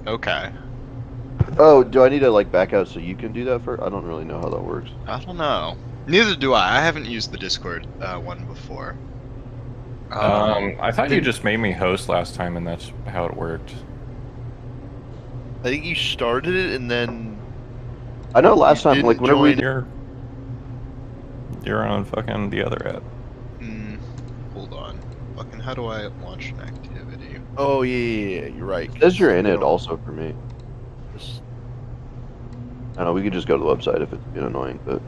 Okay. Oh, do I need to like back out so you can do that first? I don't really know how that works. I don't know. Neither do I. I haven't used the Discord one before. I thought you just made me host last time, and that's how it worked. I think you started it and then. I know last time, like whenever we You're on fucking the other app. Hold on. Fucking, how do I launch an activity? Oh yeah, you're right. it says you're in it also for me. I don't know, we could just go to the website if it's being annoying, but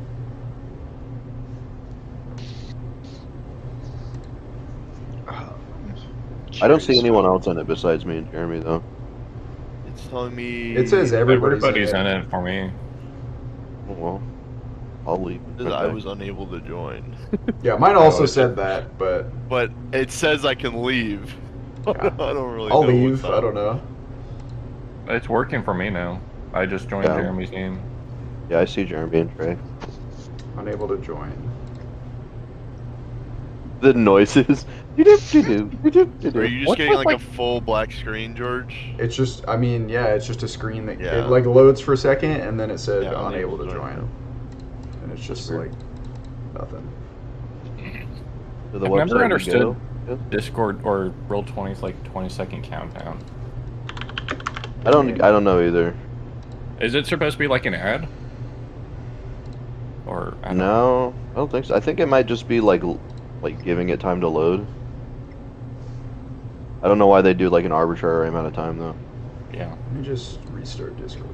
I don't see anyone else in it besides me and Jeremy though. It's telling me. It says everybody's in it for me. Oh, well, I'll leave. I was unable to join. Yeah, mine also said that, but But it says I can leave. I don't really. I'll know leave. what's I up. don't know. It's working for me now. I just joined Yeah. Jeremy's game. Yeah, I see Jeremy and Trey. Unable to join. The noises. Are you just What getting the, like a full black screen, George? It's just, I mean, yeah, it's just a screen that Yeah. it like loads for a second, and then it said Yeah, unable to join, and it's just like nothing. To the I've website never we understood go? Discord or Roll20's like 20-second countdown. I don't know either. Is it supposed to be like an ad? Or I don't know. No, I don't think so. I think it might just be like giving it time to load. I don't know why they do like an arbitrary amount of time though. Yeah. Let me just restart Discord.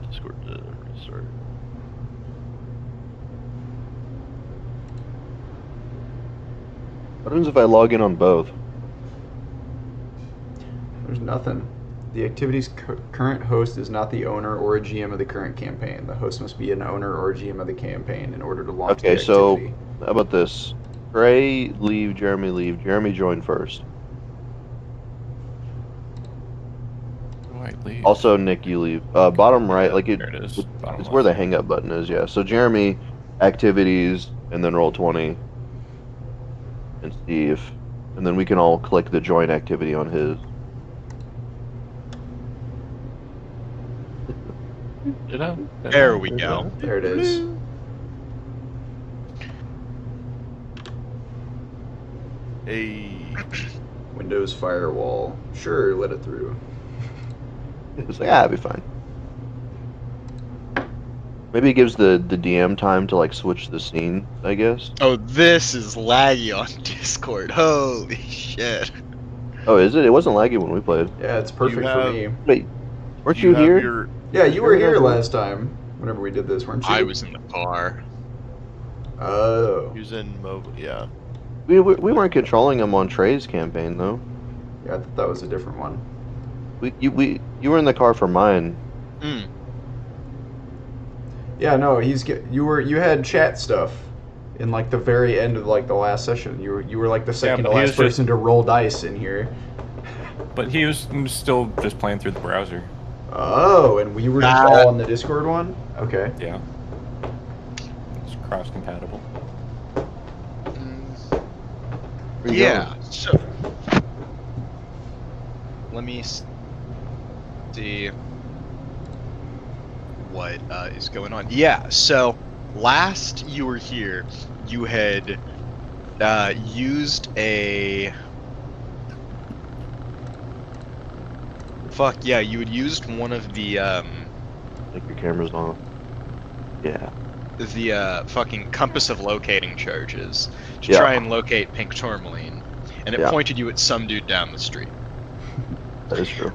Discord to restart. What happens if I log in on both? There's nothing. The activity's current host is not the owner or a GM of the current campaign. The host must be an owner or a GM of the campaign in order to launch the Okay, so activity. how about this? Trey, leave. Jeremy, leave. Jeremy, join first. Wait, leave. Also, Nick, you leave. Bottom right, like it. There it is. Bottom It's where the left. hang up button is. Yeah. So Jeremy, activities, and then roll 20, and Steve, and then we can all click the join activity on his. There we go. There it is. Hey. Windows firewall. Sure, let it through. It's like, it'll be fine. Maybe it gives the DM time to like switch the scene, I guess. Oh, this is laggy on Discord. Holy shit. Oh, is it? It wasn't laggy when we played. Yeah, it's perfect for have- me. Wait, weren't you have here? your- Yeah, you were here Remember- last time. Whenever we did this, weren't you? I was in the car. Oh. He was in mobile. Yeah. We weren't controlling him on Trey's campaign though. Yeah, I thought that was a different one. You were in the car for mine. Yeah, no, you had chat stuff in like the very end of like the last session. You were like the second but to he last was just- person to roll dice in here. But he was still just playing through the browser. Oh, and we were just all on the Discord one? Okay. Yeah. It's cross-compatible. Yeah, so let me see what is going on. Yeah, so last you were here, you had used a you had used one of the I think your camera's on. Yeah. the fucking compass of locating charges to Yeah. try and locate pink tourmaline, and it Yeah. pointed you at some dude down the street. That is true.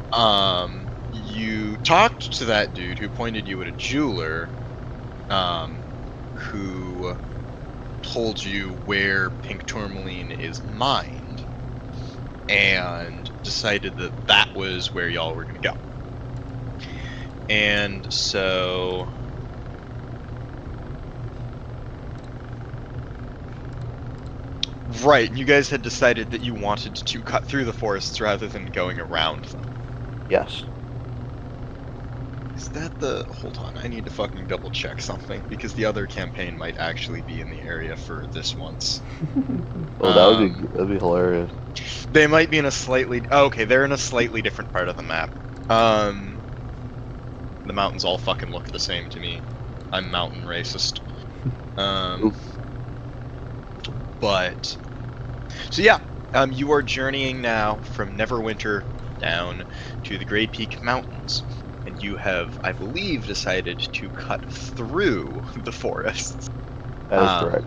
You talked to that dude who pointed you at a jeweler, who told you where pink tourmaline is mined, and decided that that was where y'all were going to go. And so... Right, you guys had decided that you wanted to cut through the forests rather than going around them. Yes. Is that the... Hold on, I need to fucking double check something, because the other campaign might actually be in the area for this once. Oh, that'd be hilarious. They might be in a slightly... Oh, okay, they're in a slightly different part of the map. The mountains all fucking look the same to me. I'm mountain racist. But... So yeah, you are journeying now from Neverwinter down to the Grey Peak Mountains. And you have, I believe, decided to cut through the forests. That is correct.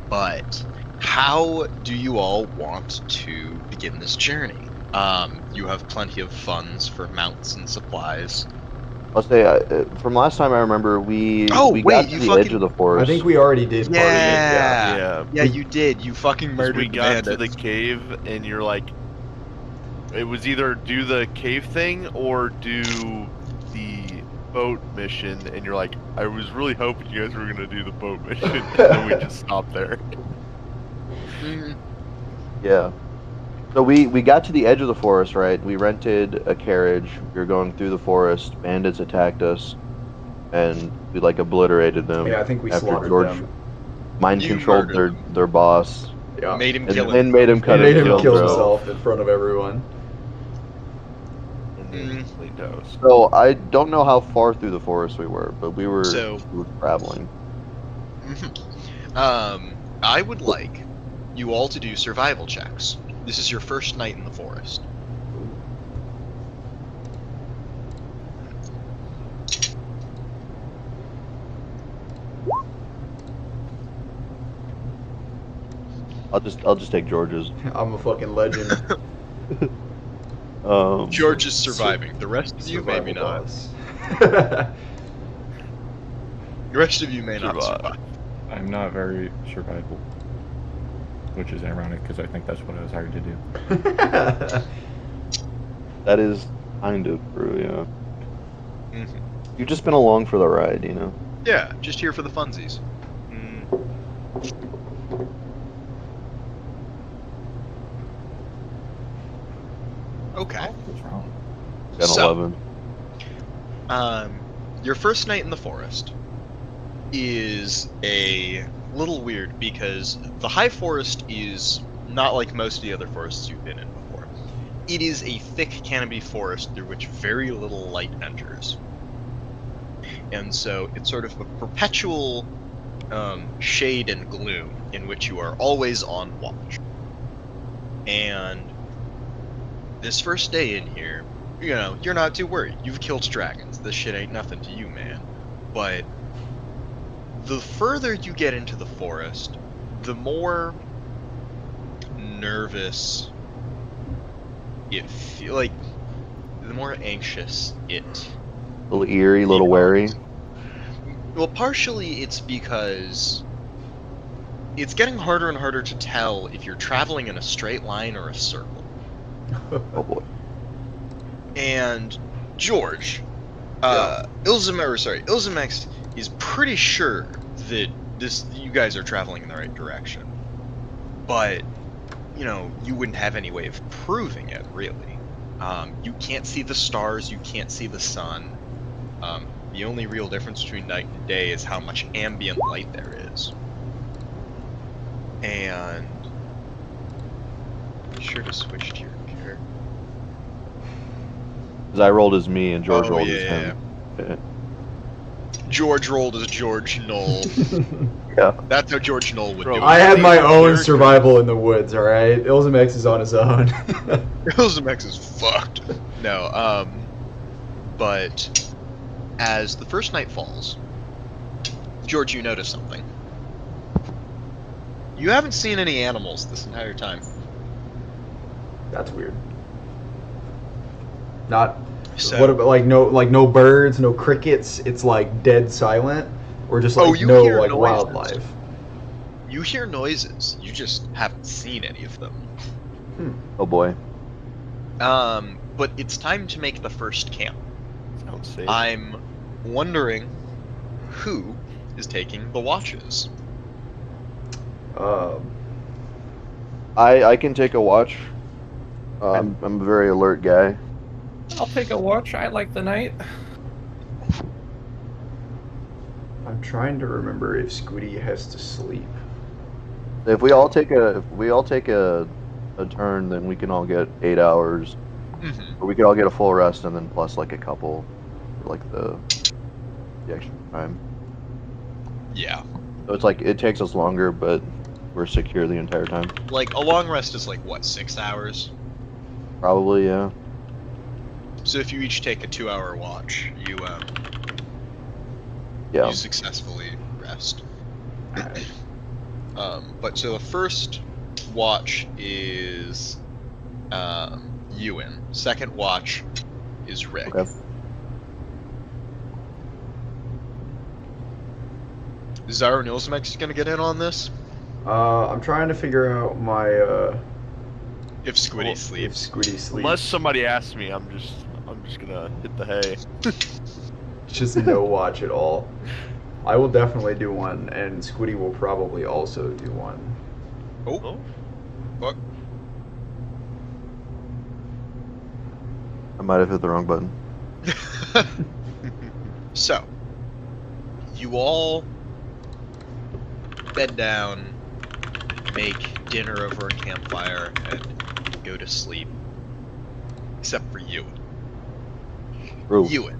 But how do you all want to begin this journey? You have plenty of funds for mounts and supplies. I'll say, from last time I remember, we got to the edge of the forest. I think we already did part of it. Yeah, you did. You fucking murdered We the got to bandits. the cave, and you're like, it was either do the cave thing or do the boat mission, and you're like, I was really hoping you guys were gonna do the boat mission, and then we just stopped there. Mhm. Yeah. So we got to the edge of the forest, right? We rented a carriage. We were going through the forest. Bandits attacked us, and we like obliterated them. Yeah, I think we after slaughtered George them. mind You controlled murdered their boss, Yeah. Made him and kill him. then made him cut Made him kill himself. himself in front of everyone. And then we dosed. So I don't know how far through the forest we were, but we were traveling. I would like you all to do survival checks. This is your first night in the forest. I'll just take George's. I'm a fucking legend. George is surviving. The rest of you, maybe not. Survival The rest of you may not survive. I'm not very survival, which is ironic because I think that's what I was hired to do. boss. That is kind of true, yeah. Mhm. You've just been along for the ride, you know. Yeah, just here for the funsies. Okay. What's wrong? Got So- 11. Your first night in the forest is a little weird because the high forest is not like most of the other forests you've been in before. It is a thick canopy forest through which very little light enters. And so it's sort of a perpetual shade and gloom in which you are always on watch. And this first day in here, you know, you're not too worried. You've killed dragons. This shit ain't nothing to you, man. But the further you get into the forest, the more nervous it feels, like, the more anxious it... A little eerie, a little wary. Well, partially it's because it's getting harder and harder to tell if you're traveling in a straight line or a circle. Oh boy. And George, Illzamaex is pretty sure that you guys are traveling in the right direction. But, you know, you wouldn't have any way of proving it, really. You can't see the stars, you can't see the sun. The only real difference between night and day is how much ambient light there is. And... be sure to switch to your character. Because I rolled as me and George Oh, rolled yeah, as him. Yeah. George rolled as George Knoll. Yeah. That's how George Knoll would Bro, do it. I had my own survival in the woods, alright? Illzamaex is on his own. Illzamaex is fucked. No, but as the first night falls, George, you notice something. You haven't seen any animals this entire time. That's weird. Not... So, what about, no birds, no crickets, it's like dead silent? Or just Oh, like you no hear like noises. wildlife? you hear noises, you just haven't seen any of them. Oh boy. But it's time to make the first camp. Sounds safe. I'm wondering who is taking the watches. I can take a watch. I'm a very alert guy. I'll take a watch. I like the night. I'm trying to remember if Squiddy has to sleep. If we all take a turn, then we can all get 8 hours. Mm-hmm. Or we could all get a full rest and then plus like a couple for like the extra time. Yeah. So it's like it takes us longer, but we're secure the entire time. Like, a long rest is like, what, 6 hours? Probably, yeah. So if you each take a 2-hour watch, you successfully rest. But so the first watch is Euwyn. Second watch is Rick. Okay. Zaru and Illzamaex gonna get in on this? I'm trying to figure out my If Squiddy if sleeps. Squiddy sleeps. Unless somebody asks me, I'm just gonna hit the hay. Just no watch at all. I will definitely do one, and Squiddy will probably also do one. Oh. What? I might have hit the wrong button. So, you all bed down, make dinner over a campfire, and go to sleep. Except for you. True. Euwyn.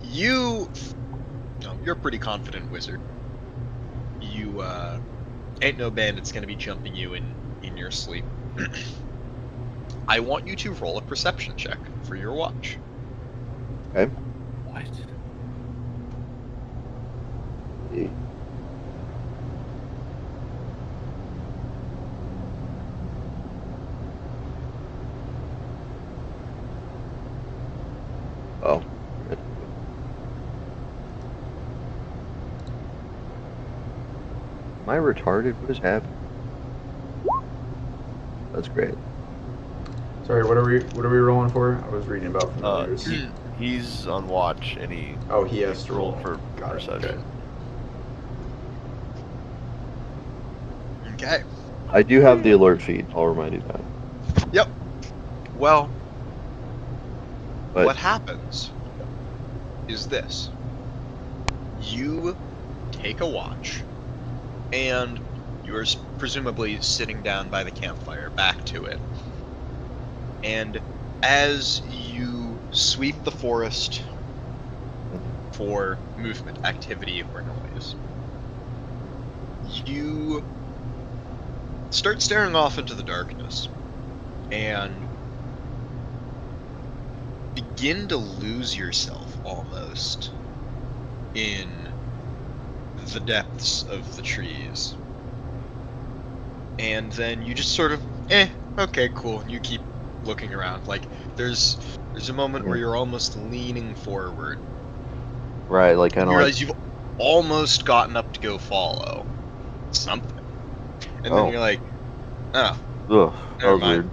You're a pretty confident wizard. You, ain't no bandit's gonna be jumping you in your sleep. I want you to roll a perception check for your watch. Okay. What? Oh. Am I retarded? What is happening? That's great. Sorry, what are we rolling for? I was reading about familiars. He's on watch, and he Has to roll for Got it, perception. Okay. I do have the alert feed. I'll remind you that. Yep. Well, But what happens is this. You take a watch, and you're presumably sitting down by the campfire, back to it. And as you sweep the forest for movement, activity, or noise, you start staring off into the darkness and begin to lose yourself almost in the depths of the trees. And then you just sort of, okay, cool, and you keep looking around. Like, there's a moment where you're almost leaning forward. right, like kind You of realize like you've almost gotten up to go follow something. And Oh. then you're like, oh, ugh, that never was mind. weird.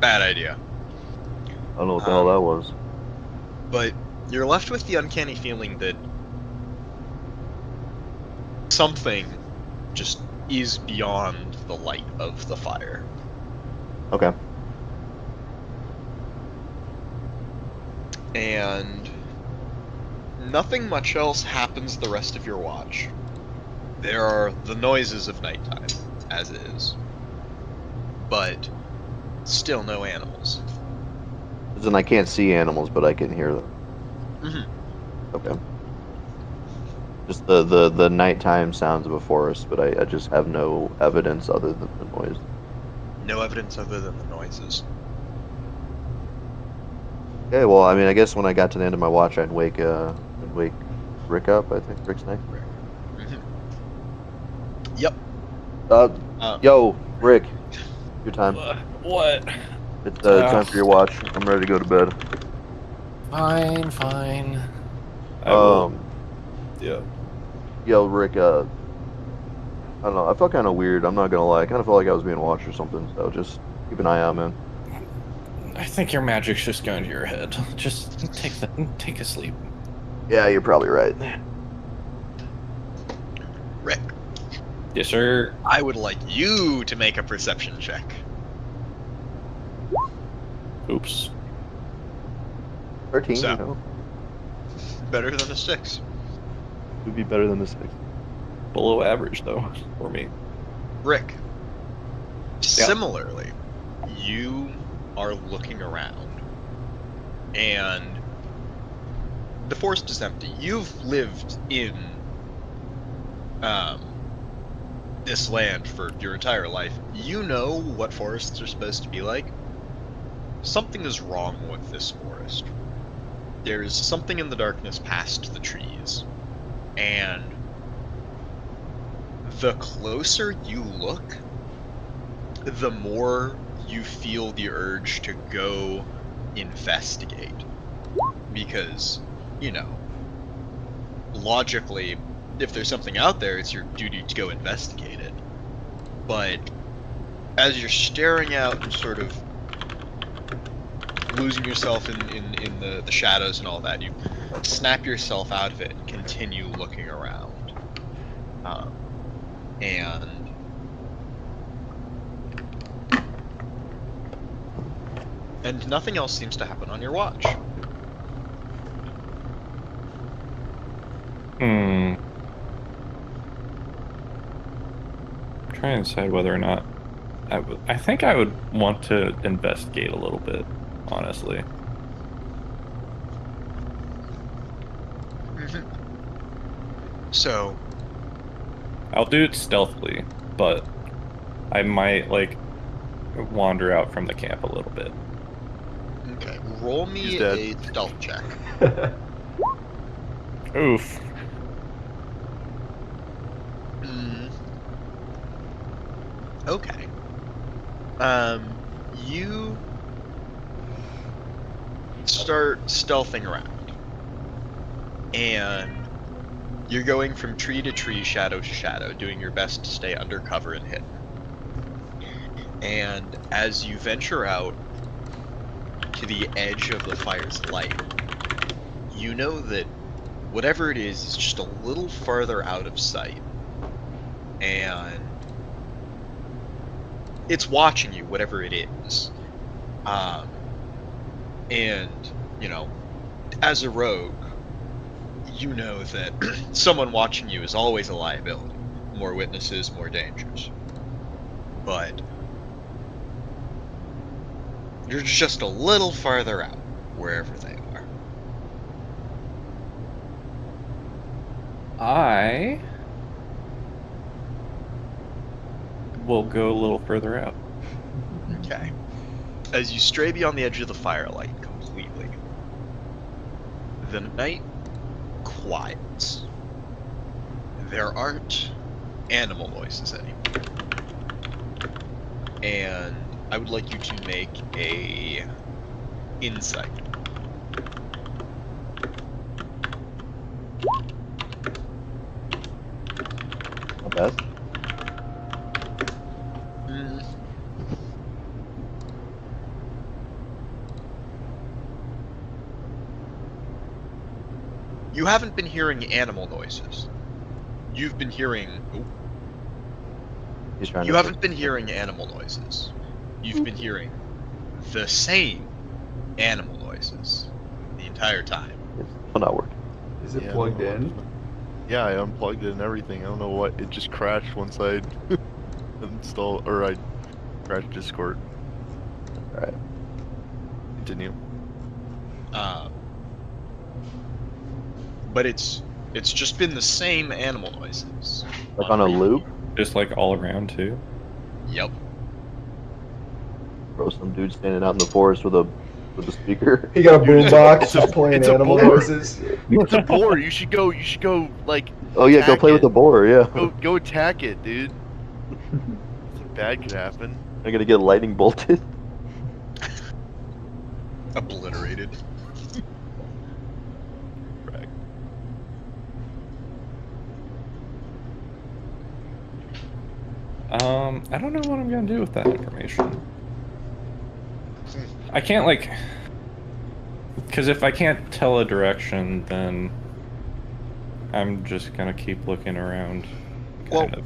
Bad idea. I don't know what the hell that was. But you're left with the uncanny feeling that something just is beyond the light of the fire. Okay. And nothing much else happens the rest of your watch. There are the noises of nighttime, as is. But still no animals. As in I can't see animals, but I can hear them. Mm-hmm. Okay. Just the nighttime sounds of a forest, but I just have no evidence other than the noise. No evidence other than the noises. Okay, well, I mean, I guess when I got to the end of my watch, I'd wake Rick up. I think Rick's next. Mm-hmm. Yep. Yo, Rick, your time. What? It's time for your watch. I'm ready to go to bed. Fine. I will. Um, Yeah. yo, Rick, I don't know. I felt kind of weird. I'm not gonna lie. I kind of felt like I was being watched or something. So just keep an eye out, man. I think your magic's just going to your head. Just take a sleep. Yeah, you're probably right. Rick, Yes, sir. I would like you to make a perception check. Oops. 13, So- you know, Better than a 6. would be better than the 6. Below average, though, for me. Rick, similarly, you are looking around, and the forest is empty. You've lived in this land for your entire life. You know what forests are supposed to be like. Something is wrong with this forest. There's something in the darkness past the trees, and the closer you look, the more you feel the urge to go investigate. Because, you know, logically, if there's something out there, it's your duty to go investigate it. But as you're staring out and sort of losing yourself in the shadows and all that, you snap yourself out of it and continue looking around. And nothing else seems to happen on your watch. I'm trying to decide whether or not I think I would want to investigate a little bit, honestly. So, I'll do it stealthily, but I might, like, wander out from the camp a little bit. okay, roll me He's dead. a stealth check. Oof. Okay. You start stealthing around, and you're going from tree to tree, shadow to shadow, doing your best to stay undercover and hidden. And as you venture out to the edge of the fire's light, you know that whatever it is just a little farther out of sight. And it's watching you, whatever it is. And, you know, as a rogue, you know that someone watching you is always a liability. More witnesses, more dangers. But you're just a little farther out, wherever they are. I will go a little further out. Okay. As you stray beyond the edge of the firelight completely, the night quiets. There aren't animal noises anymore. And I would like you to make a insight. Not bad. You haven't been hearing animal noises. You've been hearing... He's trying You to haven't been hearing animal noises. You've been hearing the same animal noises the entire time. It's still not working. Is it Yeah, plugged no, in? Yeah, I unplugged it and everything. I don't know what. It just crashed once I installed, or I crashed Discord. Alright. Continue. But it's just been the same animal noises. Like on a loop? Just like all around too. Yep. Bro, some dude standing out in the forest with a speaker. He got a boombox it's a- just playing it's a animal boar. noises. It's a boar. You should go. Like. Oh yeah, go attack play it. with the boar, yeah. Go attack it, dude. Something bad could happen. I'm gonna get lightning bolted. Obliterated. I don't know what I'm gonna do with that information. I can't, like... Because if I can't tell a direction, then I'm just gonna keep looking around, kind of.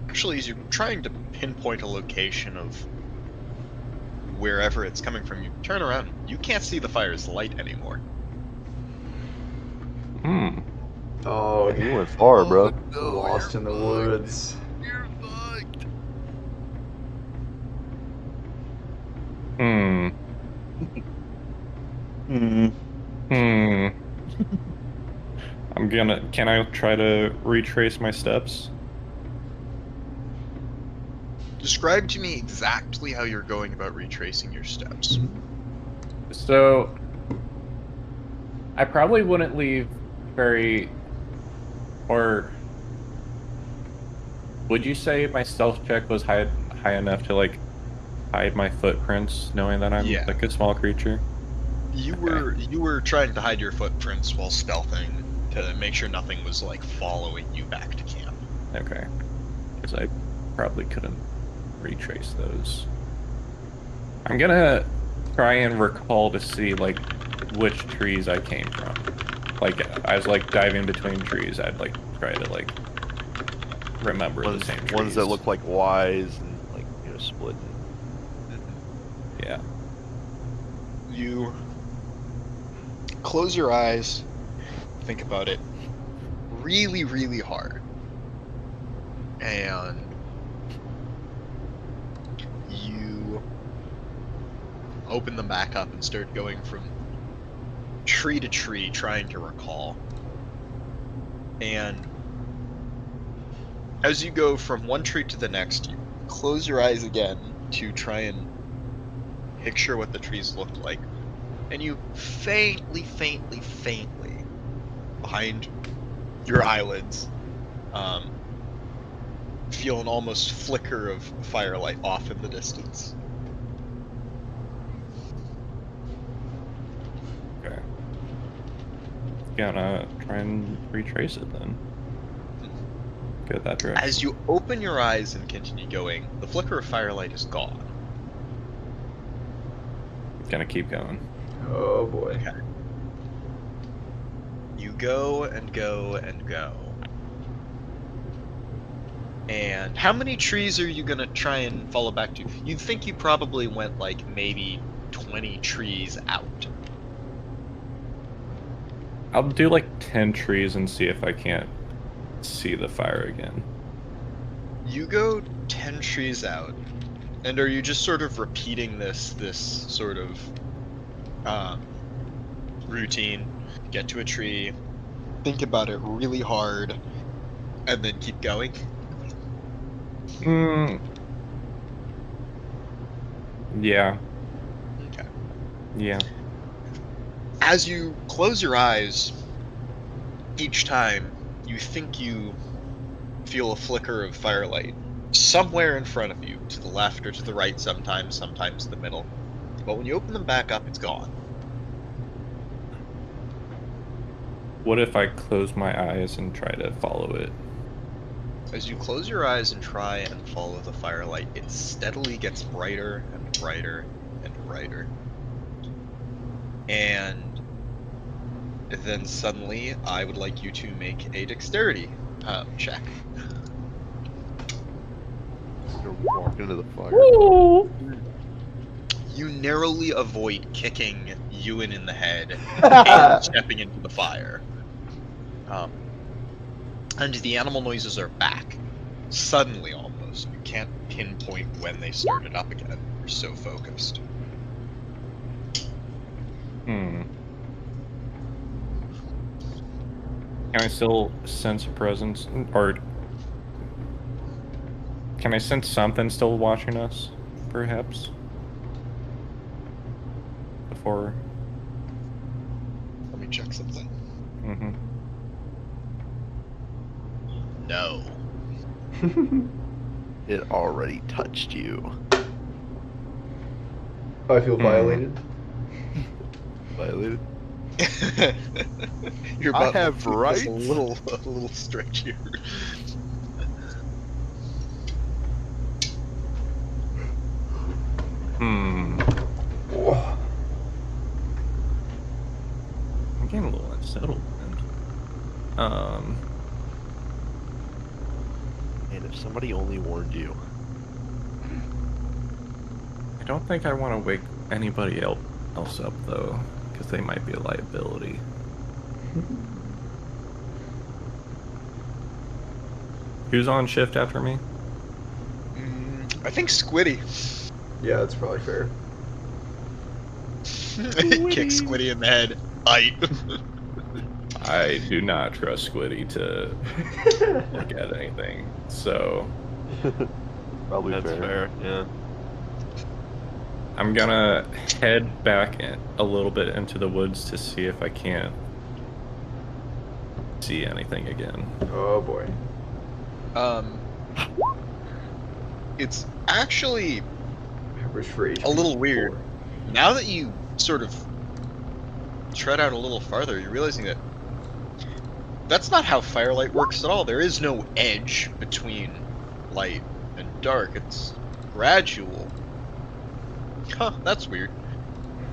Actually, as you're trying to pinpoint a location of wherever it's coming from, you turn around, you can't see the fire's light anymore. Oh, You went far, bro. no, lost you're in the fucked. woods. You're fucked. Can I try to retrace my steps? Describe to me exactly how you're going about retracing your steps. So, I probably wouldn't leave very... Or... Would you say my stealth check was high enough to, like, hide my footprints, knowing that I'm, Yeah. like, a small creature? You were trying to hide your footprints while stealthing to make sure nothing was like following you back to camp. Okay. Because I probably couldn't retrace those. I'm gonna try and recall to see, like, which trees I came from. Like, I was, like, diving between trees, I'd, like, try to, like, remember the same trees. Ones that look like Ys and, like, you know, split. Yeah. You close your eyes, think about it really, really hard, and you open them back up and start going from tree to tree trying to recall. And as you go from one tree to the next, you close your eyes again to try and picture what the trees look like. And you faintly behind your eyelids feel an almost flicker of firelight off in the distance. Okay. Gonna try and retrace it then. Go that direction. As you open your eyes and continue going, the flicker of firelight is gone. Gonna keep going. Oh boy. Okay. You go and go and go. And how many trees are you gonna try and follow back to? You'd think you probably went like maybe 20 trees out. I'll do like 10 trees and see if I can't see the fire again. You go 10 trees out, and are you just sort of repeating this sort of routine? Get to a tree, think about it really hard, and then keep going? Yeah. Okay. Yeah. As you close your eyes, each time you think you feel a flicker of firelight somewhere in front of you, to the left or to the right sometimes the middle. But when you open them back up, it's gone. What if I close my eyes and try to follow it? As you close your eyes and try and follow the firelight, it steadily gets brighter and brighter and brighter. And then suddenly, I would like you to make a dexterity check. You're walking into the fire. You narrowly avoid kicking Euwyn in the head and stepping into the fire. And the animal noises are back. Suddenly, almost. You can't pinpoint when they started up again. You're so focused. Can I still sense a presence? Or can I sense something still watching us, perhaps? Before... Let me check something. Mm-hmm. No. It already touched you. Oh, I feel violated. Violated. Your I butt have was rights. a little stretchier. I'm Oh, getting a little unsettled. Man. And if somebody only warned you. I don't think I want to wake anybody else up though, because they might be a liability. Who's on shift after me? I think Squiddy. yeah, that's probably fair. Kick Squiddy in the head. I do not trust Squiddy to look at anything, so Probably That's fair. Yeah. I'm gonna head back a little bit into the woods to see if I can't see anything again. Oh boy. It's actually Average for HP. a little weird. Now that you sort of tread out a little farther, you're realizing that that's not how firelight works at all. There is no edge between light and dark. It's gradual. Huh, that's weird.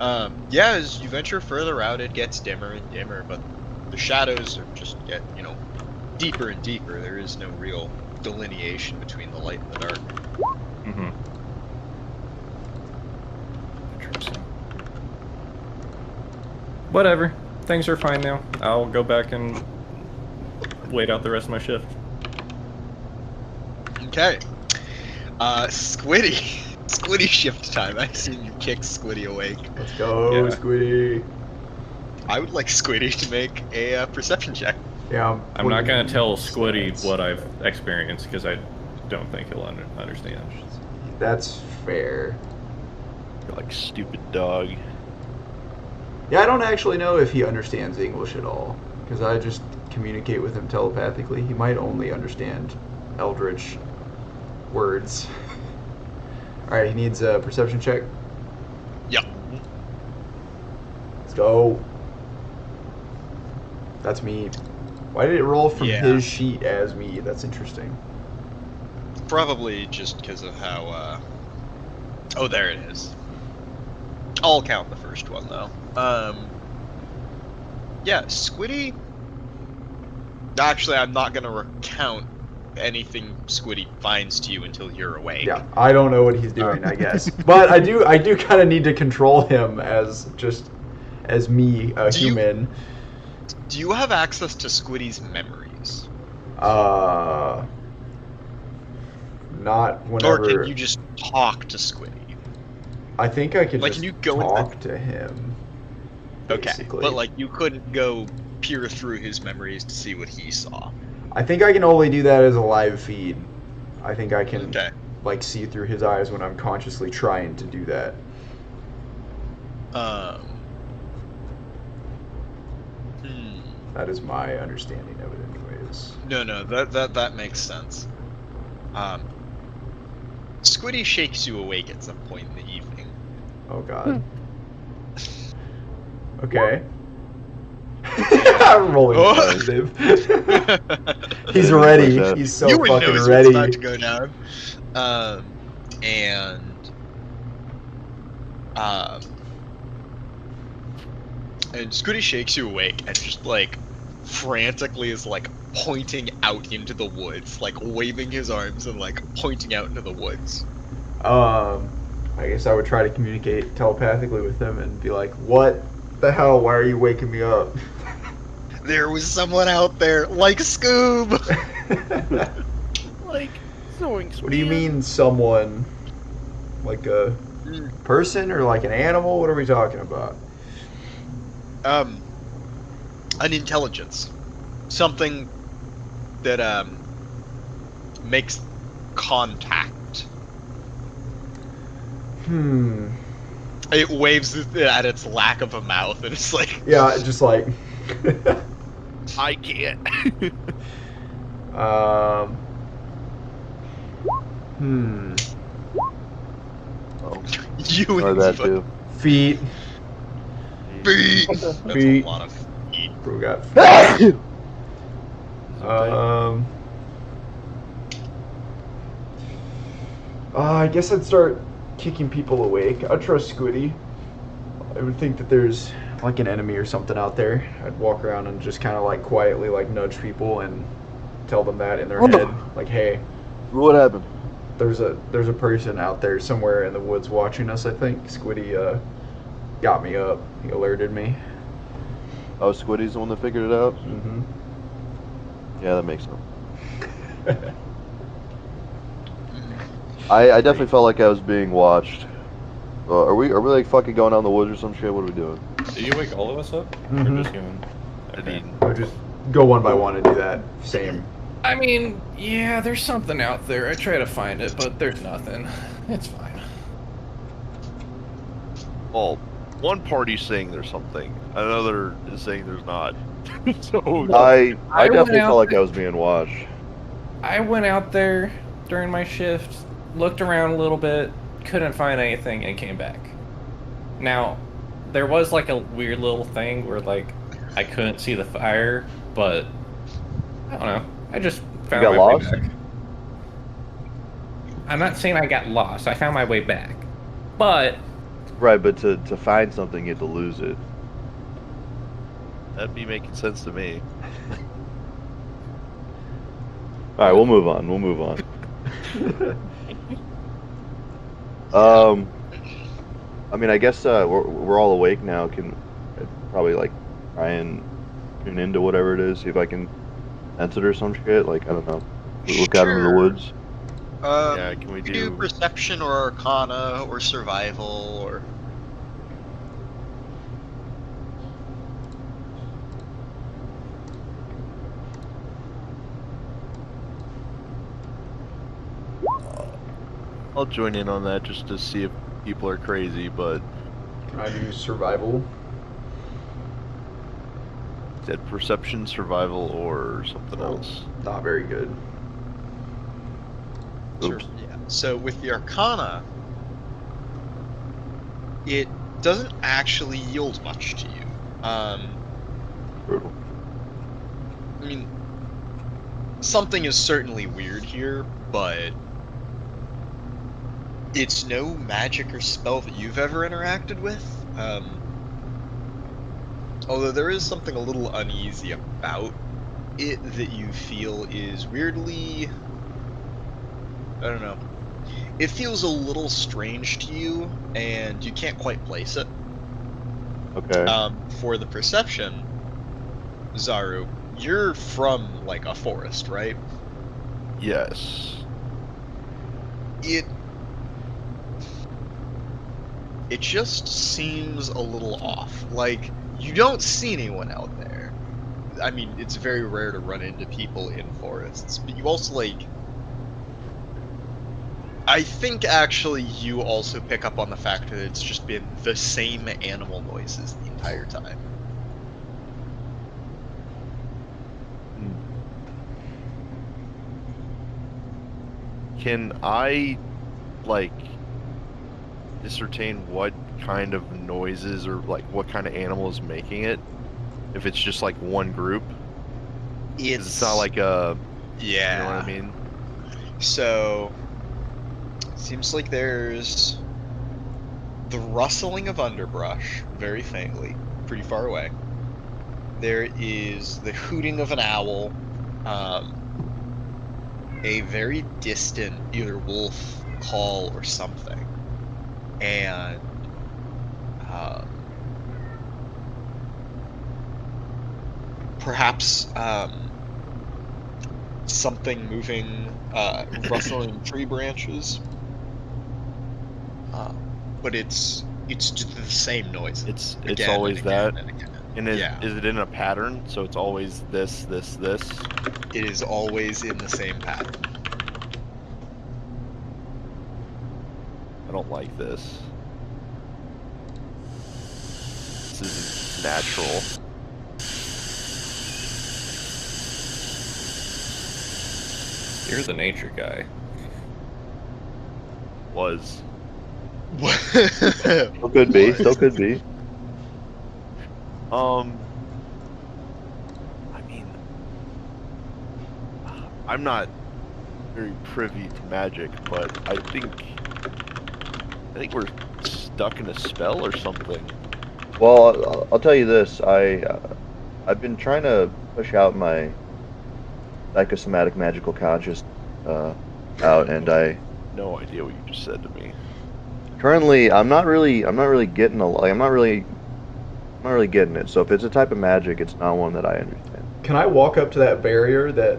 Yeah, as you venture further out, it gets dimmer and dimmer, but the shadows are just get, deeper and deeper. There is no real delineation between the light and the dark. Mm-hmm. Interesting. Whatever. Things are fine now. I'll go back and wait out the rest of my shift. Okay. Squiddy. Squiddy shift time. I assume you kick Squiddy awake. Let's go, Yeah. Squiddy. I would like Squiddy to make a perception check. Yeah. I'm not gonna tell Squiddy what I've experienced because I don't think he'll understand. That's fair. You're like stupid dog. Yeah, I don't actually know if he understands English at all, because I just communicate with him telepathically. He might only understand Eldritch words. Alright, he needs a perception check. Yep. Let's go. That's me. Why did it roll from Yeah. his sheet as me? That's interesting. Probably just because of how, Oh, there it is. I'll count the first one, though. Yeah, Squiddy... Actually, I'm not gonna recount anything Squiddy finds to you until you're awake. Yeah, I don't know what he's doing, I guess. But I do kind of need to control him as me, a Do you- human. Do you have access to Squiddy's memories? Not whenever. Or can you just talk to Squiddy? I think I could Like, just can you go in talk to him. Okay, Basically. but like you couldn't go peer through his memories to see what he saw. I think I can only do that as a live feed. I think I can Okay. like see through his eyes when I'm consciously trying to do that. That is my understanding of it, anyways. No, that makes sense. Squiddy shakes you awake at some point in the evening. Oh god. Okay. I'm rolling Oh. initiative. He's ready. Like that. He's so Euwyn fucking knows ready. what's about to go down. And Squiddy shakes you awake and just like frantically is like pointing out into the woods, like waving his arms and like pointing out into the woods. I guess I would try to communicate telepathically with him and be like, "What the hell? Why are you waking me up?" There was someone out there, like Scoob. Like, throwing What do you mean, someone? Like a person or like an animal? What are we talking about? An intelligence, something that makes contact. It waves at its lack of a mouth, and it's like, Yeah, just like. I can't. Oh. you Or and that too. Feet. feet. That's Feet. a lot of feet. We got. I guess I'd start keeping people awake. I trust Squiddy. I would think that there's like an enemy or something out there. I'd walk around and just kind of like quietly like nudge people and tell them that in their head, like, hey, What happened? there's a person out there somewhere in the woods watching us. I think Squiddy got me up. He alerted me. Oh, Squiddy's the one that figured it out? Mm-hmm. Yeah, that makes sense. I definitely felt like I was being watched. Are we like fucking going out in the woods or some shit? What are we doing? Did you wake all of us up? Mhm. Or just Euwyn? I Okay. mean, I'll just go one by one and do that. Same. I mean, yeah, there's something out there. I try to find it, but there's nothing. It's fine. well, one party's saying there's something, another is saying there's not. So I I definitely went out felt like there- I was being watched. I went out there during my shift, looked around a little bit, couldn't find anything, and came back. Now, there was like a weird little thing where like I couldn't see the fire, but I don't know. I just found got my lost? way back. I'm not saying I got lost. I found my way back, but Right, but to find something, you have to lose it. that'd be making sense to me. All right, we'll move on. We'll move on. I mean, I guess we're all awake now. Can I'd probably like try and tune into whatever it is, see if I can sense it or some shit. Like I don't know, look out into the Sure. woods. Yeah, can we do do- perception or arcana or survival or I'll join in on that just to see if people are crazy, but Can I do survival? is that perception, survival, or something else? Not very good. Sure. Oops. Yeah. So with the Arcana, it doesn't actually yield much to you. Brutal. I mean, something is certainly weird here, but it's no magic or spell that you've ever interacted with. Although there is something a little uneasy about it that you feel is weirdly... I don't know. It feels a little strange to you, and you can't quite place it. Okay. For the perception, Zaru, you're from, like, a forest, right? Yes. It just seems a little off. Like, you don't see anyone out there. I mean, it's very rare to run into people in forests, but you also, like... I think, actually, you also pick up on the fact that it's just been the same animal noises the entire time. Can I, like, ascertain what kind of noises or, like, what kind of animal is making it? If it's just, like, one group? 'Cause it's not like a... Yeah. You know what I mean? So, seems like there's the rustling of underbrush, very faintly, pretty far away. There is the hooting of an owl, a very distant either wolf call or something, and perhaps something moving, rustling tree branches. But it's just the same noise. It's Again always and again that? and again. And Yeah. is it in a pattern? So it's always this, this, this? It is always in the same pattern. I don't like this. This isn't natural. you're the nature guy. Was. Still could be. Still could be. I mean, I'm not very privy to magic, but I think think we're stuck in a spell or something. Well, I'll tell you this. I've been trying to push out my psychosomatic magical conscious out, and I No idea what you just said to me. currently I'm not really getting I'm not really getting it. So if it's a type of magic, it's not one that I understand. Can I walk up to that barrier that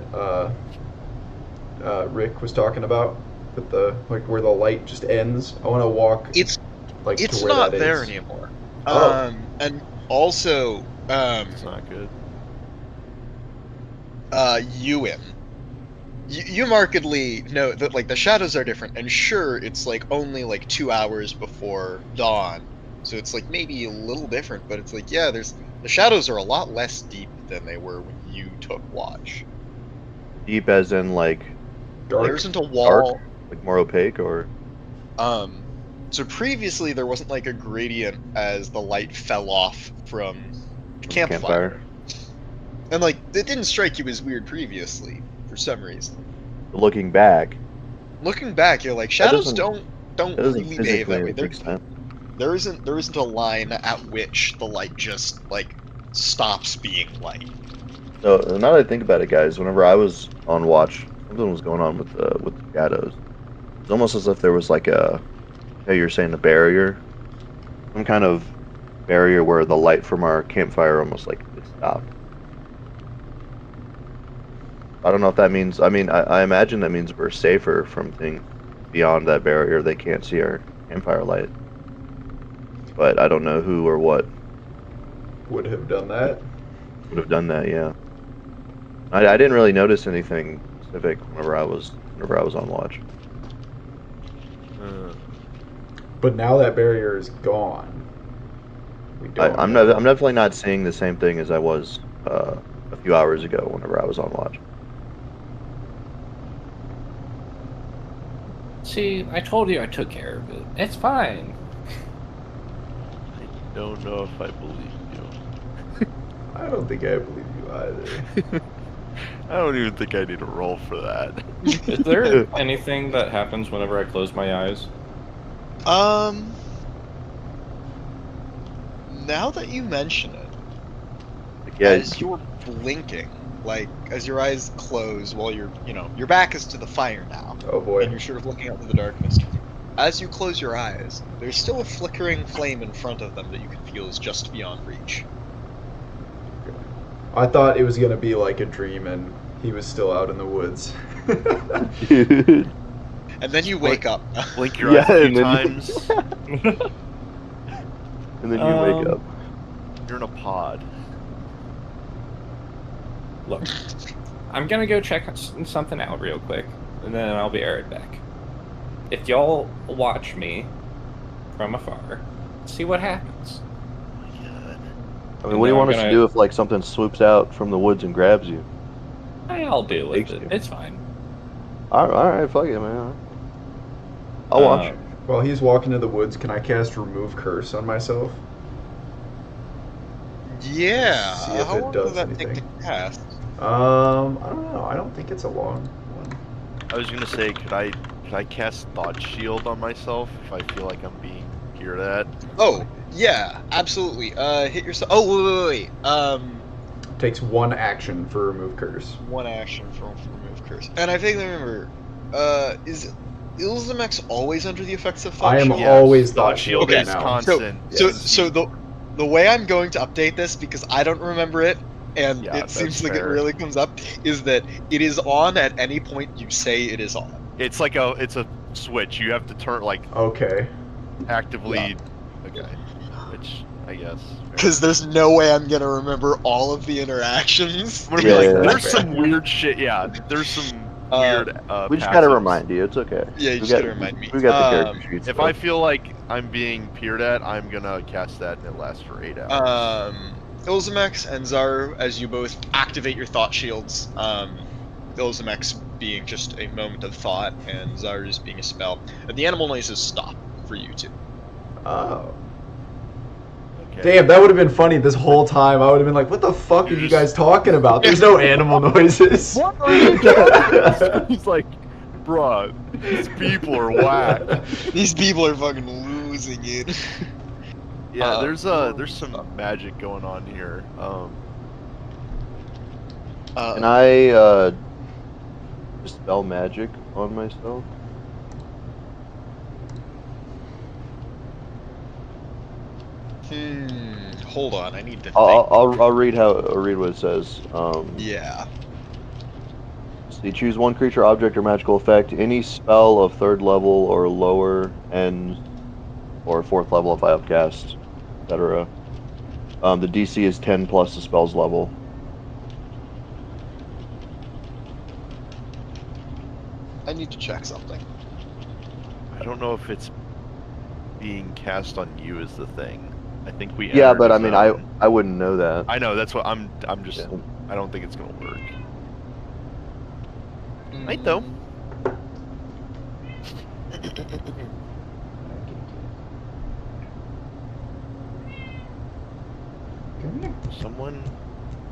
Rick was talking about, with the where the light just ends? I want to walk. It's to where not that there is. anymore. Oh. And also, It's not good. Euwyn. You markedly know that like the shadows are different, and sure, it's like only like 2 hours before dawn, so it's like maybe a little different, but it's like the shadows are a lot less deep than they were when you took watch. Deep as in like Dark. There isn't a wall. dark, like more opaque, or So previously there wasn't like a gradient as the light fell off from campfire. And like it didn't strike you as weird previously for some reason. Looking back, You're like shadows don't that doesn't really behave that way. physically make sense. There isn't a line at which the light just like stops being light. So now that I think about it, guys, whenever I was on watch, something was going on with the shadows. It's almost as if there was like how you're saying, a barrier, some kind of barrier where the light from our campfire almost like it stopped. I don't know if that means. I mean, I imagine that means we're safer from things beyond that barrier. They can't see our campfire light. But I don't know who or what Would have done that. would have done that. Yeah. I didn't really notice anything specific whenever I was on watch. But now that barrier is gone. We don't I'm know. definitely not seeing the same thing as I was a few hours ago whenever I was on watch. See, I told you I took care of it. It's fine. I don't know if I believe you. I don't think I believe you either. I don't even think I need a roll for that. Is there anything that happens whenever I close my eyes? Now that you mention it, Yeah, as you're blinking, like as your eyes close while your back is to the fire now, Oh boy. and you're sort of looking out into the darkness. As you close your eyes, there's still a flickering flame in front of them that you can feel is just beyond reach. I thought it was gonna be like a dream and he was still out in the woods. dude. And then you wake up. Blink your eyes a and few then times. And then you wake up. You're in a pod. Look, I'm gonna go check something out real quick, and then I'll be right back. If y'all watch me from afar, see what happens. Oh my god. I mean, what do you I'm want us to gonna- do if like something swoops out from the woods and grabs you? I'll deal with Thanks, it. dude. It's fine. All right, fuck it, man. I'll watch. While he's walking to the woods, can I cast Remove Curse on myself? Yeah. See if How it long does does that take to anything. cast? I don't know. I don't think it's a long one. I was gonna say, could I cast Thought Shield on myself if I feel like I'm being peered at? Oh, yeah, absolutely. Hit yourself. Oh, wait. Takes one action for Remove Curse. One action for Remove Curse. And I vaguely remember, is Illzamaex always under the effects of Thought I am Shield? Yeah, always Thought Thought Shield Shield is now. constant. So the way I'm going to update this, because I don't remember it, and Yeah, it that's seems like it fair. really comes up, is that it is on at any point you say it is on. It's like it's a switch. You have to turn Okay. actively. Okay. Which I guess. Because there's no way I'm gonna remember all of the interactions. I'm gonna be Yeah, like, yeah, there's that's some weird shit. Yeah, there's some weird. We just gotta passives. remind you. It's okay. Yeah, you We just got- gotta remind me. We got the character sheets. If so. I feel like I'm being peered at, I'm gonna cast that and it lasts for 8 hours. Illzamaex and Zaru, as you both activate your thought shields, Illzamaex being just a moment of thought, and Zaru's being a spell, the animal noises stop for you two. Oh. Okay. Damn, that would have been funny this whole time. I would have been like, what the fuck are you guys talking about? There's no animal noises. What are you doing? He's like, bruh, these people are whack. These people are fucking closing in. Yeah, there's some magic going on here. Can I dispel magic on myself? Hold on, I need to think. I'll read what it says. Yeah. So you choose one creature, object, or magical effect. Any spell of 3rd level or lower ends, or 4th level if I upcast, etc. The DC is 10 plus the spell's level. I need to check something. I don't know if it's being cast on you is the thing. I think we. Yeah, entered but a I mean, zone. I wouldn't know that. I know that's what I'm just. Yeah. I don't think it's gonna work. Might though. Someone.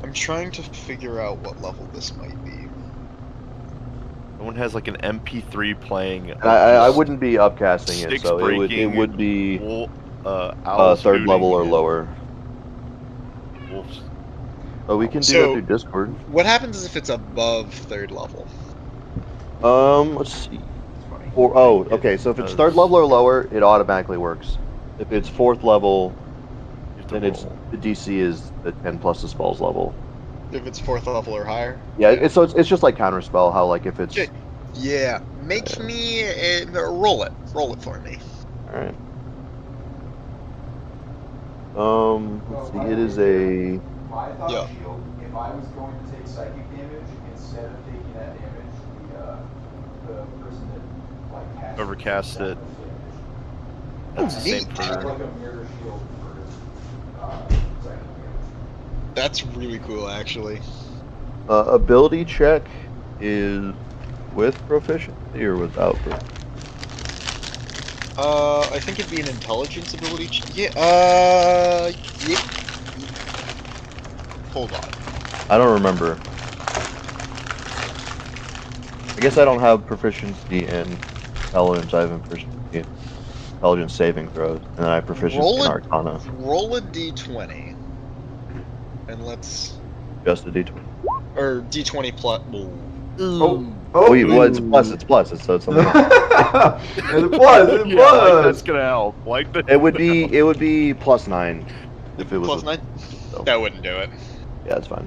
I'm trying to figure out what level this might be. Someone has like an MP3 playing. And I wouldn't be upcasting it, Sticks so it breaking, would be owls 3rd level or hooting, lower. Wolves. But we can do So- that through Discord. What happens if it's above 3rd level? Let's see. It's funny. Okay. So if it's 3rd level or lower, it automatically works. If it's 4th level, You have to then it's roll. the DC is the 10 plus the spell's level. If it's 4th level or higher? Yeah, it's just like counterspell. How like if it's Okay. Yeah. Make me roll it. Roll it for me. all right. Let's see. It is a My thought Yeah. shield, if I was going to take psychic damage, instead of taking that damage, the person that like cast Whoever cast it. That's the same Neat. I have for. like a mirror shield for psychic damage. That's really cool, actually. ability check is with proficiency or without proficiency? I think it'd be an intelligence ability. Yeah. Yeah. Hold on. I don't remember. I guess I don't have proficiency in intelligence. I have proficiency in intelligence saving throws, and then I have proficiency Roll in it. Arcana. Roll a d20. And let's. Just a d20. Or d20 plus. Oh, well, it's plus. It's plus. It's so it's something else. It was. It Yeah, like, was. that's gonna help. Like that. It would be plus 9 if it was Plus 9? so. That wouldn't do it. Yeah, it's fine.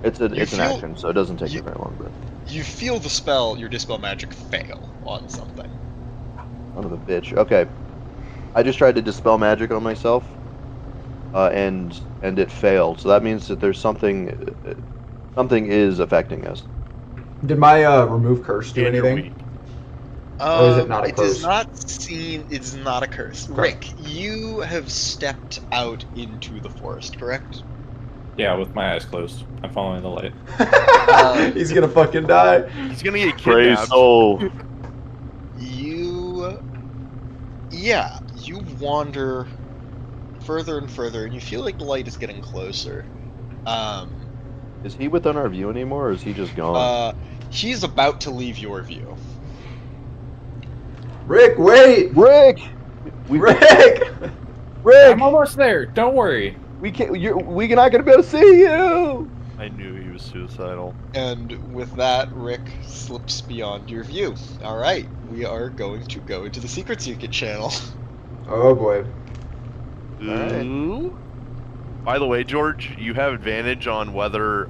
It's You an feel- action, so it doesn't take you- me very long. But You feel the spell, your dispel magic, fail on something. son of a bitch. Okay, I just tried to dispel magic on myself, and it failed. So that means that there's something is affecting us. Did my remove curse do And you're anything? weak. Or is it not a It does curse? not seem. It's not a curse. Okay. Rick, you have stepped out into the forest, correct? Yeah, with my eyes closed. I'm following the light. He's gonna fucking die. He's gonna get Praise kidnapped. soul. You wander further and further, and you feel like the light is getting closer. Is he within our view anymore, or is he just gone? He's about to leave your view. Rick, wait! Rick, Rick! Rick, I'm almost there. Don't worry. we can't. We're not gonna be able to see you. I knew he was suicidal. And with that, Rick slips beyond your view. Alright, we are going to go into the Secret Secret channel. Oh boy. Alright. Ooh. By the way, George, you have advantage on whether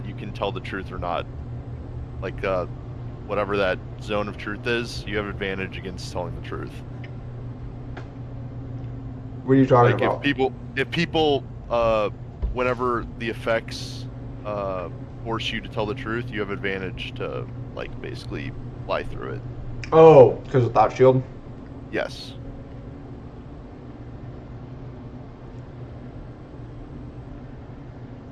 you can tell the truth or not. Like whatever that zone of truth is, you have advantage against telling the truth. What are you talking Like about? if people whenever the effects force you to tell the truth, you have advantage to like basically fly through it. Oh, because of thought shield? Yes.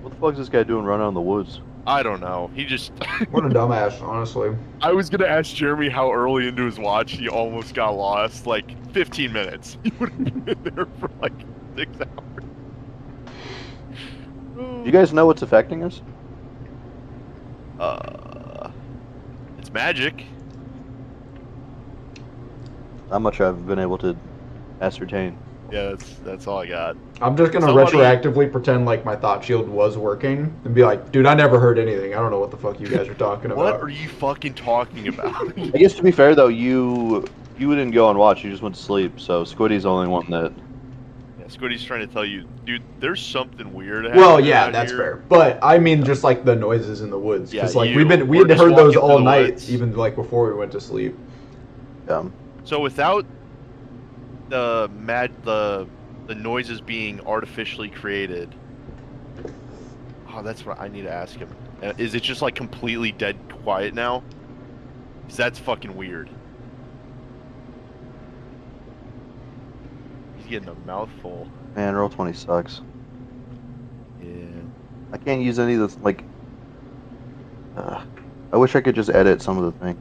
What the fuck is this guy doing running out in the woods? I don't know. He just. What a dumbass, honestly. I was gonna ask Jeremy how early into his watch he almost got lost. Like 15 minutes. He would have been there for like 6 hours. You guys know what's affecting us? It's magic. Not much I've been able to ascertain. Yeah, that's all I got. I'm just gonna Somebody- retroactively pretend like my thought shield was working and be like, dude, I never heard anything. I don't know what the fuck you guys are talking What about. are you fucking talking about? I guess to be fair though, you didn't go and watch. You just went to sleep. So Squiddy's the only one that. Yeah, Squiddy's trying to tell you, dude, there's something weird happening Well, yeah, out that's here. fair. But I mean, just like the noises in the woods, because Yeah, like we're we had just heard those walking all through the night, woods. even like before we went to sleep. So without the noises being artificially created, oh, that's what I need to ask him. Is it just like completely dead quiet now? 'Cause that's fucking weird. He's getting a mouthful. Man, roll 20 sucks. Yeah. I can't use any of this. Like, I wish I could just edit some of the things.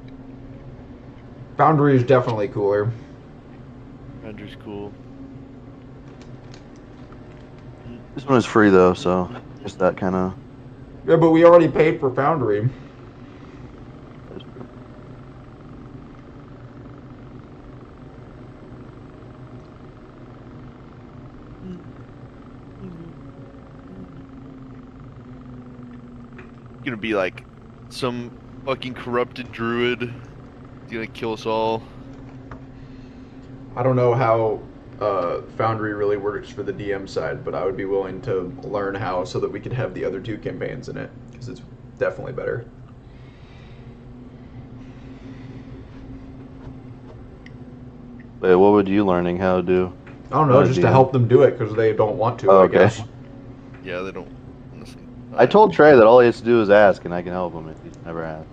Foundry is definitely cooler. Render's cool. This one is free though, so just that kind of. Yeah, but we already paid for Foundry. Gonna be like some fucking corrupted druid. He's gonna kill us all. I don't know how Foundry really works for the DM side, but I would be willing to learn how so that we could have the other two campaigns in it, because it's definitely better. Wait, what would you learning how to do? I don't know, just to DM. help them do it, because they don't want to, Oh, I okay. guess. Yeah, they don't. Honestly. I told Trey that all he has to do is ask, and I can help him if he's never asked.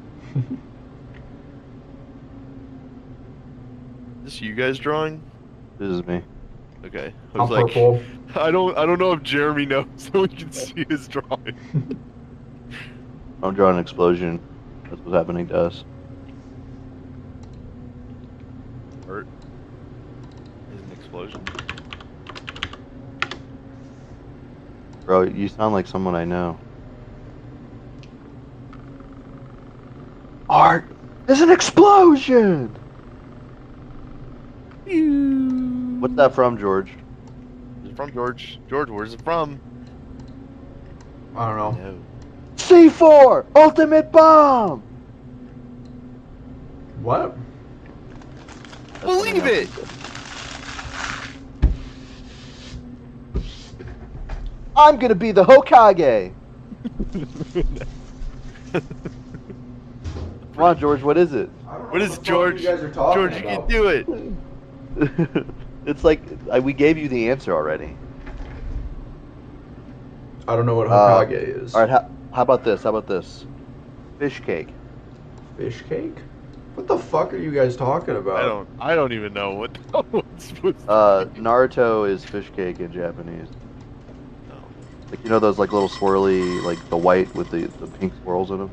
Is this you guys drawing? This is me. Okay. I I'm was like, purple. I don't know if Jeremy knows, so we can see his drawing. I'm drawing an explosion. That's what's happening to us. Hurt. Is an explosion. Bro, you sound like someone I know. Art! There's an explosion! What's that from, George? Is it from George? George, where's it from? I don't know. No. C4! Ultimate bomb! What? Believe it! I'm gonna be the Hokage! Come on, George, what is it? What is it, George? George, you can do it. It's like, we gave you the answer already. I don't know what Hokage is. Alright, how about this? How about this? Fish cake. Fish cake? What the fuck are you guys talking about? I don't even know what that one's supposed to Naruto is fish cake in Japanese. No. Like, you know those like little swirly, like the white with the pink swirls in them?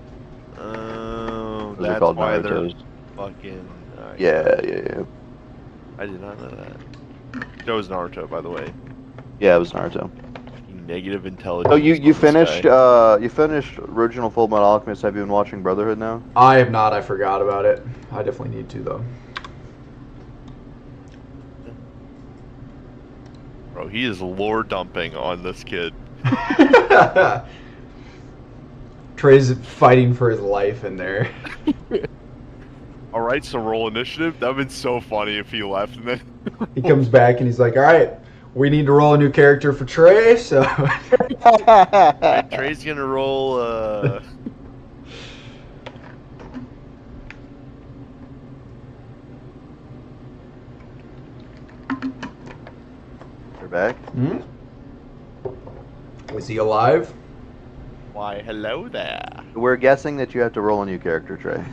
Oh, Those are that's called why Narutos. they're fucking. Yeah. I did not know that. That was Naruto, by the way. Yeah, it was Naruto. Fucking negative intelligence. Oh, you on this finished guy. you finished original Full Metal Alchemist. Have you been watching Brotherhood now? I have not. I forgot about it. I definitely need to, though. Bro, he is lore dumping on this kid. Trey's fighting for his life in there. Alright, so roll initiative. That would have been so funny if he left and then. He comes back and he's like, alright, we need to roll a new character for Trey, so... Alright, Trey's gonna roll, You're back. Hmm? Is he alive? Why, hello there. We're guessing that you have to roll a new character, Trey.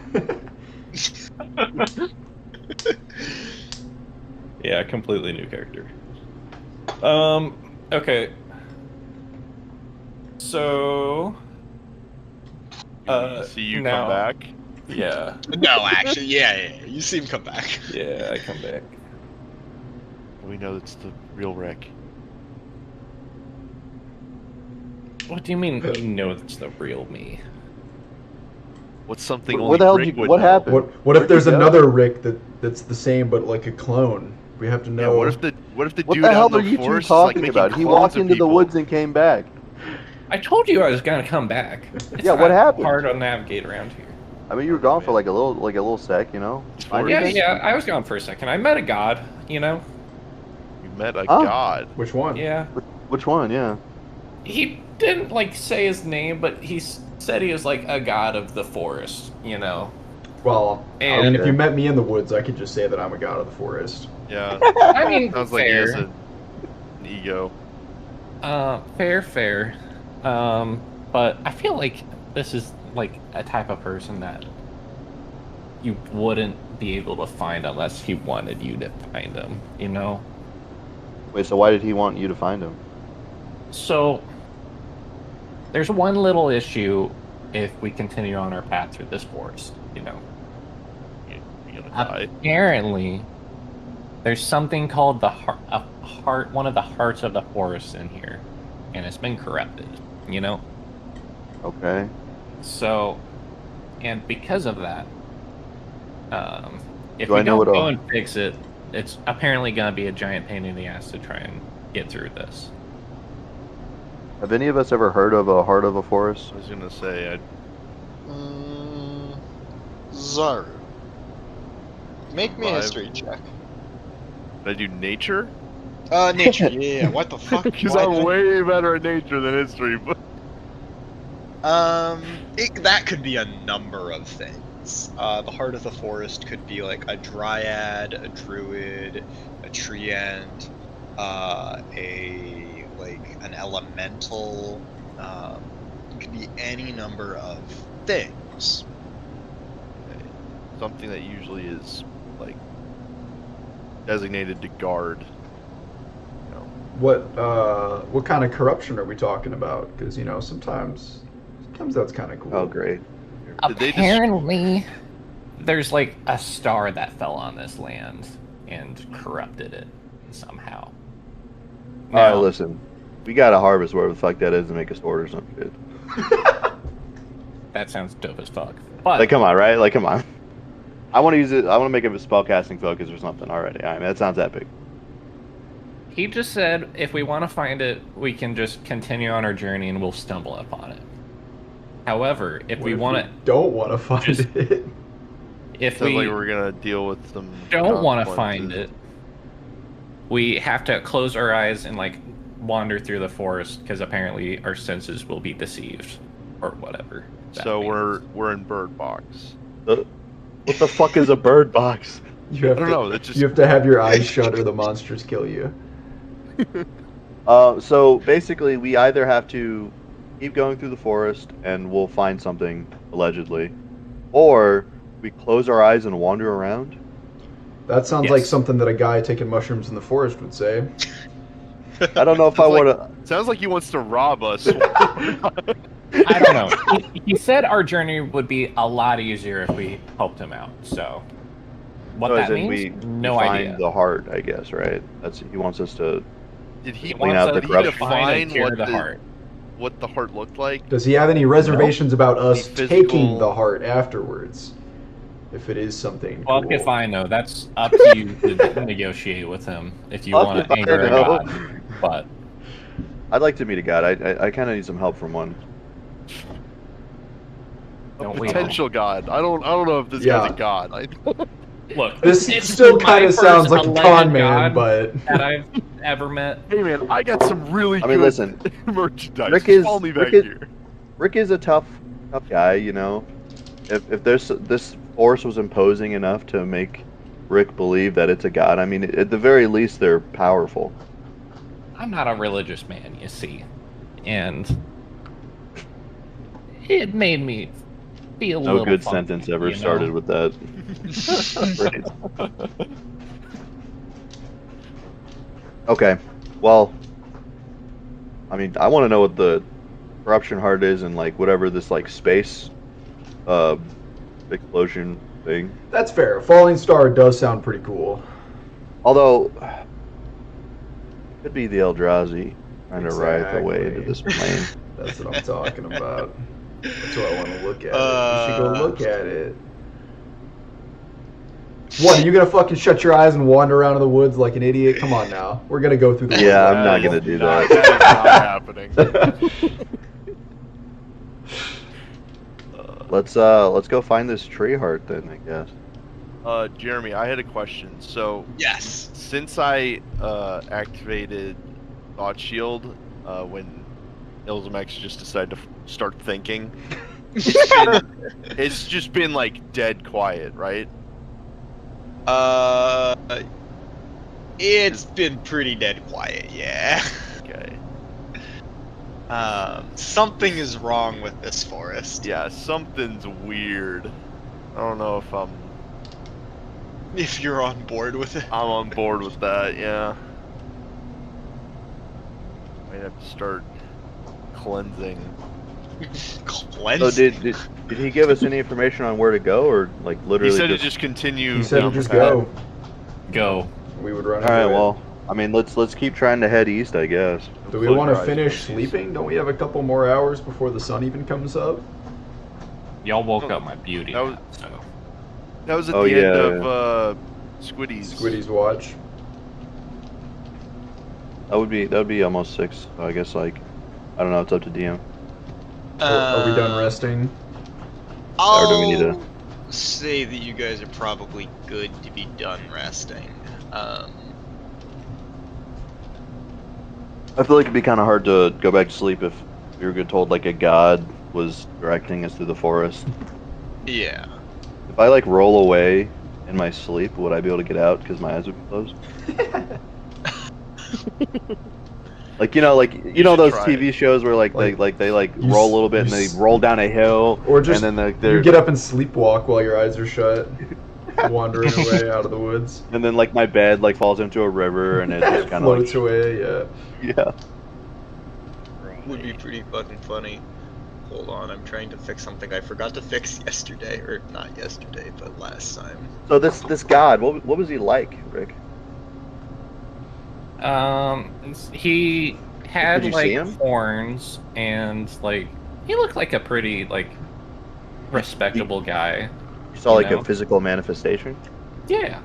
Yeah, completely new character. Okay. So See you now- come back. Yeah. No, actually, yeah. You see him come back. Yeah, I come back. We know it's the real Rick. What do you mean you know it's the real me? What's something Where only the hell Rick did you- would what know? happened? What if Where'd there's you go? another Rick that's the same but like a clone? We have to Yeah, know. what if the What dude the out hell in the are you two forest is, like, talking making about? He clones walked of into the people? woods and came back. I told you I was gonna come back. It's Yeah, what not happened? hard to navigate around here. I mean, you were gone for like a little sec, you know. Or Yeah, just- yeah, I was gone for a second. I met a god, you know? You met a Huh? god. Which one? Yeah. Which one? Yeah. He didn't, like, say his name, but he said he was, like, a god of the forest, you know? Well, I And- mean, if you met me in the woods, I could just say that I'm a god of the forest. Yeah. I mean, Sounds like he has fair. an ego. Fair. But I feel like this is, like, a type of person that you wouldn't be able to find unless he wanted you to find him, you know? Wait, so why did he want you to find him? So, there's one little issue if we continue on our path through this forest, you know? You're gonna die. Apparently, there's something called the heart, one of the hearts of the forest in here, and it's been corrupted, you know? Okay. So, and because of that, if Do I we know don't what go a- and fix it, it's apparently going to be a giant pain in the ass to try and get through this. Have any of us ever heard of a heart of a forest? I was gonna say, Zaru. Make me a Survive. history check. did I do nature? Nature. Yeah. What the fuck? Because Why I'm did- way better at nature than history. But that could be a number of things. The heart of the forest could be like a dryad, a druid, a treant, an elemental. It could be any number of things. something that usually is like designated to guard. You know, What kind of corruption are we talking about? Because sometimes that's kind of cool. Oh, great. Did they just- Apparently, there's like a star that fell on this land and corrupted it somehow. All right, Now, listen. We got to harvest whatever the fuck that is and make a sword or some shit. that sounds dope as fuck. But Like, come on, right? Like, come on. I want to use it. I want to make it a spellcasting focus or something already. All right, that sounds epic. he just said if we want to find it, we can just continue on our journey and we'll stumble upon it. However, if What we if want we to, don't want to find just- it. if sounds we like we're gonna deal with some. don't want to find consequences. it, we have to close our eyes and like wander through the forest because apparently our senses will be deceived or whatever. that So means. we're in bird box. What the fuck is a bird box? You have I don't to, know. That's just You have to have your eyes shut or the monsters kill you. So basically, we either have to keep going through the forest and we'll find something, allegedly, or we close our eyes and wander around. That sounds like Yes. something that a guy taking mushrooms in the forest would say. I don't know if I Sounds like- want to. sounds like he wants to rob us. I don't know. He said our journey would be a lot easier if we helped him out. So, what that means? we No find idea. the heart, I guess, right? He wants us to. Did he He Clean wants out the us corruption. to find and define cure what the the heart. what the heart looked like? Does he have any reservations about us The physical- taking the heart afterwards? If it is something Fuck cool. if I know. That's up to you to negotiate with him if you Fuck want if to I anger a know. god. But I'd like to meet a god. I kind of need some help from one. don't we all? Potential god. I don't know if this Yeah. guy's a god. Look, This it's still my kind of first sounds like a alleged con man, god but that I've ever met. Hey man, I got some really I mean, good listen, merchandise. Rick is- Follow me back Rick is- here. Rick is a tough guy, you know. If this force was imposing enough to make Rick believe that it's a god, I mean, at the very least, they're powerful. I'm not a religious man, you see, and it made me feel a No little good funky, sentence ever you know? started with that. Right. Okay, well, I mean, I want to know what the corruption heart is and like whatever this like space explosion thing. that's fair. A falling star does sound pretty cool. Although, it could be the Eldrazi trying to ride the way to Exactly. this plane. That's what I'm talking about. That's what I want to look at. We should go Uh, look at it. What, are you gonna fucking shut your eyes and wander around in the woods like an idiot? Come on now. We're gonna go through the Yeah, woods. I'm not is gonna do not- that. That is not happening. Let's go find this tree heart then, I guess. Jeremy, I had a question. So, yes. since I activated Thought Shield when Illzamaex just decided to start thinking, it's just been like dead quiet, right? It's been pretty dead quiet, yeah. Okay. Something is wrong with this forest. Yeah, something's weird. I don't know if I'm If you're on board with it. on board with that. Yeah. Might have to start cleansing. Cleanse. So did he give us any information on where to go, or like He literally said to just... just continue. He said to down the just path. go. Go. We would run All right, into it. well, I mean, let's keep trying to head east, I guess. Do we Close want your to eyes, finish please. sleeping? Don't we have a couple more hours before the sun even comes up? Y'all woke up my beauty. That was- nap, so. That was at Oh, the end yeah. of Squiddy's. Squiddy's watch. That would be almost 6. So I guess like, I don't know. It's up to DM. Are we done resting? I'll Or do we need to- say that you guys are probably good to be done resting. I feel like it'd be kind of hard to go back to sleep if we were told like a god was directing us through the forest. Yeah. If I like roll away in my sleep, would I be able to get out because my eyes would be closed? Like you know should those try TV shows where like they you roll a s- little bit and you they s- roll down a hill, Or just and then you get up and sleepwalk while your eyes are shut, wandering away out of the woods. and then like my bed like falls into a river and it just kind of Floats like away, yeah. yeah. Would be pretty fucking funny. Hold on, I'm trying to fix something I forgot to fix yesterday, or not yesterday, but last time. So this god, what was he like, Rick? He had Did you like see him? horns and like he looked like a pretty like respectable guy. You saw You like know? a physical manifestation. Yeah.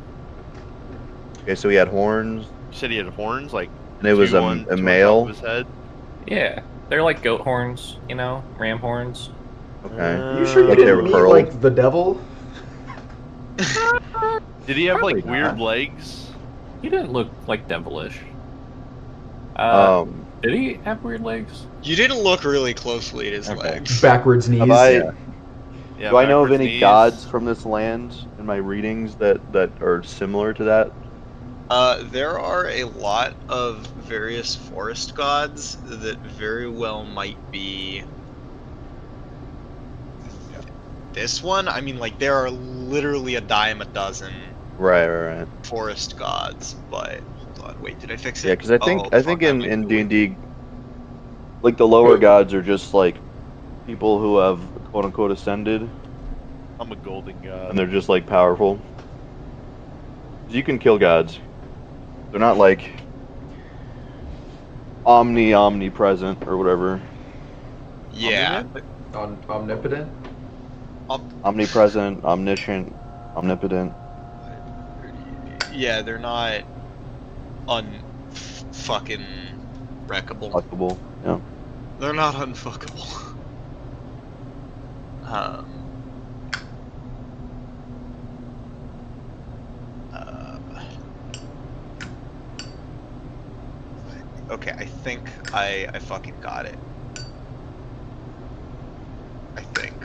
Okay, so he had horns, You said he had horns, like. and it was two a on top male. of his head. Yeah. They're like goat horns, you know, ram horns. Okay. Are you sure you Like they didn't were meet curled? like the devil? Did he have Probably like weird not. legs? He didn't look like devilish. Did he have weird legs? You didn't look really closely at his Okay. legs. Backwards knees. Have I? Yeah. Yeah, Do I know of backwards any knees. gods from this land in my readings that are similar to that? There are a lot of various forest gods that very well might be this one. I mean, like, there are literally a dime a dozen Right. forest gods, but hold on, wait, did I fix it? Yeah, because I think Oh, I think fuck, in might in be D&D, like the lower gods are just like people who have quote unquote ascended, I'm a golden god. and they're just like powerful. You can kill gods. They're not like omnipresent or whatever. Yeah. Omnipotent? Omnipresent, omniscient, omnipotent. Yeah, they're not fucking wreckable. Fuckable. Yeah. They're not unfuckable. Okay, I think I fucking got it. I think.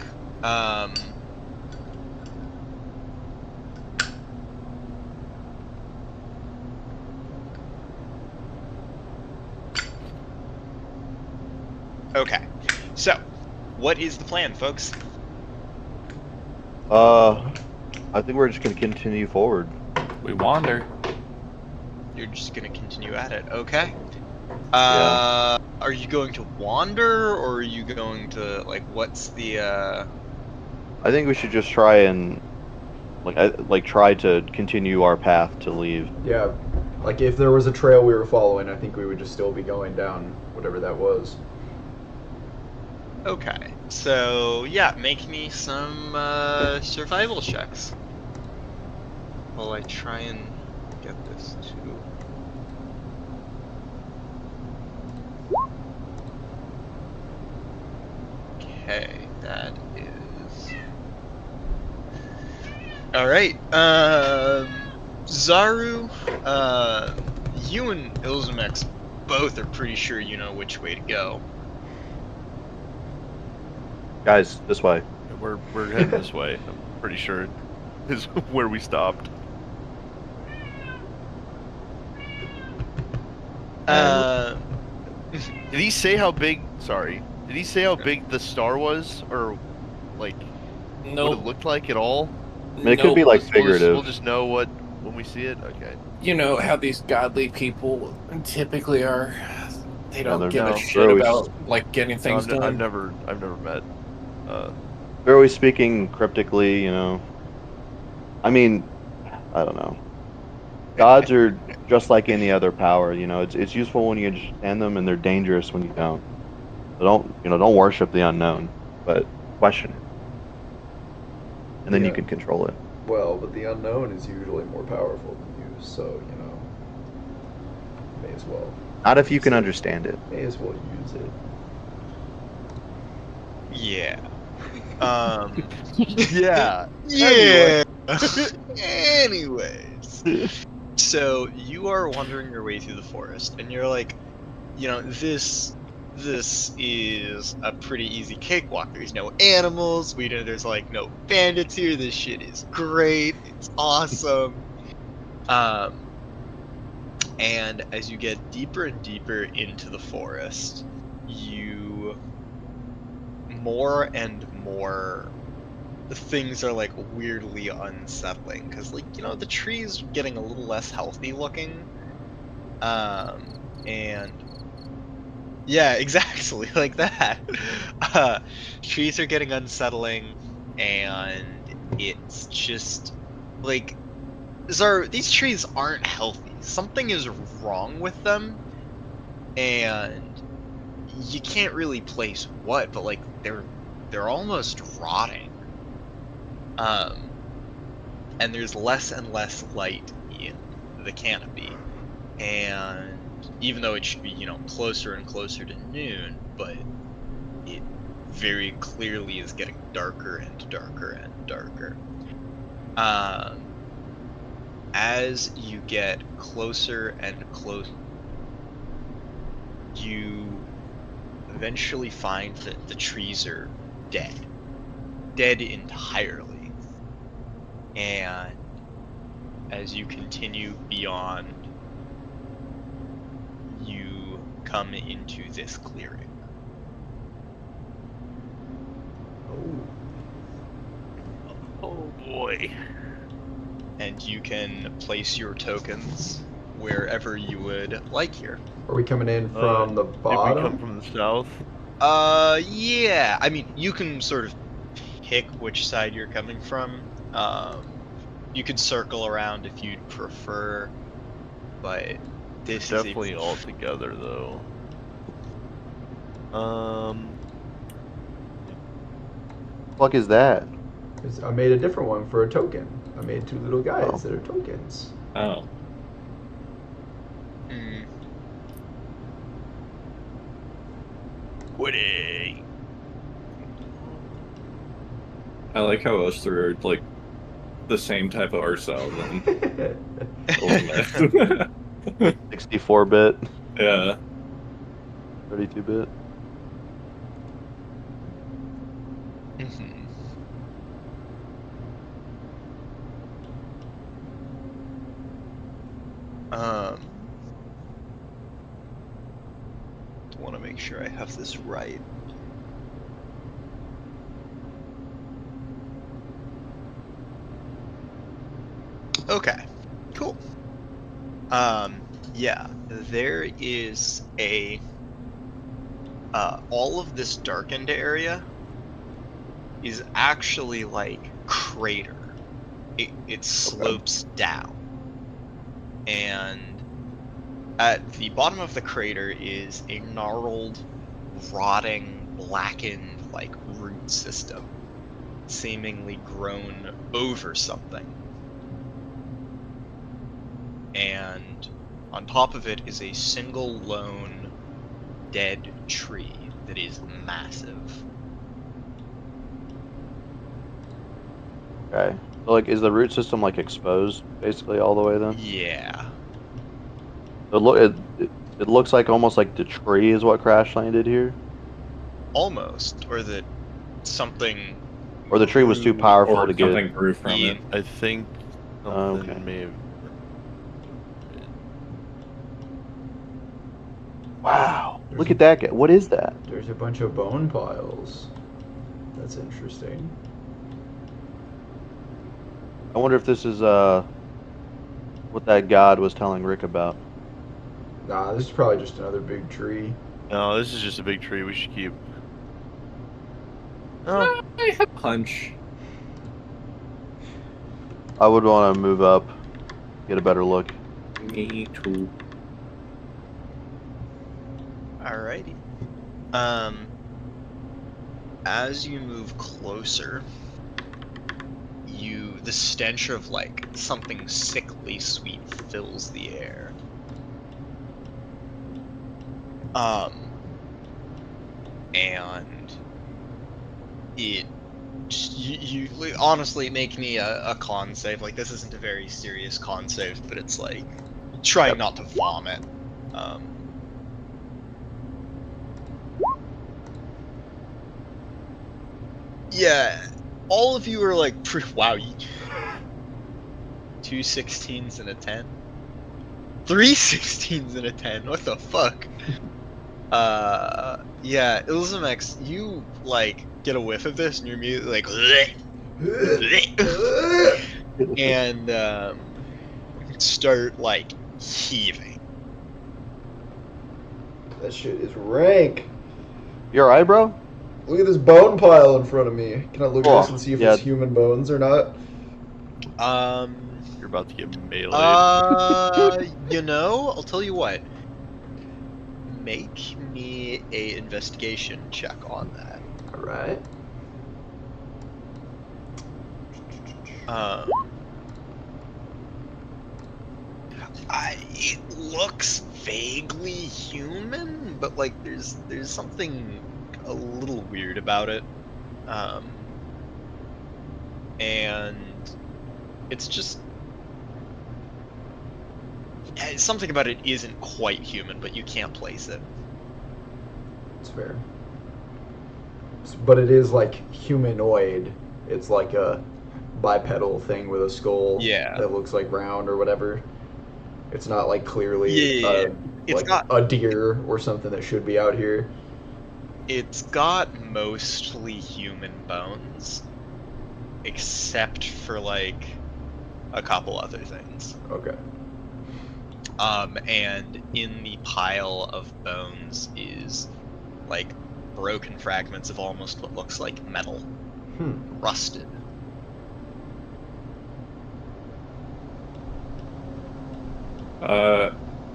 Okay, so what is the plan, folks? I think we're just gonna continue forward. We wander. You're just gonna continue at it, okay? Yeah. Are you going to wander, or are you going to, like, what's the, I think we should just try and try to continue our path to leave. Yeah. Like if there was a trail we were following, I think we would just still be going down whatever that was. okay. So yeah, make me some survival checks. While I try and get this too. Okay, that is. Alright, Zaru, you and Illzamaex both are pretty sure you know which way to go. Guys, this way. We're heading this way. I'm pretty sure is where we stopped. Did he say how big? Sorry. Did he say how big the star was, or like what it looked like at all? I mean, it could be like figurative. We'll just know what when we see it. Okay. You know how these godly people typically are. They don't they're give a not. shit They're always- about like getting things done. I've never met. They're always speaking cryptically, you know. I mean, I don't know. Gods are just like any other power, you know. It's useful when you understand them, and they're dangerous when you don't. So don't worship the unknown, but question it, and then you Yeah. can control it. Well, but the unknown is usually more powerful than you, so, may as well. Not if you can understand it. May as well use it. Yeah. Yeah. Yeah. Anyways. So you are wandering your way through the forest, and you're like, this is a pretty easy cakewalk. There's no animals. There's like no bandits here. This shit is great. It's awesome. And as you get deeper and deeper into the forest, more and more things are like weirdly unsettling, because the trees getting a little less healthy looking, and yeah, exactly like that. Trees are getting unsettling, and it's just like these trees aren't healthy. Something is wrong with them, and you can't really place what, but like they're almost rotting. And there's less and less light in the canopy, and even though it should be closer and closer to noon, but it very clearly is getting darker and darker and darker. As you get closer and closer, you eventually find that the trees are dead entirely. And as you continue beyond, you come into this clearing. Oh boy. And you can place your tokens wherever you would like here. Are we coming in from the Did we bottom? come from the south? Yeah. I mean, you can sort of pick which side you're coming from. You could circle around if you'd prefer, but this Definitely is all together though. Fuck is that? 'Cause I made a different one for a token. I made two little guys Oh. that are tokens. Oh. Woody. I like how us three are like the same type of ourselves. And 64-bit, yeah. 32-bit. Want to make sure I have this right. Okay, cool. Yeah, there is all of this darkened area is actually like crater. It slopes down, and at the bottom of the crater is a gnarled, rotting blackened, like, root system, seemingly grown over something. And on top of it is a single lone dead tree that is massive. Okay. So, like, is the root system, like, exposed, basically, all the way, then? Yeah. It looks like almost like the tree is what crash landed here? Almost. Or that something... Or the tree was too grew- powerful Or to get... something grew from Yeah. it. I think something Okay. may have. Wow. Look at that guy. What is that? There's a bunch of bone piles. That's interesting. I wonder if this is, what that god was telling Rick about. Nah, this is probably just another big tree. No, this is just a big tree we should keep. Oh, I have a hunch. I would want to move up, get a better look. Me too. Alrighty. As you move closer, the stench of, like, something sickly sweet fills the air. And it you honestly make me a con save. Like, this isn't a very serious con save, but it's like trying not to vomit. Yeah, all of you are like, wow, 2 16s and a 10? 3 16s and a 10, what the fuck? Yeah, Illzamaex, you, like, get a whiff of this and you're immediately like, and, start, like, heaving. That shit is rank. You alright, bro? Look at this bone pile in front of me. Can I look at Oh, this and see if yeah. it's human bones or not? you're about to get meleeed. You know, I'll tell you what. Make me a investigation check on that. Alright. It looks vaguely human, but like there's something a little weird about it, and it's just something about it isn't quite human, but you can't place it. It's fair. But it is like humanoid. It's like a bipedal thing with a skull that looks like round or whatever. It's not like clearly It's like not a deer or something that should be out here. It's got mostly human bones, except for like a couple other things. Okay. And in the pile of bones is like broken fragments of almost what looks like metal, rusted.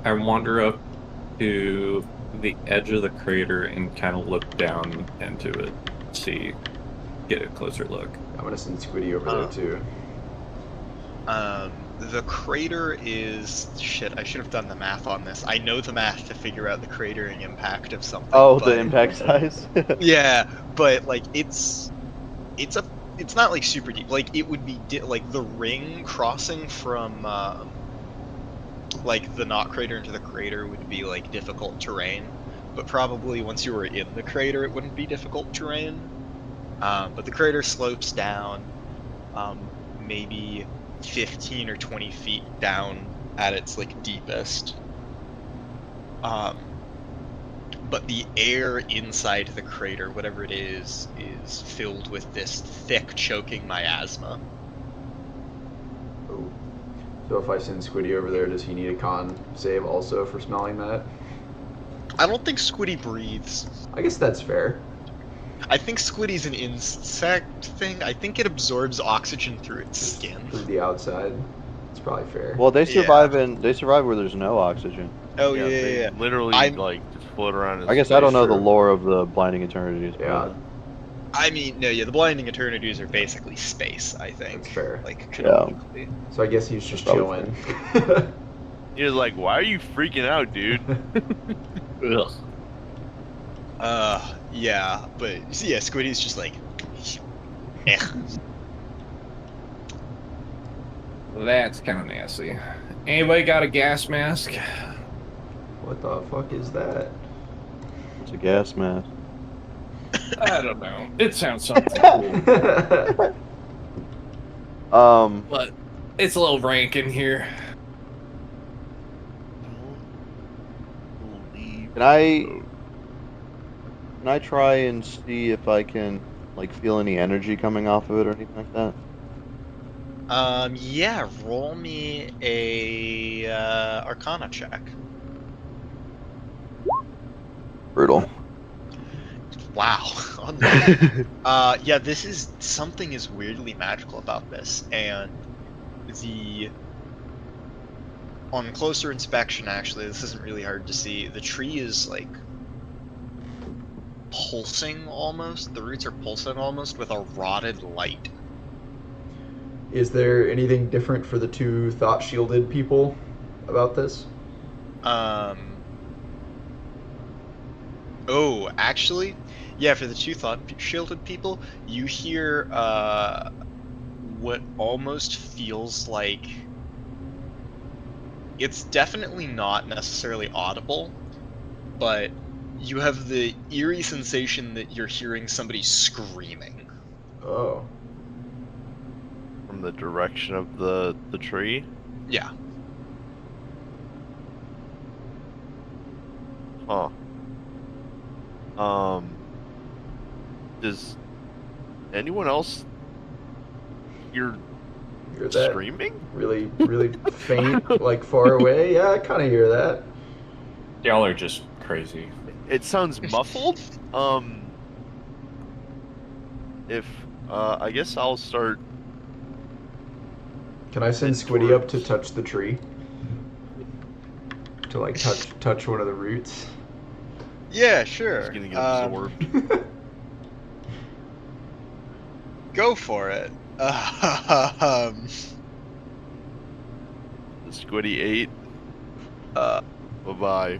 I wander up to the edge of the crater and kind of look down into it, get a closer look. I'm gonna send Squiddy over there too. The crater is shit. I should have done the math on this. I know the math to figure out the cratering impact of something. Oh, but, the impact size? yeah, but like it's not like super deep. Like it would be like the ring crossing from like the not crater into the crater would be like difficult terrain, but probably once you were in the crater it wouldn't be difficult terrain. But the crater slopes down maybe 15 or 20 feet down at its like deepest. But the air inside the crater, whatever it is filled with this thick choking miasma. Oh. So if I send Squiddy over there, does he need a con save also for smelling that? I don't think Squiddy breathes. I guess that's fair. I think Squiddy's an insect thing. I think it absorbs oxygen through its skin. Through the outside. It's probably fair. Well, they Yeah. survive where there's no oxygen. Oh They literally I'm- like just float around. In I guess I don't space. know the true. lore of the Blinding Eternities. but, Yeah. I mean, no, yeah, the Blinding Eternities are basically space, I think. That's fair. Like, canonically. So I guess he's just That's chilling. He was like, "Why are you freaking out, dude?" Ugh. Yeah, but, yeah, Squiddy's just like, eh. That's kind of nasty. Anybody got a gas mask? What the fuck is that? It's a gas mask. I don't know. It sounds something cool, but it's a little rank in here. Can I try and see if I can like feel any energy coming off of it or anything like that? Yeah, roll me a, Arcana check. Brutal. Wow. Yeah, something is weirdly magical about this, and on closer inspection, actually, this isn't really hard to see, the tree is, like, pulsing almost, the roots are pulsing almost with a rotted light. Is there anything different for the two thought-shielded people about this? Oh, actually, yeah, for the two thought-shielded people, you hear, what almost feels like... It's definitely not necessarily audible, but you have the eerie sensation that you're hearing somebody screaming. Oh. From the direction of the tree. Yeah. Huh. Does anyone else hear Hear that? screaming? Really, really faint, like far away? Yeah, I kind of hear that. Y'all are just crazy. It sounds muffled. If I guess I'll start. Can I send Squiddy up to touch the tree? To like touch one of the roots? Yeah, sure. He's gonna get absorbed. Go for it. The Squiddy 8. Bye-bye.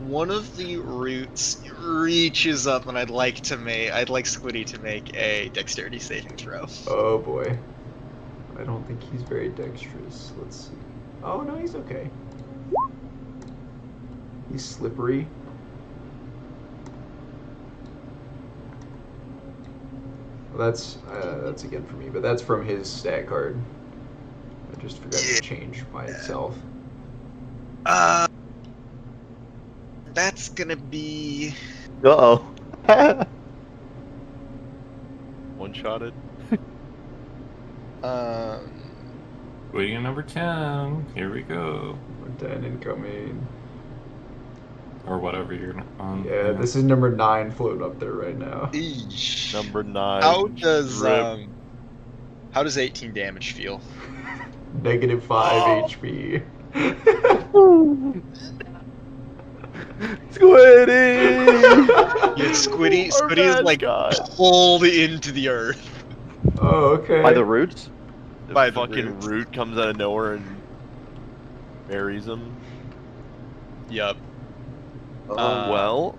One of the roots reaches up, and I'd like Squiddy to make a dexterity saving throw. Oh boy. I don't think he's very dexterous. Let's see. Oh no, he's okay. He's slippery. Well, that's again for me, but that's from his stat card. I just forgot to change by itself. That's gonna be... Uh-oh. One-shotted. Waiting at number 10. Here we go. 10 incoming. Or whatever you're on. Yeah, this is number 9 floating up there right now. Eesh. Number 9. How does Rip. how does 18 damage feel? Negative 5 HP. Squiddy! Yeah, Squiddy's Our bad like guy. pulled into the earth. Oh, okay. By the roots? The By the fucking roots. root comes out of nowhere and buries him. Yup. Well,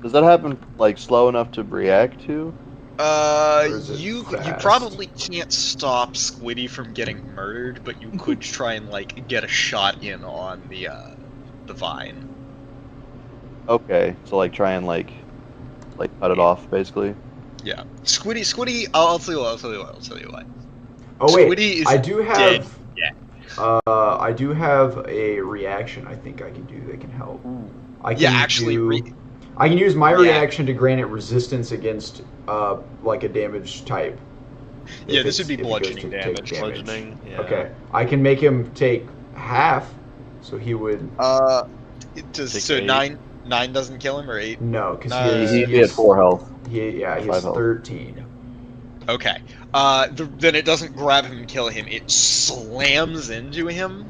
Does that happen like slow enough to react to? is it You fast? probably can't stop Squiddy from getting murdered, but you could try and like get a shot in on the vine. Okay, so like try and like cut it off basically. Yeah, Squiddy. I'll tell you what. Oh wait, Squiddy is I do dead. have. Yeah. I do have a reaction. I think I can do that can help. I can Yeah, actually, I can use my Yeah. reaction to grant it resistance against like a damage type. Yeah, If this would be if it goes bludgeoning to take damage. bludgeoning. Yeah. Okay, I can make him take half, so he would So eight. 9 doesn't kill him, or 8? no, because Nice. He had 4 health. he has 5 health. 13. Okay. Then it doesn't grab him and kill him. It slams into him,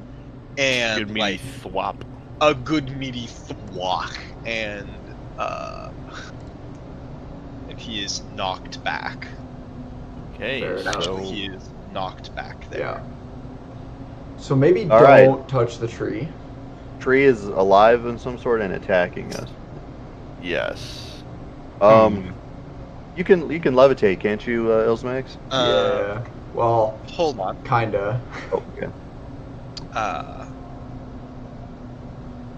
and Good meaty like thwop. a good meaty thwack, and he is knocked back. Okay, Fair enough. so He is knocked back there. Yeah. So maybe All don't right. touch the tree. Tree is alive in some sort and attacking us. yes. You can levitate, can't you, Illzamaex? Yeah. Well, Hold on. kinda. Oh, okay.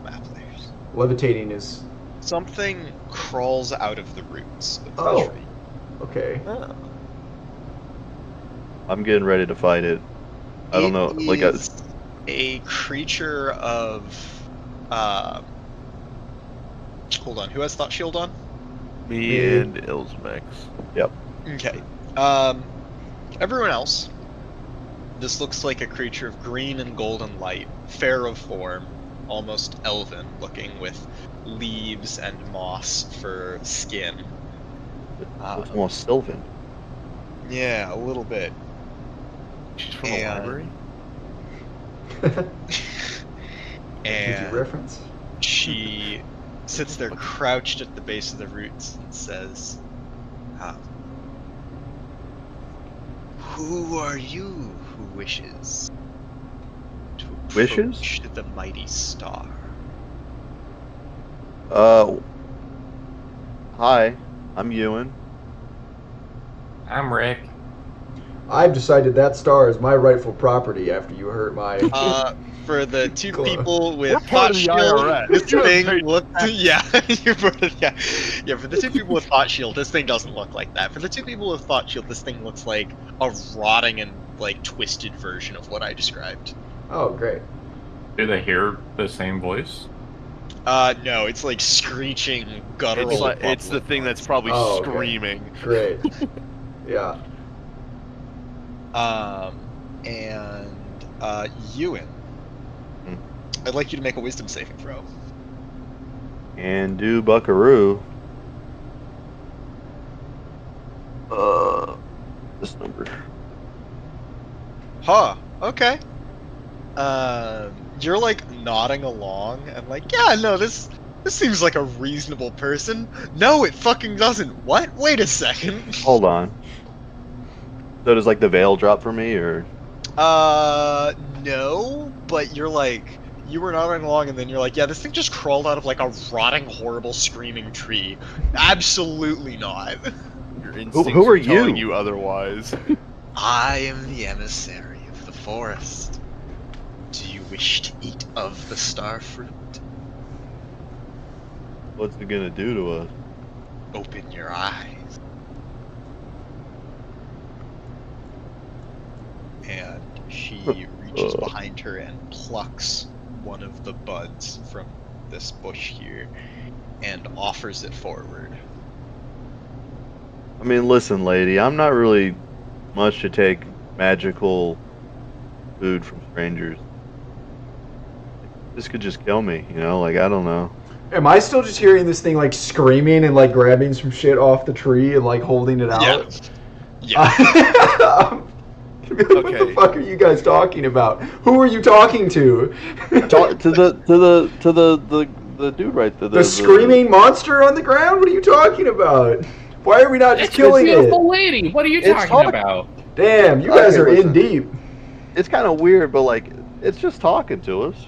Map layers. Levitating is Something crawls out of the roots of the Oh. tree. okay. I'm getting ready to fight it. I don't know, like It is a creature of. Hold on. Who has thought shield on? Me and Illzamaex. Okay. Everyone else. This looks like a creature of green and golden light, fair of form, almost elven looking, with leaves and moss for skin. it's almost Sylvan. Yeah, a little bit. She's from the And- library. And Easy reference. she sits there crouched at the base of the roots and says, "Who are you who wishes to Wishes? approach the mighty star?" Hi, I'm Euwyn. I'm Rick. I've decided that star is my rightful property after you hurt my. For the two Cool. people with We're part thought of the shield, IRS. this You have thing paid- looks. Yeah, you're part of, yeah. For the two people with thought shield, this thing doesn't look like that. For the two people with thought shield, this thing looks like a rotting and like twisted version of what I described. Oh, great. Do they hear the same voice? No, it's like screeching guttural. It's the thing that's probably Oh, okay. screaming. Great. Yeah. And Euwyn, Hmm. I'd like you to make a wisdom saving throw. And do Buckaroo. This number. Huh. Okay. You're like nodding along and like, yeah, no, this seems like a reasonable person. No, it fucking doesn't. What? Wait a second. Hold on. So does like the veil drop for me, or? No, but you're like, you were nodding along and then you're like, yeah, this thing just crawled out of like a rotting, horrible, screaming tree. Absolutely not. Your instincts who are telling you? you otherwise. I am the emissary of the forest. Do you wish to eat of the star fruit? What's it gonna do to us? Open your eyes. And she reaches behind her and plucks one of the buds from this bush here and offers it forward. I mean, listen, lady, I'm not really much to take magical food from strangers. This could just kill me, you know? Like, I don't know. Am I still just hearing this thing like screaming and like grabbing some shit off the tree and like holding it out? Yeah. What the Okay. fuck are you guys talking about? Who are you talking to? Talk to the dude right there. The screaming monster on the ground? What are you talking about? Why are we not just It's killing a it? beautiful lady. What are you It's talking talk- about? Damn, you guys Okay, are listen. in deep. It's kind of weird, but like, it's just talking to us.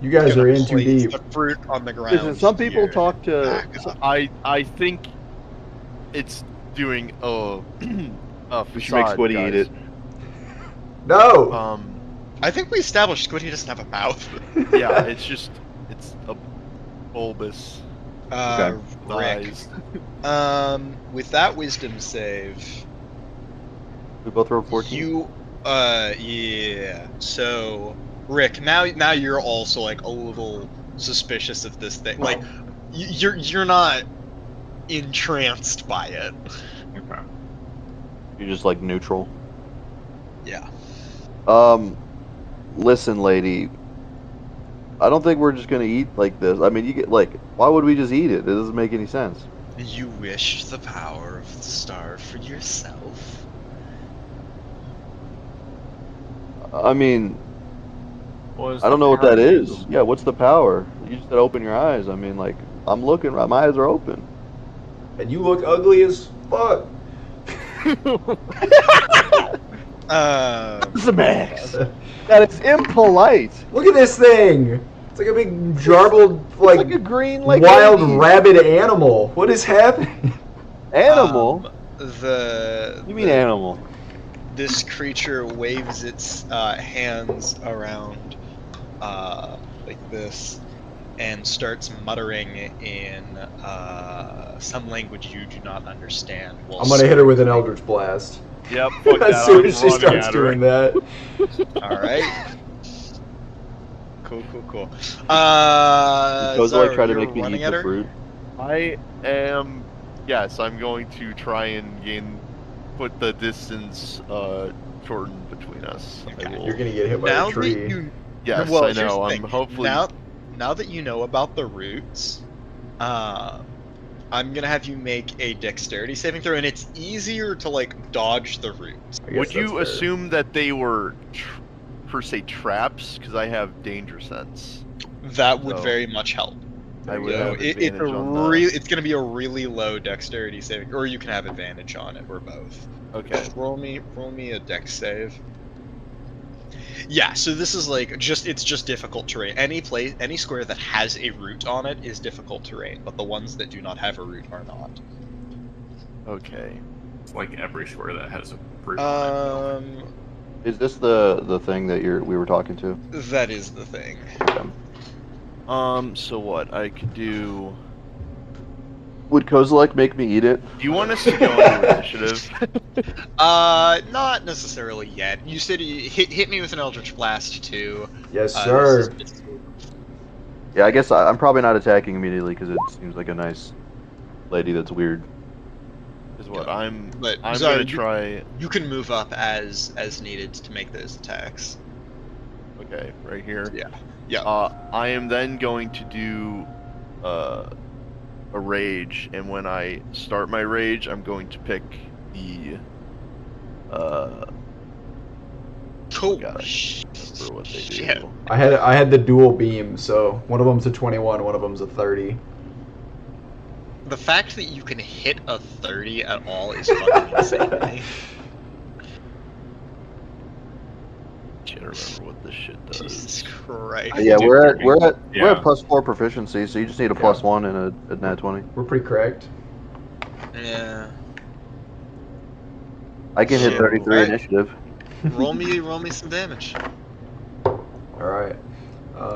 You guys are in too Place deep. the fruit on the ground. Listen, some people here. talk to. Back up. I think it's doing We should make facade, Squiddy guys. eat it. No. I think we established Squiddy doesn't have a mouth. Yeah, it's a bulbous Rick. eyes. With that wisdom save, We both rolled 14. you, yeah. So, Rick, now you're also like a little suspicious of this thing. Like, you're not entranced by it. Okay. You're just like neutral. Yeah. Listen, lady. I don't think we're just gonna eat like this. I mean, you get like, why would we just eat it? It doesn't make any sense. You wish the power of the star for yourself? I mean, Was I don't the know what power that is. do? Yeah, what's the power? You just said open your eyes. I mean, like, I'm looking, my eyes are open. And you look ugly as fuck. Illzamaex. That is impolite. Look at this thing. It's like a big jarbled, Like a green, like wild lady. rabid animal. What is happening? Animal? You mean animal? This creature waves its hands around like this and starts muttering in some language you do not understand. I'm gonna hit her with an Eldritch Blast. Yep. Fuck that. As soon as she I'm running starts at her. doing that. Alright. Cool. Those like Zaru, try to you're make me running eat at the her? fruit. I am. Yes, I'm going to try and put the distance shortened between us. I Okay. will- You're gonna get hit by Now a that tree. you Yes, well, I here's know. the I'm thing. hopefully. Now that you know about the roots, I'm gonna have you make a dexterity saving throw, and it's easier to like dodge the roots. I guess Would you that's fair. assume that they were per se traps? Because I have danger sense. That would So, very much help. I would So have it's advantage a on the. it's gonna be a really low dexterity saving, or you can have advantage on it, or both. Okay. Roll me a dex save. Yeah, so this is like it's just difficult terrain. Any square that has a root on it is difficult terrain, but the ones that do not have a root are not. Okay. It's like every square that has a fruit on it. Is this the thing that we were talking to? That is the thing. So what I could do? Would Kozilek make me eat it? Do you want us to go into initiative? Not necessarily yet. You said you hit me with an Eldritch Blast too. Yes, This sir. is- Yeah, I guess I'm probably not attacking immediately because it seems like a nice lady that's weird. Is what I'm. But I'm sorry, gonna try. You can move up as needed to make those attacks. Okay, right here. Yeah. I am then going to do a rage, and when I start my rage, I'm going to pick the Cool. God, I can't remember what they Shit. do. I had the dual beam, so one of them's a 21, one of them's a 30. The fact that you can hit a 30 at all is fucking insane to me. Can't remember what this shit does. Jesus Christ. Yeah, do we're at 30. we're at Yeah. +4 proficiency, so you just need a +1 and a nat 20. We're pretty cracked. Yeah. I can hit So, 33 alright. initiative. roll me some damage. Alright.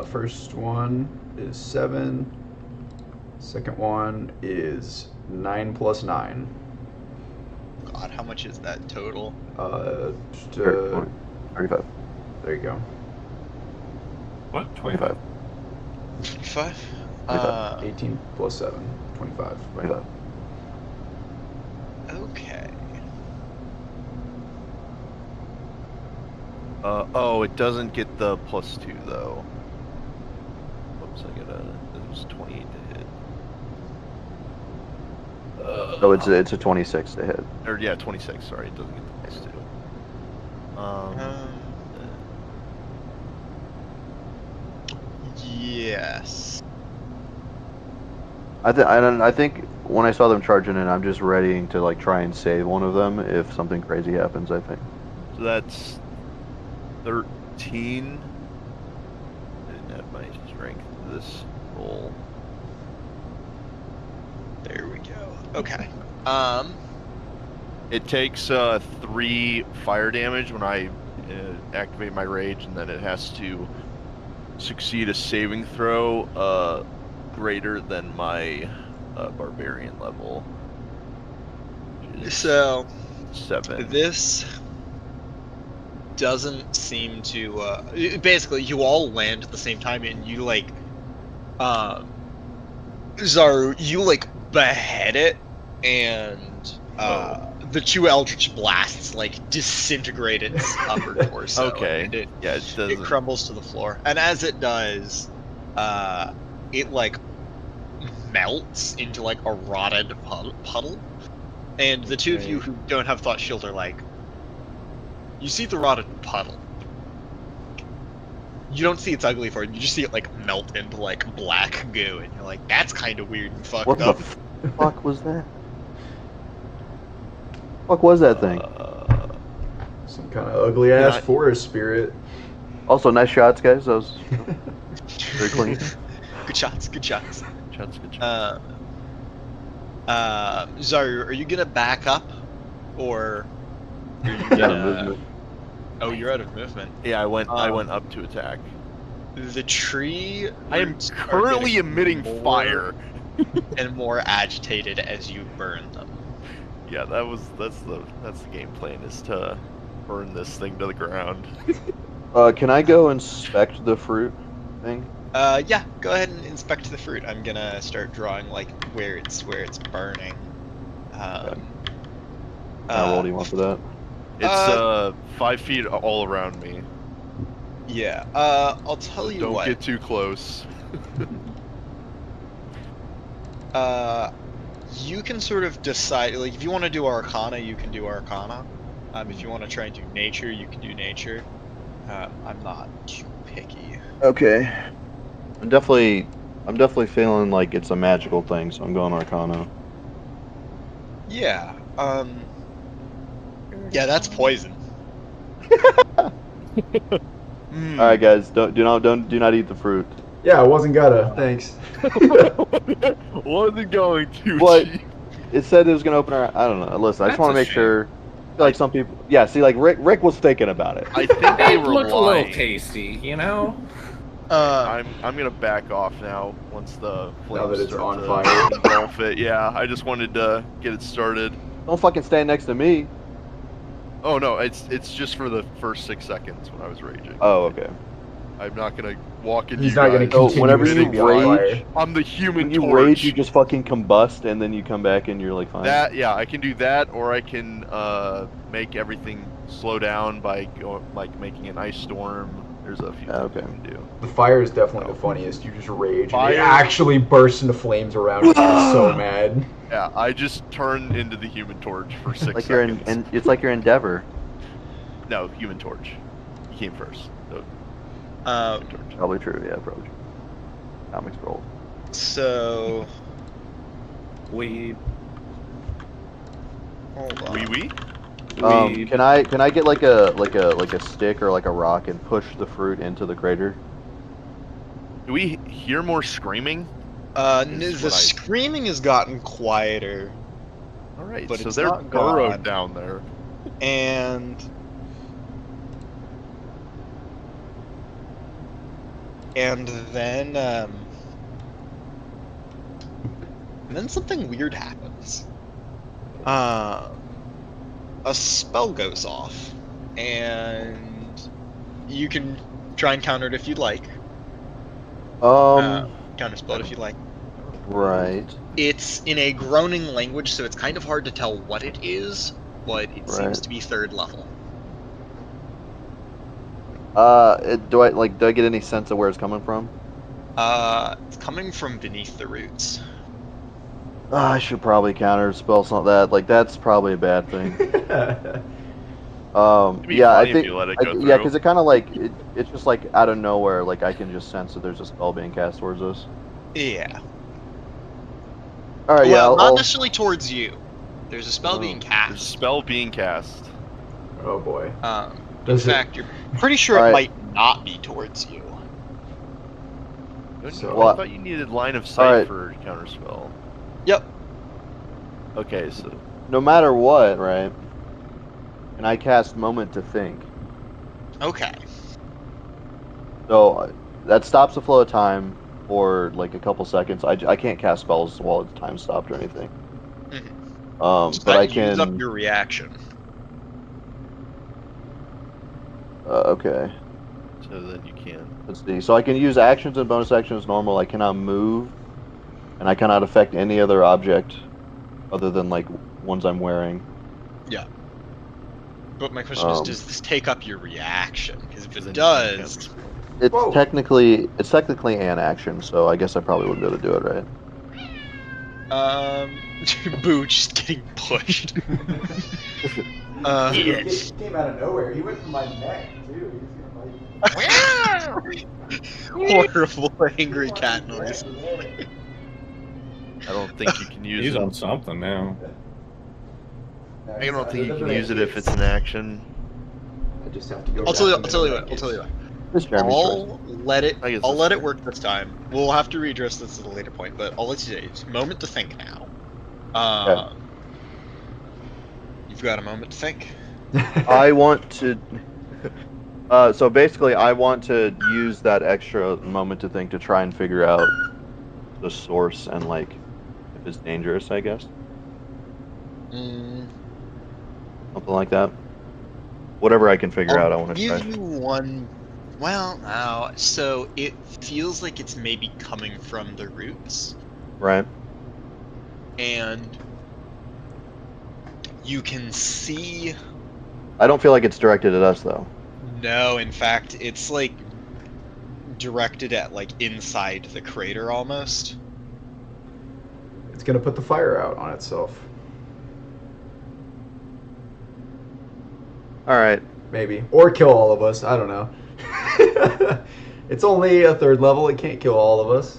First one is 7. Second one is 9 plus 9. God, how much is that total? Just, 35. there you go. What? 25? 25? 18 plus 7, 25. 25. Okay. Oh, it doesn't get the +2 though. Oops, it was 28 to hit. So it's a 26 to hit. Or yeah, 26. Sorry, it doesn't get the +2. Yes. I think when I saw them charging in, I'm just readying to like try and save one of them if something crazy happens. I think. So that's 13. I didn't have my strength for this roll. There we go. Okay. It takes 3 fire damage when I activate my rage, and then it has to succeed a saving throw greater than my barbarian level. Which is So 7. this doesn't seem to basically you all land at the same time and you like Zaru, you like behead it and the 2 Eldritch Blasts like disintegrate its upper torso. Okay. And it Yeah, it doesn't. crumbles to the floor. And as it does, it like melts into like a rotted puddle. And the two of you who don't have thought shield are like, you see the rotted puddle. you don't see its ugly form. You just see it like melt into like black goo, and you're like, that's kind of weird and fucked What up. the fuck was that? Fuck was that thing? Some kind of ugly ass Not- forest spirit. Also, nice shots, guys. That was very clean. Good shots. Good shots. Chance, good chance. Zaru, are you gonna back up, or are you Yeah, gonna... movement. Oh, you're out of movement. Yeah, I went up to attack. The tree. I am roots are currently getting emitting more fire. and more agitated as you burn them. Yeah, that's the game plan, is to burn this thing to the ground. Can I go inspect the fruit thing? Yeah, go ahead and inspect the fruit. I'm gonna start drawing like where it's burning. How roll do you want for that? It's 5 feet all around me. Yeah. I'll tell you Don't what. get too close. You can sort of decide. Like, if you want to do Arcana, you can do Arcana. If you want to try and do Nature, you can do Nature. I'm not too picky. Okay. I'm definitely feeling like it's a magical thing, so I'm going Arcana. Yeah. Yeah, that's poison. All right, guys, do not eat the fruit. Yeah, I wasn't gonna. Thanks. Wasn't going to. What? Chief. It said it was gonna open our. I don't know. Listen, I just That's want to a make shame. sure. I feel like some people. Yeah, see, like Rick was thinking about it. I think they It were looked a little lying. tasty, you know? I'm gonna back off now once the flames Now that it's start on to fire. engulf it. Yeah, I just wanted to get it started. Don't fucking stand next to me. Oh no, it's just for the first 6 seconds when I was raging. Oh, okay. I'm not gonna walk into He's you not gonna guys. So continue whenever to you be on rage- fire. I'm the human When you torch. rage, you just fucking combust, and then you come back and you're like fine. Yeah, I can do that, or I can make everything slow down by making an ice storm. There's a few Okay. things I can do. The fire is definitely the funniest. You just rage. And it Fire- actually bursts into flames around you. You're so mad. Yeah, I just turn into the human torch for 6 like you're seconds. in, it's like your Endeavor. No, human torch. He came first. So, Um, human torch. Probably true. Yeah, probably true. Comics roll. so We hold on. Wee. Can I get like a stick or like a rock and push the fruit into the crater? Do we hear more screaming? Is The what I- screaming has gotten quieter, All right, But so it's they're not burrowed gone. down there. and then something weird happens. A spell goes off, and you can try and counter it if you'd like. Counter spell it if you'd like. Right. It's in a groaning language, so it's kind of hard to tell what it is, but it seems Right. to be 3rd level. Do I get any sense of where it's coming from? It's coming from beneath the roots. I should probably counter spell something that. Like that's probably a bad thing. It'd be Yeah, funny I think. if you let it go Yeah, through. because it kind of like it's just like out of nowhere. Like I can just sense that there's a spell being cast towards us. Yeah. All right. Well, Yeah. not I'll, necessarily towards you. There's a spell being There's a cast. spell being cast. Oh boy. In Does it- fact, you're pretty sure it Alright. might not be towards you. So- Well, I thought you needed line of sight alright. for counterspell. Yep. Okay, so no matter what, right? And I cast Moment to Think. Okay. So that stops the flow of time for like a couple seconds. I can't cast spells while the time stopped or anything. So But I that uses up can. your reaction. Okay. so then you can. Let's see. So I can use actions and bonus actions normal. I cannot move, and I cannot affect any other object other than like ones I'm wearing. But my question is, Um, does this take up your reaction? Because if Then it you does, It's Whoa. technically an action, so I guess I probably wouldn't be able to do it, right? Boo just getting pushed. He came out of nowhere. He went for my neck too. He was gonna bite me. Horrible angry cat noise. I don't think you can use He's it. on something now. I don't think you can use it if it's an action. I just have to go. I'll tell you back what. and This Jeremy's choice. I guess I'll that's let it fair. work this time. We'll have to readdress this at a later point, but I'll let you say it's a moment to think now. You've got a moment to think. I want to. So basically, I want to use that extra moment to think to try and figure out the source and like if it's dangerous. I guess Mm, something like that. Whatever I can figure out, I want to give try. you one. Well, now, so it feels like it's maybe coming from the roots, Right. and you can see. I don't feel like it's directed at us though. No, in fact, it's like directed at like inside the crater almost. It's gonna put the fire out on itself. All right. Maybe. Or kill all of us. I don't know. It's only a 3rd level. It can't kill all of us.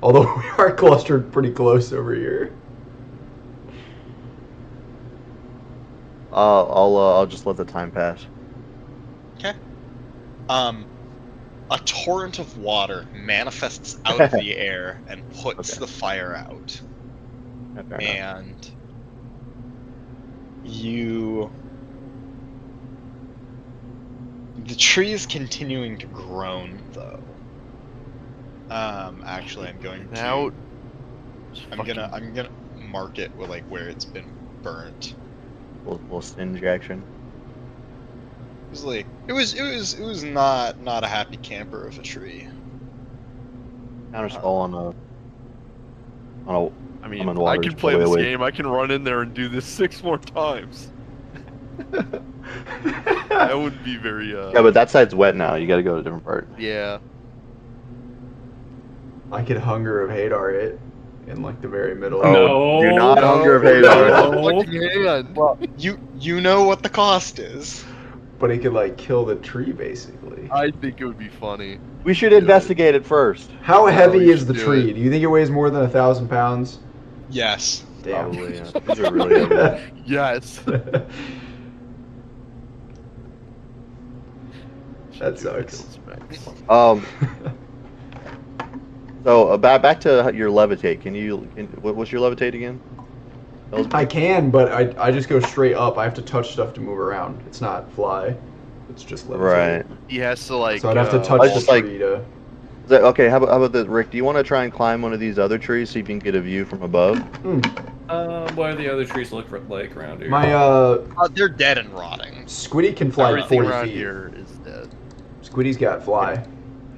Although we are clustered pretty close over here. I'll just let the time pass. Okay. A torrent of water manifests out of the air and puts Okay. the fire out. Fair enough. And you... The tree is continuing to groan, though. Actually, I'm going to... Now, I'm gonna mark it with like where it's been burnt. Little singe action. It was like it was not a happy camper of a tree. Counterspell on a. I mean, I'm in I water, can it's play way this away. game. I can run in there and do this 6 more times. That would be very. Yeah, but that side's wet now. You got to go to a different part. Yeah. I could Hunger of Hadar it in like the very middle. Oh, No. do not Hunger of No, Hadar. fucking hand. Well, you know what the cost is. But it could like kill the tree basically. I think it would be funny. We should investigate it first. How heavy we is should the do tree? it. Do you think it weighs more than 1,000 pounds? Yes. Damn. Probably. Yeah. These are really heavy. Yes. That sucks. So back to your levitate. What's your levitate again? I can, but I just go straight up. I have to touch stuff to move around. It's not fly. It's just levitate. Right. He has to like. So I'd have to touch I the just, like- tree to. Okay. How about this, Rick? Do you want to try and climb one of these other trees so you can get a view from above? What do the other trees look like around here? My They're dead and rotting. Squiddy can fly Everything 40 around feet. here is dead. Squiddy's got fly.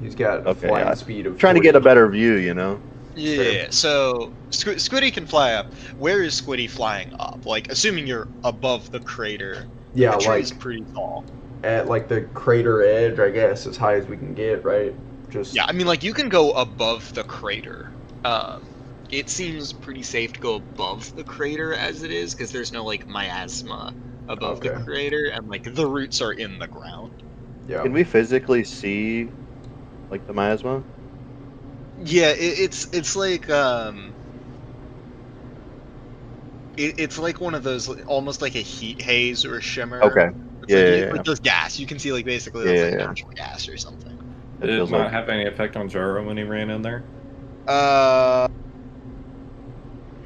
He's got a Okay, flying yeah. speed of. Trying to 40. get a better view, you know. Yeah. So Squiddy can fly up. Where is Squiddy flying up? Like, assuming you're above the crater. Yeah, the tree's like pretty tall. at like the crater edge, I guess, as high as we can get, right? Just Yeah, I mean, like, you can go above the crater. It seems pretty safe to go above the crater as it is, because there's no, like, miasma above the Okay. crater, and, like, the roots are in the ground. yeah. Can we physically see, like, the miasma? Yeah, it's like, it's like one of those, almost like a heat haze or a shimmer. Okay. It's Yeah, like, yeah, yeah. like those gas. You can see, like, basically Yeah, those, like, yeah. natural gas or something. It Did it feels not like- have any effect on Zaru when he ran in there? You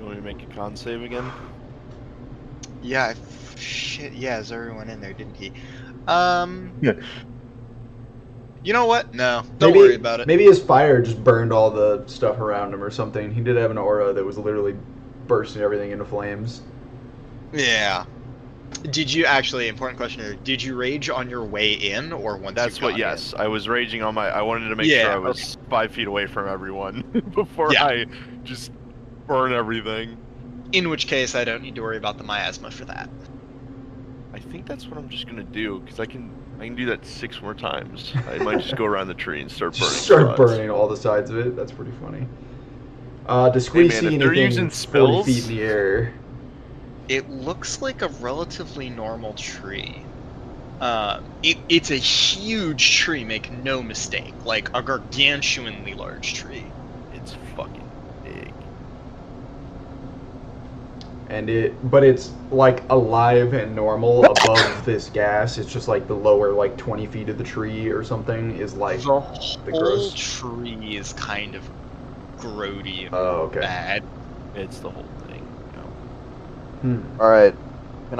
want me to make a con save again? Yeah, shit, yeah, Zaru went in there, didn't he? Yeah. You know what? No, don't worry about it. Maybe his fire just burned all the stuff around him or something. He did have an aura that was literally bursting everything into flames. Yeah. Did you actually, important question here, did you rage on your way in or once That's you got what. Yes, I was raging on my. I wanted to make Yeah, sure I was 5 feet away from everyone before Yeah. I just burn everything. in? In which case, I don't need to worry about the miasma for that. I think that's what I'm just gonna do because I can do that 6 more times. I might just go around the tree and start burning. Just start spots. burning all the sides of it. That's pretty funny. Does Squeeze man, see if they're anything using 40 spills- feet in the air? It looks like a relatively normal tree. It's a huge tree, make no mistake. Like a gargantuanly large tree. It's fucking big. But it's like alive and normal above this gas. It's just like the lower like 20 feet of the tree or something is like The the whole gross. tree is kind of grody and Oh, okay. bad. It's the whole thing. All right. Can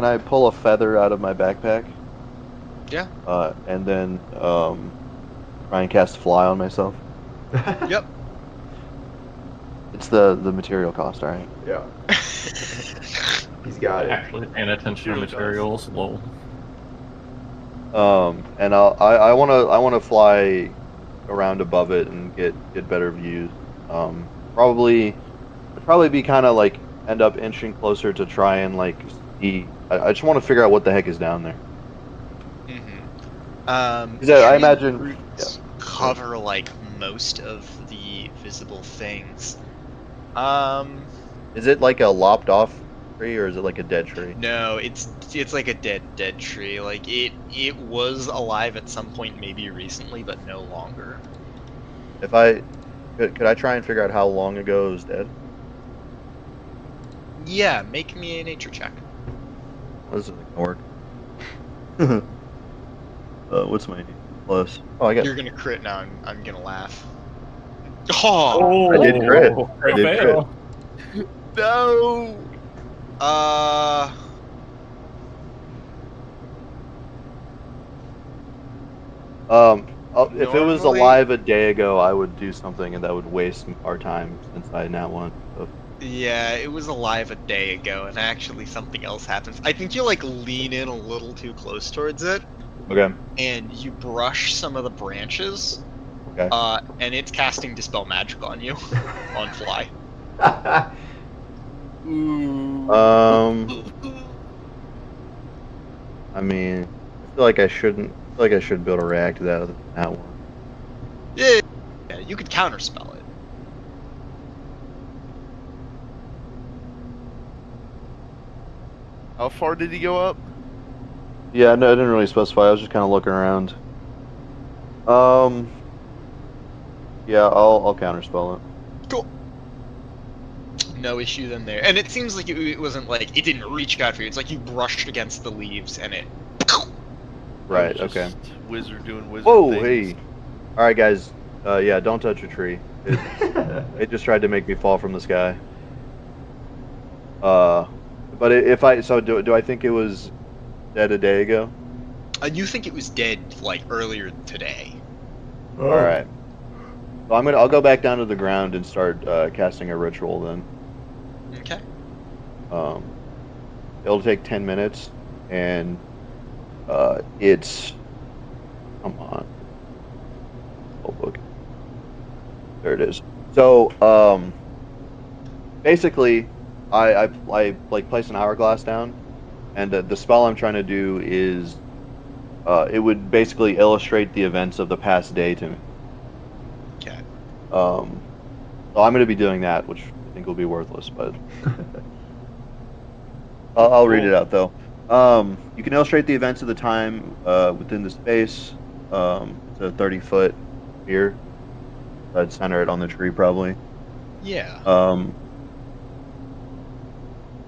I pull a feather out of my backpack? Yeah. And then try and cast fly on myself. Yep. It's the material cost, all right. Yeah. He's got it. Actually paying attention to materials. Lol. And I wanna fly around above it and get better views. Probably be kind of like end up inching closer to try and like see. I just want to figure out what the heck is down there. Mm-hmm. I imagine Roots cover like most of the visible things. Is it like a lopped off tree or is it like a dead tree? No, it's like a dead tree. Like it was alive at some point, maybe recently, but no longer. Could I try and figure out how long ago it was dead? Yeah, make me a nature check. This isn't gonna work. What's my plus? Oh, I got. You're gonna crit now. I'm gonna laugh. Oh, Oh, I did crit. I did fail. no. If it was Normally- alive a day ago, I would do something and that would waste our time since I now want. So. Yeah, it was alive a day ago, and actually something else happens. I think you like lean in a little too close towards it, Okay. and you brush some of the branches. Okay. And it's casting Dispel Magic on you, on fly. I mean, I feel like I shouldn't. I feel like I should be able to react to that one. Yeah, you could counterspell it. How far did he go up? Yeah, no, I didn't really specify. I was just kind of looking around. Yeah, I'll counterspell it. Cool. No issue then there. And it seems like it wasn't like, it didn't reach out for you. It's like you brushed against the leaves and it... Right. Just Okay. Wizard doing wizard Whoa, things. hey. All right, guys. Yeah, don't touch a tree. It just tried to make me fall from the sky. But do I think it was dead a day ago? You think it was dead, like, earlier today. Oh. All right. So I'll go back down to the ground and start casting a ritual then. Okay. It'll take 10 minutes, and it's... Come on. Oh, book. There it is. So, basically, I like place an hourglass down, and the spell I'm trying to do is, it would basically illustrate the events of the past day to me. Okay. So I'm going to be doing that, which I think will be worthless, but I'll read it out though. You can illustrate the events of the time within the space. It's a 30-foot sphere. I'd center it on the tree probably. Yeah.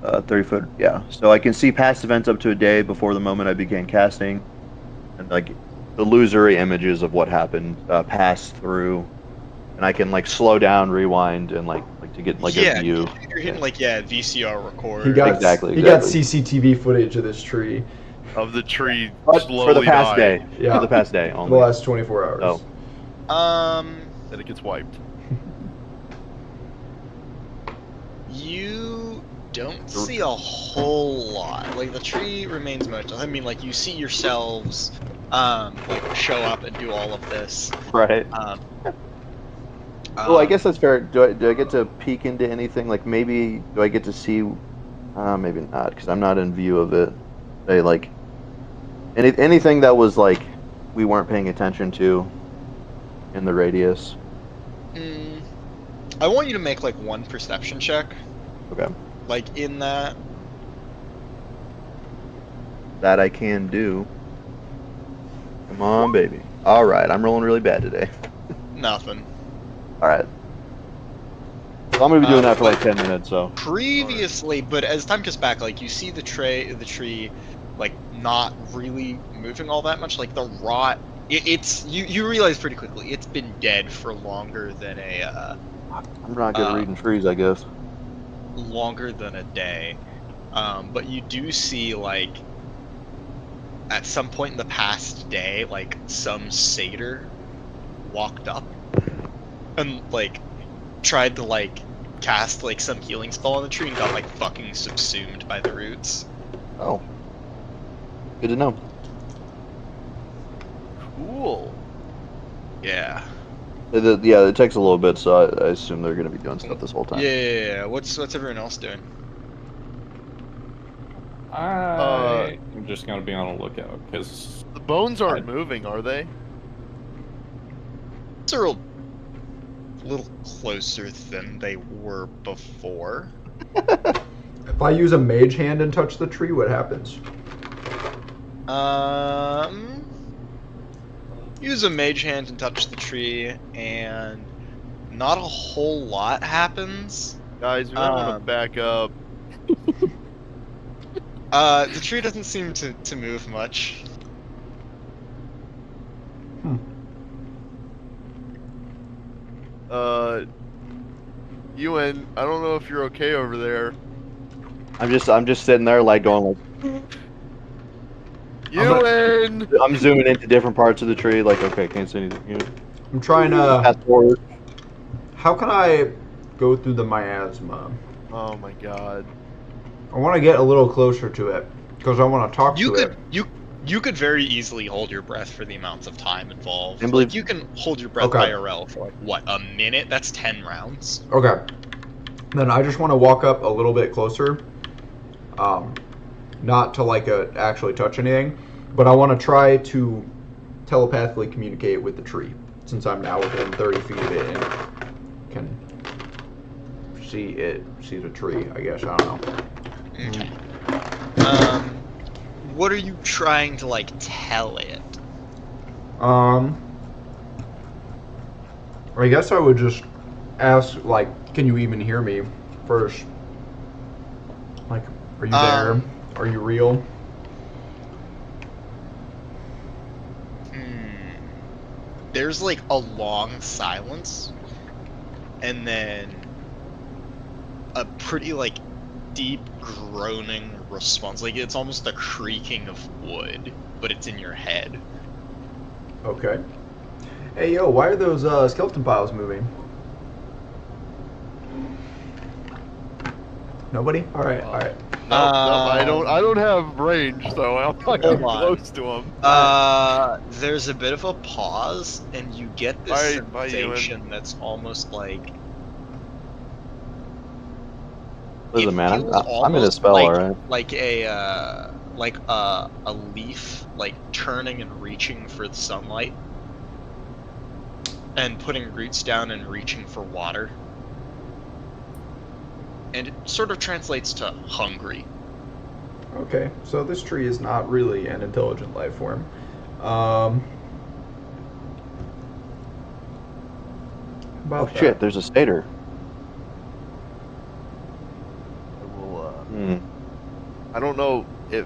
30-foot, yeah. So I can see past events up to a day before the moment I began casting, and like the illusory images of what happened pass through, and I can like slow down, rewind, and like to get like a view. You're hitting like, VCR record. He got Exactly. CCTV footage of this tree. Of the tree But slowly for the past dying. day. Yeah. For the past day The only. last 24 hours. Oh. Then it gets wiped. You don't see a whole lot. Like, the tree remains motionless. I mean, like, you see yourselves, like, show up and do all of this. Right. Well, I guess that's fair. Do I get to peek into anything? Like, maybe, do I get to see... maybe not, because I'm not in view of it. Say, like, anything that was, like, we weren't paying attention to in the radius. I want you to make, like, one perception check. Okay. Like, in that... that I can do. Come on, baby. All right, I'm rolling really bad today. Nothing. All right. So I'm gonna be doing that for like but 10 minutes. So previously, but as time goes back, like you see the tree, like not really moving all that much. Like the rot, it's you realize pretty quickly it's been dead for longer than I'm not good at reading trees, I guess. longer than a day. But you do see like at some point in the past day, like some satyr walked up and like tried to like cast like some healing spell on the tree and got like fucking subsumed by the roots. Oh, good to know. Cool. Yeah. Yeah, it takes a little bit, so I assume they're gonna be doing stuff this whole time. Yeah. What's everyone else doing? I'm just gonna be on a lookout because The bones aren't moving, are they? It's a little closer than they were before. If I use a mage hand and touch the tree, what happens? Use a mage hand and touch the tree, and not a whole lot happens. Guys, we might want to back up. The tree doesn't seem to move much. Euwyn, I don't know if you're okay over there. I'm just sitting there like going like Euwyn! I'm zooming into different parts of the tree. Like, okay, can't see anything. You know? I'm trying to. Fast forward. How can I go through the miasma? Oh my god. I want to get a little closer to it because I want to talk to it. You could very easily hold your breath for the amounts of time involved. And believe- Like, you can hold your breath Okay. IRL for like what, a minute? That's 10 rounds. Okay. Then I just want to walk up a little bit closer. Not to like actually touch anything, but I want to try to telepathically communicate with the tree since I'm now within 30 feet of it and can see the tree. I guess I don't know. Okay. What are you trying to like tell it? I guess I would just ask, like, can you even hear me first? Like, are you there? Are you real? There's like a long silence, and then a pretty like deep groaning response. Like it's almost a creaking of wood, but it's in your head. Okay. Hey, yo, why are those skeleton piles moving? Nobody? All right, all right. No, I don't have range, so I'm not getting Hold on. close to him. There's a bit of a pause, and you get this Bye, Euwyn. sensation that's almost like Doesn't matter. feels I'm in a almost spell, like, alright. like a leaf like turning and reaching for the sunlight, and putting roots down and reaching for water. And it sort of translates to hungry. Okay, so this tree is not really an intelligent life form. About Oh that. shit, there's a satyr. I will, Hmm. I don't know if...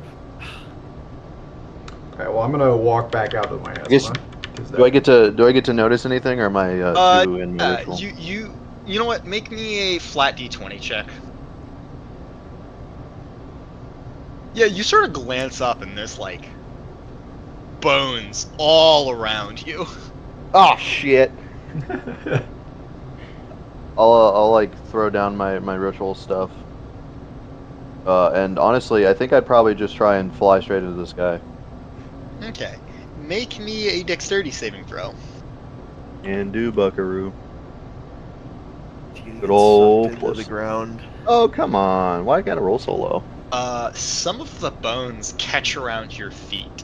Okay, well, I'm gonna walk back out of my asthma. guess- Do I get to notice anything, or am I too in my ritual? You know what? Make me a flat d20 check. Yeah, you sort of glance up and there's like bones all around you. Oh shit! I'll like throw down my ritual stuff. And honestly, I think I'd probably just try and fly straight into the sky. Okay. Make me a dexterity saving throw. And do buckaroo. Good Good ol' the puss. ground. Oh come on! Why I gotta roll so low? Some of the bones catch around your feet.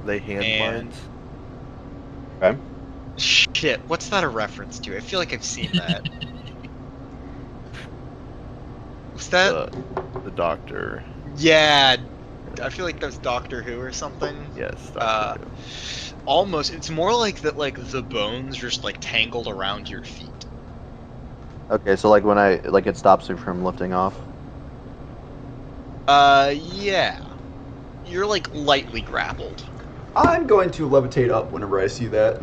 They hand And- mines. Okay. Shit, what's that a reference to? I feel like I've seen that. Was that? The doctor. Yeah, I feel like that's Doctor Who or something. Yes. Uh, Doctor Who. Almost. It's more like that. Like the bones just like tangled around your feet. Okay, so like when it stops you from lifting off. Yeah. You're like lightly grappled. I'm going to levitate up whenever I see that.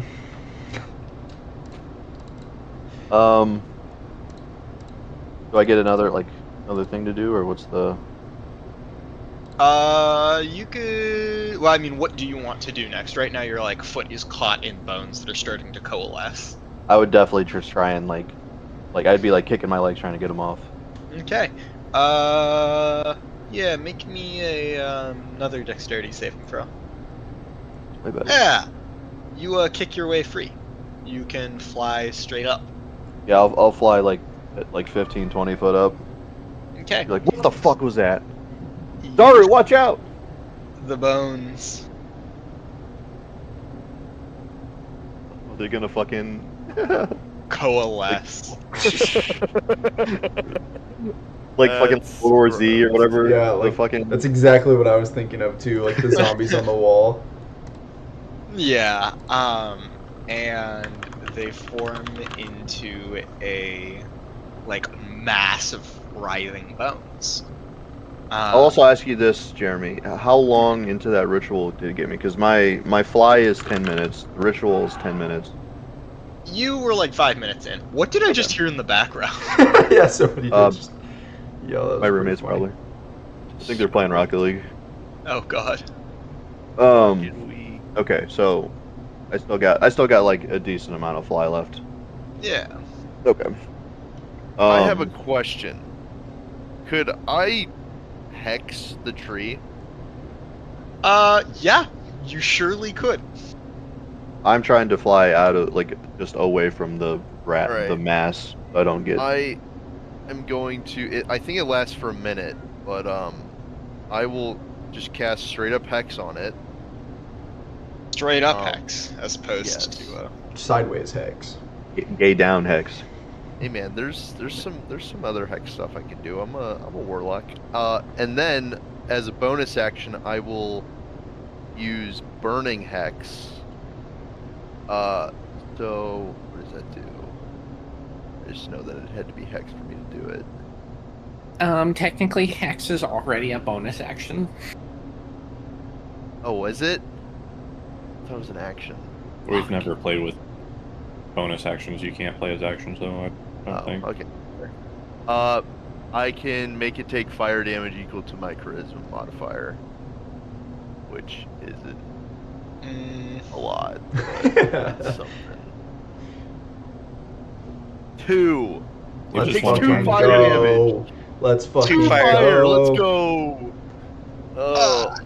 Do I get another thing to do, or what's the? You could. Well, I mean, what do you want to do next? Right now, your like foot is caught in bones that are starting to coalesce. I would definitely just try and like I'd be like kicking my legs trying to get them off. Okay. Yeah. Make me another dexterity saving throw. Way better. Yeah. You kick your way free. You can fly straight up. Yeah, I'll fly like 15, 20 foot up. Okay. Be like, what the fuck was that? Zaru, watch out! The bones. Are they gonna fucking Coalesce. like fucking That's World War Z or whatever? Yeah, the like fucking. that's exactly what I was thinking of too, like the zombies on the wall. Yeah, and they form into a, like, mass of writhing bones. I'll also ask you this, Jeremy. How long into that ritual did it get me? Because my fly is 10 minutes. The ritual is 10 minutes. You were like 5 minutes in. What did I just hear in the background? Yeah, somebody did just yell. That was My pretty roommates funny. probably. I think they're playing Rocket League. Oh god. Did we? Okay, so I still got like a decent amount of fly left. Yeah. Okay. I have a question. Could I hex the tree? Yeah. You surely could. I'm trying to fly out of just away from the Right. the mass, so I don't get. I am going to. I think it lasts for a minute, but I will just cast straight up hex on it. Straight up hex, as opposed yes. to Sideways hex. Gay down hex. Hey man, there's some other hex stuff I can do. I'm a warlock. And then as a bonus action, I will use burning hex. So what does that do? I just know that it had to be hex for me to do it. Technically, hex is already a bonus action. Oh, was it? I thought it was an action. We've never played with bonus actions. You can't play as actions, though, I don't think. Okay. I can make it take fire damage equal to my charisma modifier, which isn't a lot. But it's something. 2. Let's It takes fucking 2 fire damage. Let's fucking 2 fire. Fire, go. let's go.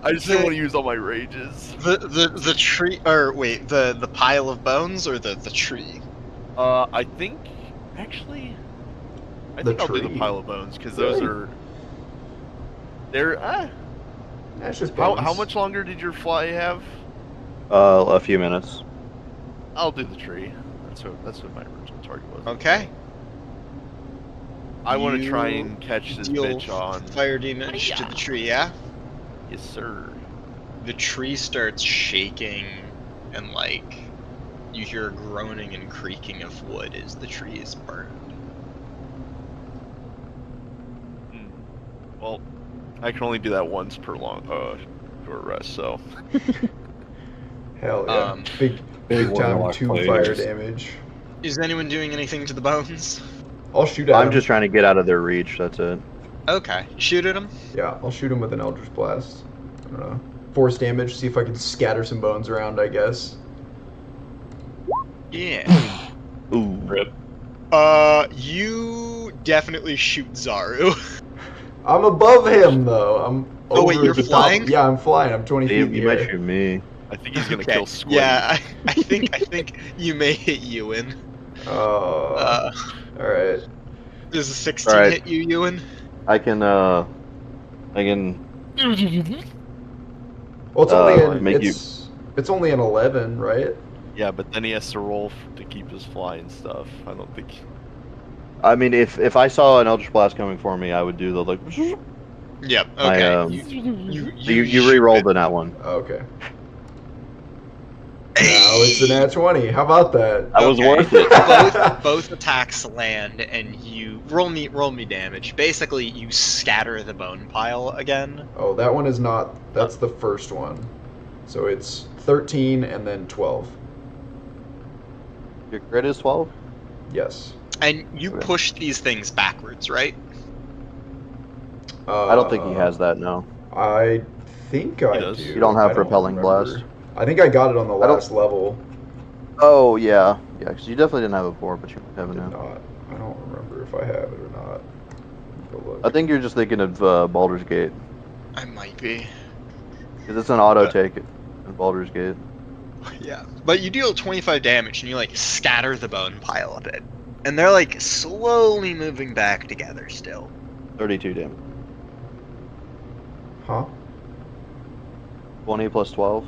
I just didn't want to use all my rages. the tree, or wait, the pile of bones or the tree? I think actually, I The think I'll do the tree. pile of bones because those Really? are. They're That's just how bones. much longer did your fly have? A few minutes. I'll do the tree. That's what my original target was. Okay. I want to You try and catch this Deal bitch on. fire damage to the tree, yeah? Yes, sir. The tree starts shaking, and like you hear a groaning and creaking of wood as the tree is burned. Well, I can only do that once per short rest, so. Hell yeah. Big Big time warlock 2 players. fire damage. Is anyone doing anything to the bones? I'll shoot at him. I'm just trying to get out of their reach. That's it. Okay, shoot at him. Yeah, I'll shoot him with an Eldritch Blast. I don't know. Force damage, see if I can scatter some bones around, I guess. Yeah. Ooh. Rip. You definitely shoot Zaru. I'm above him, though. I'm Oh, wait, over you're the top. flying? Yeah, I'm flying. I'm 20 feet in the You might air. shoot me. I think he's gonna Okay, kill Squid. yeah, I think you may hit Euwyn. Alright. Does a 16 Alright. hit you, Euwyn? I can. Well, it's only it's only an 11, right? Yeah, but then he has to roll to keep his fly and stuff. I don't think. I mean, if I saw an Eldritch Blast coming for me, I would do the like. Yep. My, Okay. You re-rolled in that one. Okay. Now it's an nat 20. How about that? That was Okay. worth it. Both attacks land, and you roll me damage. Basically, you scatter the bone pile again. Oh, that one is not. That's the first one. So it's 13 and then 12. Your crit is 12? Yes. And you Okay. push these things backwards, right? I don't think he has that, no. I think I does. do. You don't have I Repelling remember. Blast? I think I got it on the I don't- last level. Oh, yeah. Yeah, because you definitely didn't have it before, but you have it Did now. not. I don't remember if I have it or not. Go look. I think you're just thinking of Baldur's Gate. I might be. Because it's an auto take in Baldur's Gate. Yeah. But you deal 25 damage, and you like scatter the bone pile a bit, and they're like slowly moving back together still. 32 damage. Huh? 20 plus 12?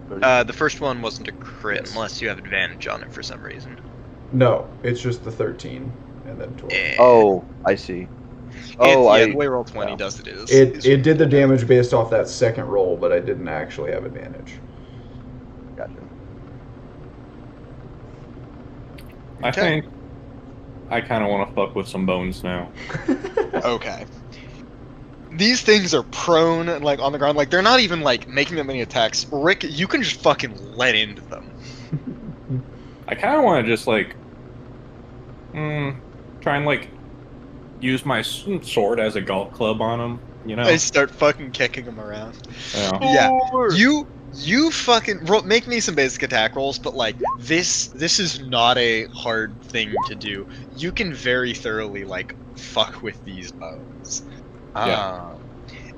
30. The first one wasn't a crit Yes. unless you have advantage on it for some reason. No, it's just the 13 and then 12. Oh, I see. Oh, yeah, the way roll 20 yeah. does it is. It did the damage based off that second roll, but I didn't actually have advantage. Gotcha. I Okay. think I kind of want to fuck with some bones now. Okay. These things are prone and like on the ground, like they're not even like making that many attacks. Rick, you can just fucking let into them. I kind of want to just like try and like use my sword as a golf club on them. You know? I start fucking kicking them around. Yeah. Yeah, you fucking make me some basic attack rolls, but like this is not a hard thing to do. You can very thoroughly like fuck with these bones. Yeah.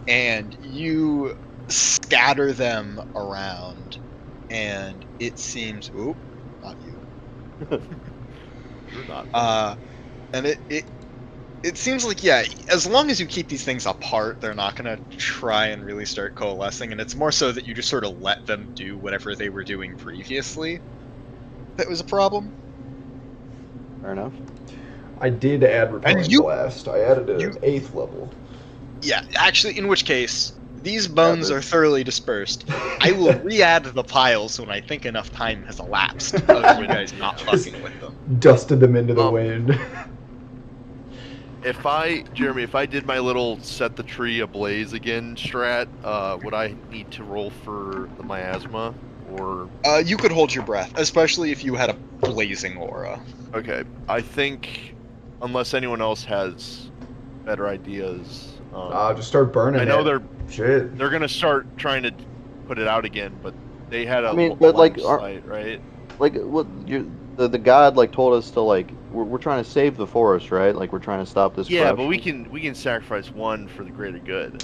And you scatter them around, and it seems oop, not you. You're not. And it seems like, yeah, as long as you keep these things apart, they're not gonna try and really start coalescing, and it's more so that you just sort of let them do whatever they were doing previously that was a problem. Fair enough. I did add Repelling you- Blast. I added it you- at 8th level. Yeah, actually, in which case, these bones but- are thoroughly dispersed. I will re-add the piles when I think enough time has elapsed of you guys not fucking with them. Dusted them into the Um, wind. Jeremy, if I did my little set the tree ablaze again strat, would I need to roll for the miasma? Or You could hold your breath, especially if you had a blazing aura. okay, I think unless anyone else has better ideas, Just start burning I know it. Shit. they're gonna start trying to put it out again, but they had a I mean, but, like, line of sight, right? Like, what the god like told us to like we're trying to save the forest, right? Like we're trying to stop this. Yeah, corruption. but we can sacrifice one for the greater good.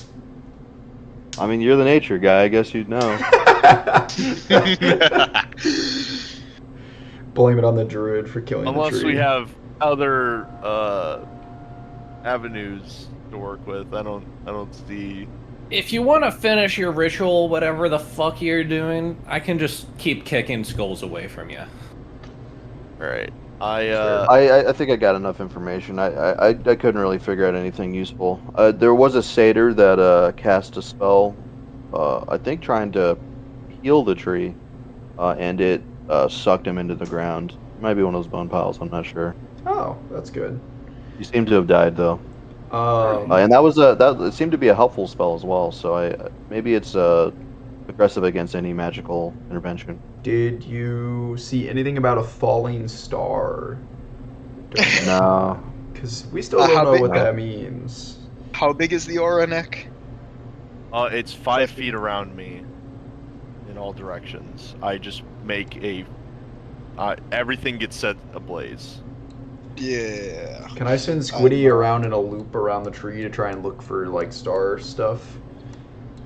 I mean, you're the nature guy. I guess you'd know. Blame it on the druid for killing the Unless tree. we have other avenues to work with, I don't see. If you want to finish your ritual, whatever the fuck you're doing, I can just keep kicking skulls away from you. All right, I think I got enough information. I couldn't really figure out anything useful. There was a satyr that cast a spell, I think trying to heal the tree, and it sucked him into the ground. It might be one of those bone piles. I'm not sure. Oh, that's good. He seemed to have died though, and that was it seemed to be a helpful spell as well. So maybe it's aggressive against any magical intervention. Did you see anything about a falling star? No. Because we still How don't know big- what that means. How big is the aura, Nick? it's 5 feet around me, in all directions. I just make everything gets set ablaze. Yeah. Can I send Squiddy around in a loop around the tree to try and look for like star stuff?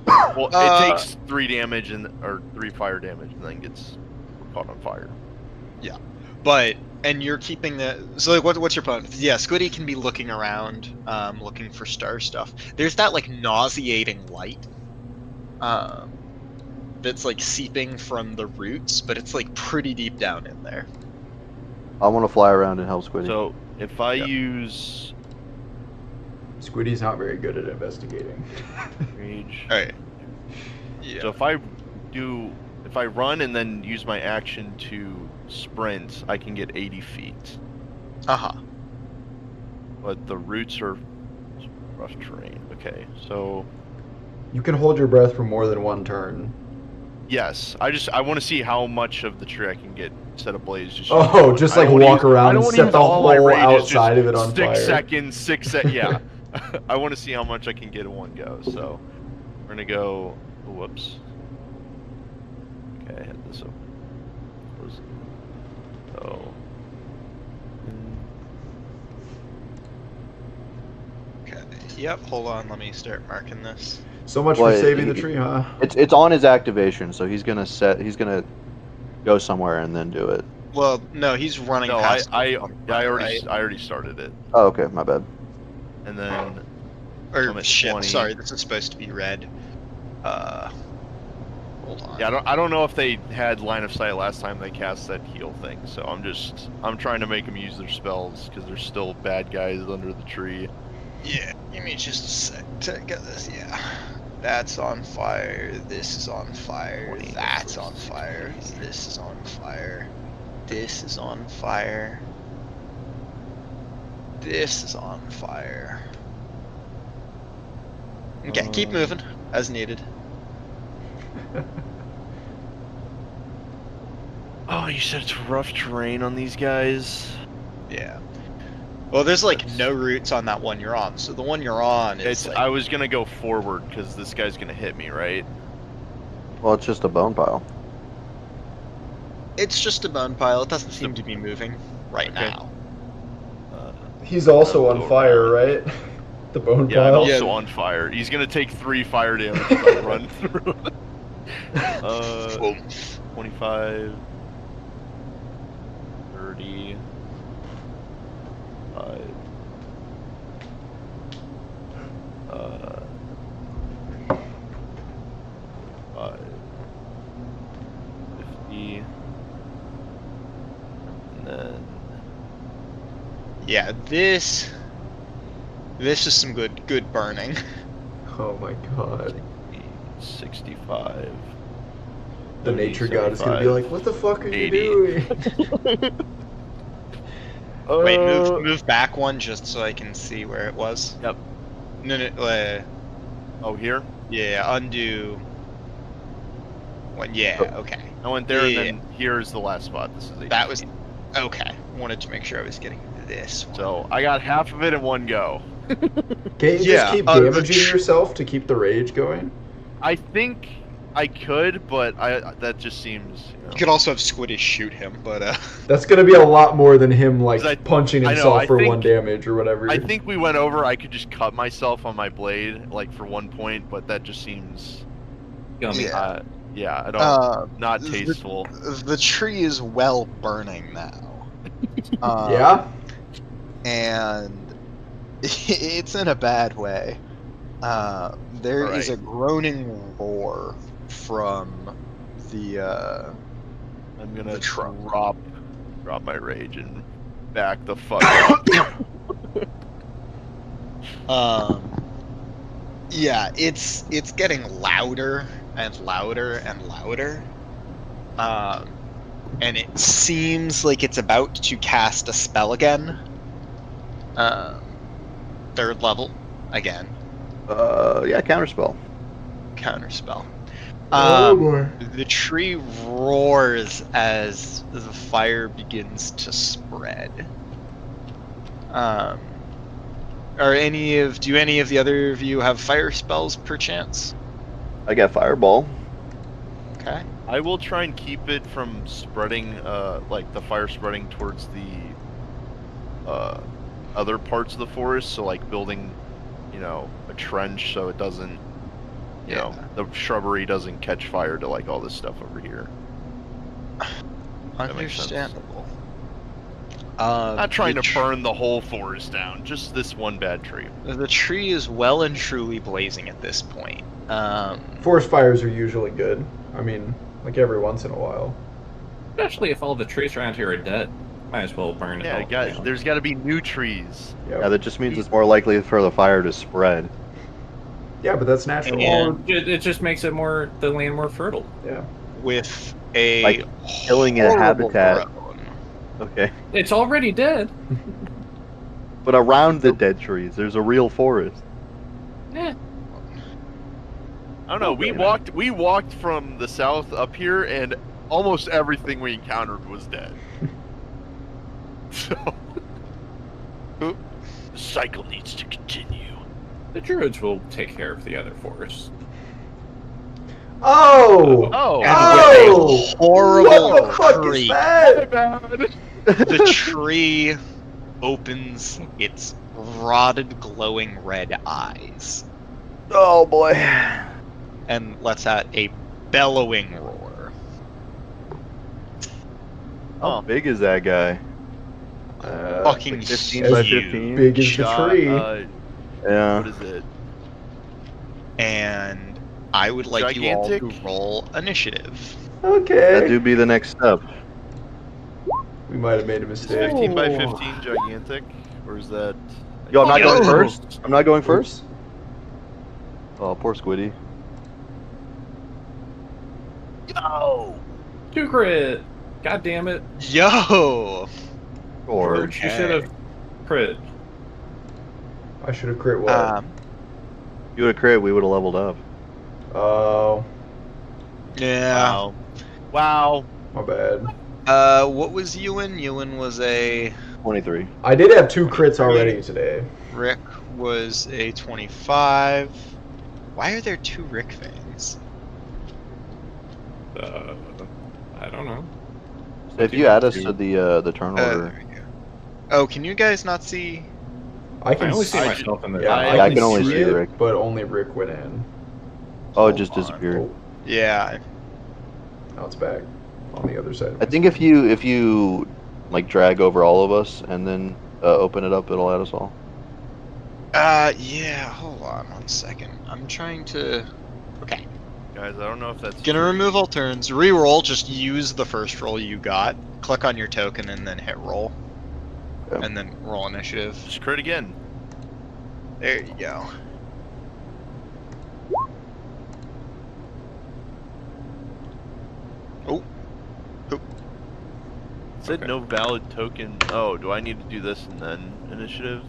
Well, it takes 3 damage or 3 fire damage, and then gets caught on fire. And you're keeping the so like what's your plan? Yeah, Squiddy can be looking around, looking for star stuff. There's that like nauseating light, that's like seeping from the roots, but it's like pretty deep down in there. I want to fly around and help Squiddy. So if I use, Squiddy's not very good at investigating. Rage. Alright. Yeah. So if I run and then use my action to sprint, I can get 80 feet. Uh-huh. But the roots are rough terrain. Okay, so You can hold your breath for more than one turn. yes, I want to see how much of the tree I can get set ablaze. Just Just like walk around and set the whole outside of it on fire. 6 seconds, 6 seconds. Yeah, I want to see how much I can get in one go. So we're gonna go. Whoops. Okay, I had this open. So. Okay. Yep, hold on, let me start marking this. So much Well, for saving the tree, huh? It's on his activation, so he's gonna go somewhere and then do it. Well, no, he's running No, past I right? already started it, Oh, okay, my bad. and then Or I'm at shit, 20. sorry, this is supposed to be red. Hold on. yeah, I don't know if they had line of sight last time they cast that heal thing. So I'm trying to make them use their spells because there's still bad guys under the tree. Yeah, give me just a sec to get this. Yeah, that's on fire. This is on fire. That's on fire. This is on fire. This is on fire. This is on fire. Okay, keep moving as needed. Oh, you said it's rough terrain on these guys. Yeah. Well, there's like no roots on that one you're on, so the one you're on is like... I was gonna go forward because this guy's gonna hit me, right? Well, it's just a bone pile. It's just a bone pile. It doesn't seem to be moving right Okay. now. He's also I'll on go fire, around. right? The bone Yeah, I'm pile. also on fire. He's gonna take 3 fire damage if I run through. 25, 30, 5, 5, 50, and then Yeah, this is some good burning. Oh my god. 65. The nature god is gonna be 75, like, what the fuck are 80. you doing? Wait, move back one just so I can see where it was. Yep. No, Oh, here? yeah, undo. One, yeah, okay. I went there, Yeah. and then here's the last spot. This is 80 That was feet. okay. Wanted to make sure I was getting this one. So I got half of it in one go. Can't you Yeah, just keep the damaging tr- yourself to keep the rage going? I think I could, but that just seems. You could also have Squiddy shoot him, but That's gonna be a lot more than him like 'Cause I punching know, himself I for think- 1 damage or whatever. I think we went over. I could just cut myself on my blade, like for 1 point, but that just seems. Yummy. Yeah. Yeah, I don't. Not the- tasteful. the tree is well burning now. Yeah? And it's in a bad way. There is Right. a groaning roar from the I'm gonna the truck. drop my rage and back the fuck up. yeah, it's getting louder and louder and louder. And it seems like it's about to cast a spell again. 3rd level again. Yeah, counterspell. Counterspell. Oh boy. The tree roars as the fire begins to spread. Do any of the other of you have fire spells perchance? I got fireball. Okay. I will try and keep it from spreading, like the fire spreading towards the other parts of the forest. So like building, a trench so it doesn't, the shrubbery doesn't catch fire to like all this stuff over here. That makes sense. Understandable. Not trying the to burn the whole forest down, just this one bad tree. The tree is well and truly blazing at this point. Forest fires are usually good. I mean, like every once in a while. Especially if all the trees around here are dead. Might as well burn it Yeah, all down. there's got to be new trees. Yeah, that just means it's more likely for the fire to spread. Yeah, but that's natural. And- Well, it just makes it the land more fertile. Yeah. With a Like, killing a horrible habitat. drone. Okay. It's already dead. But around the dead trees, there's a real forest. Eh. I don't know. We walked from the south up here, and almost everything we encountered was dead. So the cycle needs to continue. The druids will take care of the other forests. Oh! Oh, And Oh! with a horrible What the fuck tree, is that? the tree opens its rotted, glowing red eyes Oh boy. and lets out a bellowing roar. How big is that guy? Fucking like 15 by huge. 15? Big as the tree. Yeah. What is it? And I would like you all to Gigantic? roll initiative. Okay. That do be the next step. We might have made a Is mistake. 15 by 15 gigantic, or is that? Yo, I'm not going Yo. first. I'm not going first. Oh, poor Squiddy. Yo! 2 crit. God damn it. Yo! Or George, you should have crit. I should have crit what? Um, you would have crit, we would have leveled up. Oh, yeah. Wow. my bad. What was Euwyn? Euwyn was a 23. I did have 2 crits already today. Rick was a 25. Why are there 2 Rick things? I don't know. So if you add us to the turn order, There we go. Oh, can you guys not see? I can I only see s- myself in the. Yeah, I can only see see it, Rick. but only Rick went in. oh, it just Hold on. disappeared. Oh, Yeah. now it's back on the other side. I think if you like drag over all of us and then open it up, it'll add us all. Yeah, hold on 1 second. I'm trying to... Okay. Guys, I don't know if that's Gonna true. remove all turns. Reroll, just use the first roll you got. Click on your token and then hit roll. Okay. And then roll initiative. Just crit again. There you go. Oh. It said Okay. no valid token. Oh, do I need to do this and then initiative?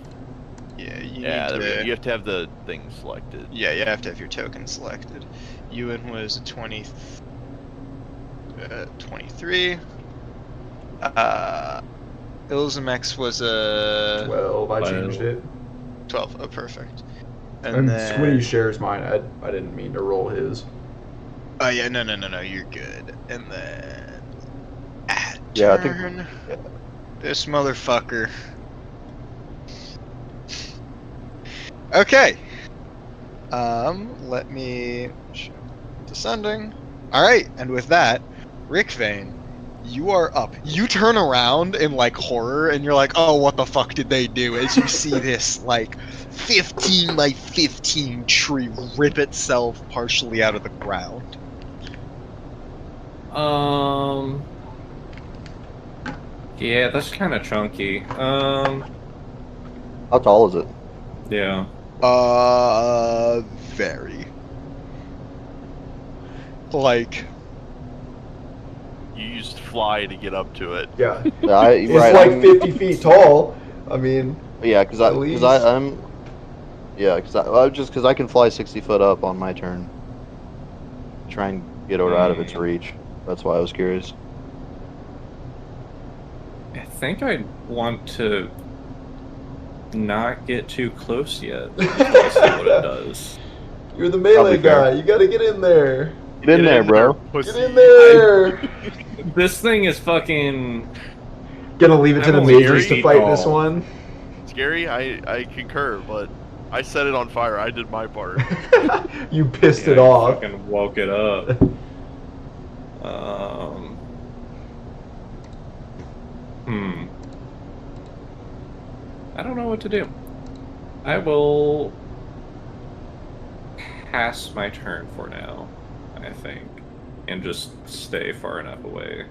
Yeah, you Yeah, need to... you have to have the thing selected. Yeah, you have to have your token selected. Euwyn was 23. Illzamaex was a 12, I changed it. 12. Oh, perfect. And then... Squiddy shares mine. I didn't mean to roll his. Oh yeah, no, you're good. And then... At Yeah, I think- turn... This motherfucker... Okay. Let me... Descending. Alright, and with that, Rick Vane, you are up. You turn around in, like, horror, and you're like, oh, what the fuck did they do? As you see this, like, 15 by 15 tree rip itself partially out of the ground. Yeah, that's kind of chunky. How tall is it? Yeah. Very. Like, You used fly to get up to it. Yeah. It's It's like 50 feet tall. I mean, Yeah, because At least. I'm. Yeah, because I can fly 60 foot up on my turn. Try and get her out of its reach. That's why I was curious. I think I'd want to not get too close yet. See what it does. you're the melee Probably fair. guy. You gotta get in there. Get in there, bro. pussy. Get in there. This thing is fucking. Gonna leave it to the I'm mages to scary. fight this Oh. one. Scary, I concur, but I set it on fire. I did my part. You pissed Yeah, it you off. Fucking woke it up. I don't know what to do. I will pass my turn for now, I think, and just stay far enough away.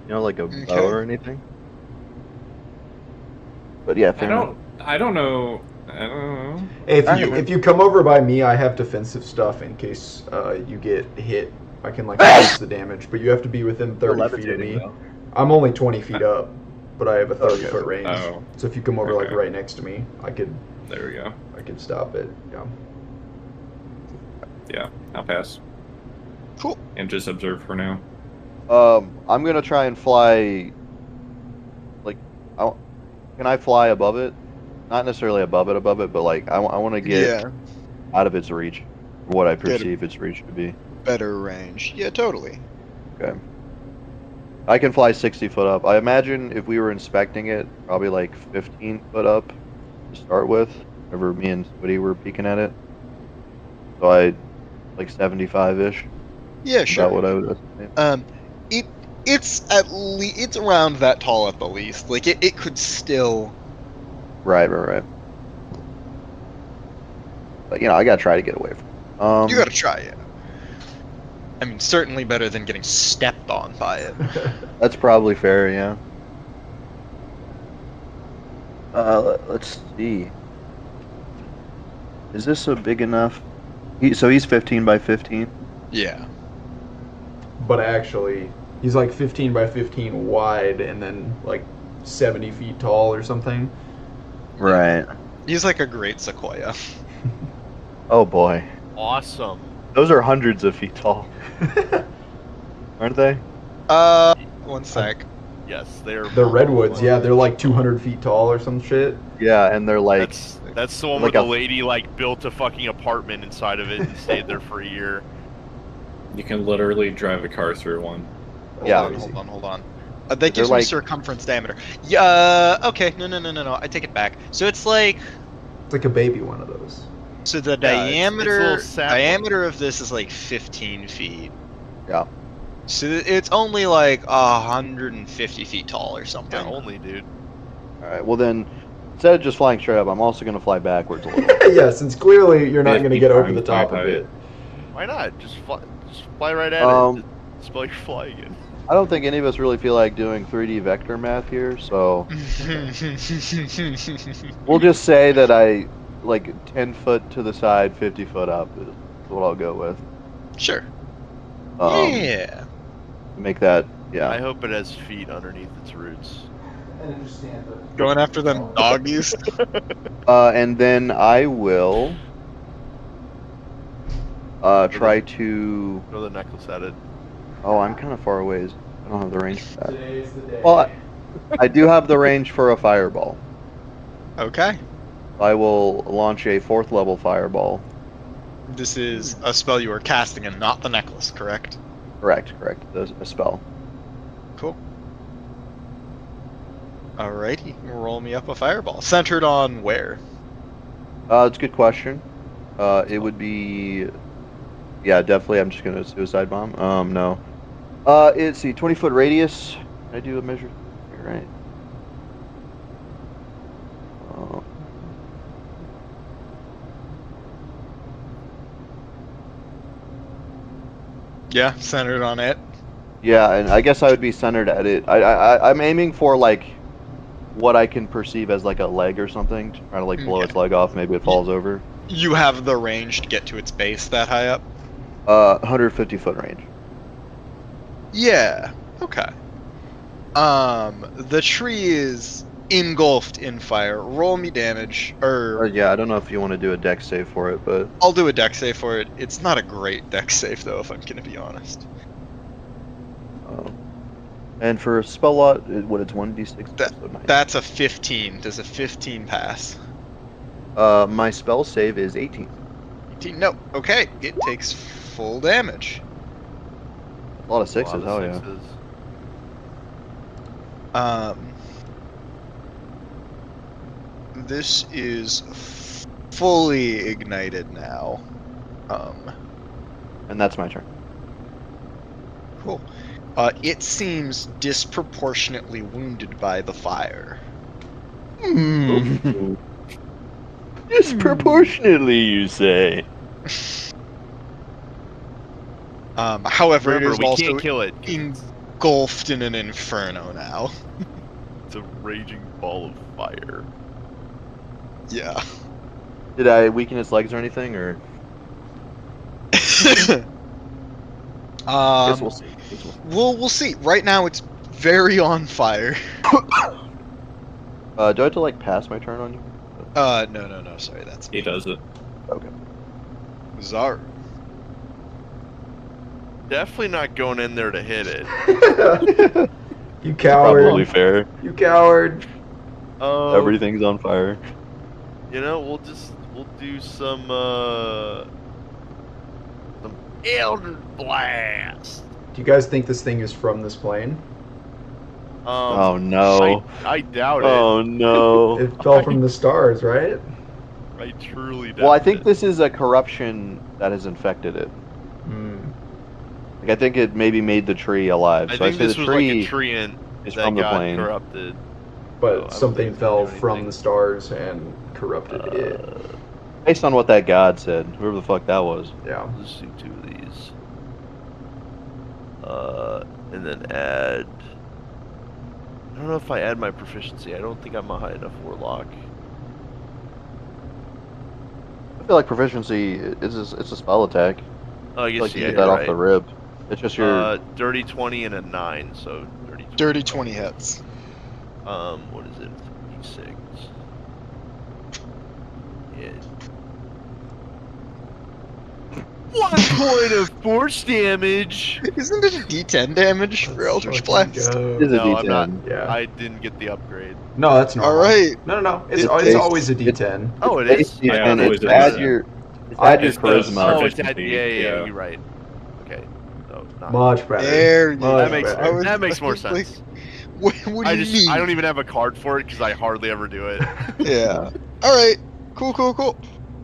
You know, like a Okay. bow or anything? But yeah, I fair enough. don't know. I don't know. If you come over by me, I have defensive stuff in case you get hit. I can like reduce the damage, but you have to be within 30 feet of levitating, me. though. I'm only 20 feet up, but I have a 30 Okay. foot range. Oh. So if you come over like Okay. right next to me, I could There we go. stop it. Yeah. Yeah, I'll pass Cool. and just observe for now. I'm gonna try and fly. Like, can I fly above it? Not necessarily above it, but like I want to get out of its reach. What I perceive its reach to be. Better range. Yeah, totally. Okay. I can fly 60 foot up. I imagine if we were inspecting it, probably like 15 foot up to start with. Whenever me and Woody were peeking at it. So I like 75-ish. Yeah, sure. About what I would estimate. It's around that tall at the least. Like it could still. Right. But I gotta try to get away from it. You gotta try it. I mean, certainly better than getting stepped on by it. That's probably fair, yeah. Let's see. Is this a big enough? So he's 15 by 15? Yeah. But actually, he's like 15 by 15 wide and then like 70 feet tall or something. Right. He's like a great sequoia. Oh boy. Awesome. Those are hundreds of feet tall. Aren't they? One sec. Yes, they're. The redwoods, yeah, they're like 200 feet tall or some shit. Yeah, and they're like... That's the one like where a- the lady like built a fucking apartment inside of it and stayed there for a year. You can literally drive a car through one. Yeah. Hold on. That gives They're me like- circumference diameter. Yeah. Okay. No. I take it back. So it's like. It's like a baby one of those. So the Yeah, it's a little sapling. diameter of this is like 15 feet. Yeah. So it's only like 150 feet tall or something. Yeah, only dude. Alright, well then, instead of just flying straight up, I'm also going to fly backwards a little. Yeah, since clearly you're not going to 50 get over the times top my of it. Why not? Just fly right at it. Spell your flying in. I don't think any of us really feel like doing 3D vector math here, so we'll just say that I, like, 10 foot to the side, 50 foot up is what I'll go with. Sure. To make that, I yeah. hope it has feet underneath its roots. Going after them doggies. And then I will try to... Throw the necklace at it. Oh, I'm kind of far away. I don't have the range for that. Today's the day. Well, I do have the range for a fireball. Okay. I will launch a 4th level fireball. This is a spell you are casting and not the necklace, correct? Correct. There's a spell. Cool. Alrighty, roll me up a fireball. Centered on where? It's a good question. It would be... Yeah, definitely. I'm just going to suicide bomb. No. It's the 20-foot radius. Can I do a measure? Right. Yeah, centered on it. Yeah, and I guess I would be centered at it. I'm aiming for, like, what I can perceive as, like, a leg or something. Trying to, like, blow its leg off. Maybe it falls over. You have the range to get to its base that high up? 150-foot range. Yeah, okay. The tree is engulfed in fire. Roll me damage, Yeah, I don't know if you want to do a dex save for it, but... I'll do a dex save for it. It's not a great dex save, though, if I'm gonna be honest. And for a spell lot, it's 1d6? so 9. That's a 15. Does a 15 pass? My spell save is 18. 18? No. Okay, it takes full damage. A lot of sixes, A lot hell of yeah. sixes. This is fully ignited now. And that's my turn. Cool. It seems disproportionately wounded by the fire. Disproportionately, you say? However, Remember, it is we also can't kill it. engulfed in an inferno now. It's a raging ball of fire. Yeah. Did I weaken its legs or anything, or? Guess we'll see. We'll see. Right now, it's very on fire. Do I have to like pass my turn on you? No. Sorry, that's He does it. Okay. Zaru. Definitely not going in there to hit it. You coward. Probably fair. You coward. Everything's on fire. You know, we'll do some Eldritch blast. Do you guys think this thing is from this plane? Oh no. I doubt it. Oh no. It fell from the stars, right? I truly doubt Well, I think it. this is a corruption that has infected it. Hmm. Like I think it maybe made the tree alive. I So think say this the was tree like a tree is that from the got plane. corrupted. But I don't something think fell it's from anything. the stars and corrupted it. Based on what that god said, whoever the fuck that was. Yeah. Let's do 2 of these. And then add. I don't know if I add my proficiency. I don't think I'm a high enough warlock. I feel like proficiency is it's a spell attack. Oh, I guess Like you yeah, get that you're off the right. rib. It's just your Dirty 20 and a 9, so dirty 20. Dirty 20 hits. What is it? D6. Yeah. 1 point of force damage. Isn't it a D10 damage for Eldritch Fucking Blast? go. is a No, I'm D10. not. Yeah. I didn't get the upgrade. No, that's normal. All right. No. It's It's always a D10. Oh, it It's is. D10, Yeah, it it's was a add D10. your add your It's the charisma. Oh, it's at, proficiency, yeah, yeah. you're right. Okay. No, not. Much better. There you Much go. That makes better. that makes more I was like, sense. What do you mean? I don't even have a card for it because I hardly ever do it. Yeah. All right. Cool.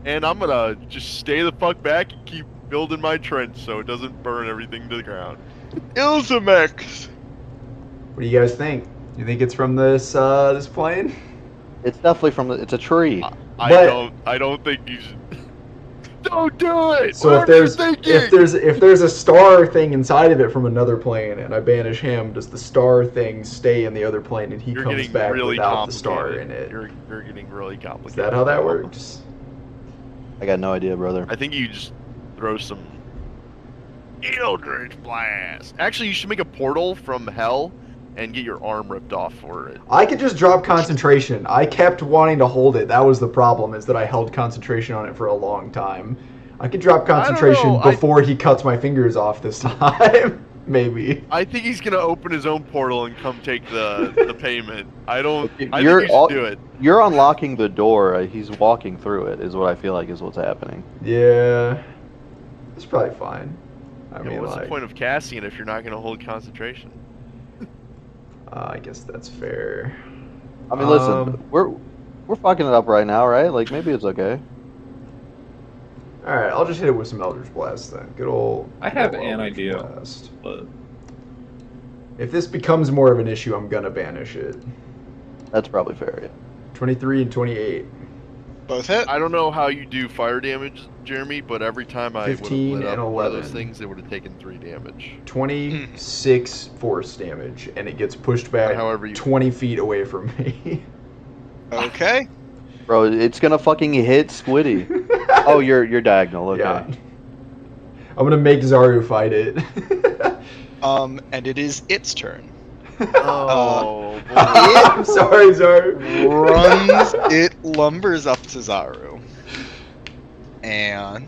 And I'm gonna just stay the fuck back and keep building my trench so it doesn't burn everything to the ground. Illzamaex. What do you guys think? You think it's from this this plane? It's definitely from the. It's a tree. But- I don't think you should. Don't do it. So What are you thinking? if there's a star thing inside of it from another plane, and I banish him, does the star thing stay in the other plane, and he You're comes getting back really without the star in complicated. it? You're getting really complicated. Is that how that works? I got no idea, brother. I think you just throw some Eldritch blast. Actually, you should make a portal from hell and get your arm ripped off for it. I could just drop concentration. I kept wanting to hold it. That was the problem, is that I held concentration on it for a long time. I could drop concentration know. before he cuts my fingers off this time. Maybe. I think he's gonna open his own portal and come take the payment. I think you You're should do it. You're unlocking the door. He's walking through it. Is what I feel like is what's happening. Yeah. It's probably fine. I Yeah, mean, what's like, the point of casting it if you're not gonna hold concentration? I guess that's fair. I mean, listen, we're fucking it up right now, right? Like maybe it's okay. Alright, I'll just hit it with some Eldritch Blast then. Good old. I have good old an Eldritch idea. Blast. But If this becomes more of an issue, I'm gonna banish it. That's probably fair. Yeah. 23 and 28. Both hit. I don't know how you do fire damage, Jeremy, but every time I would have 15 lit up and one of those 11. things, it would have taken 3 damage. 26 force damage, and it gets pushed back However you- 20 feet away from me. Okay. Bro, it's gonna fucking hit Squiddy. Oh, you're diagonal. Okay. Yeah. I'm gonna make Zaru fight it. And it is its turn. Oh, boy. I'm sorry, Zaru. Runs. It lumbers up to Zaru. And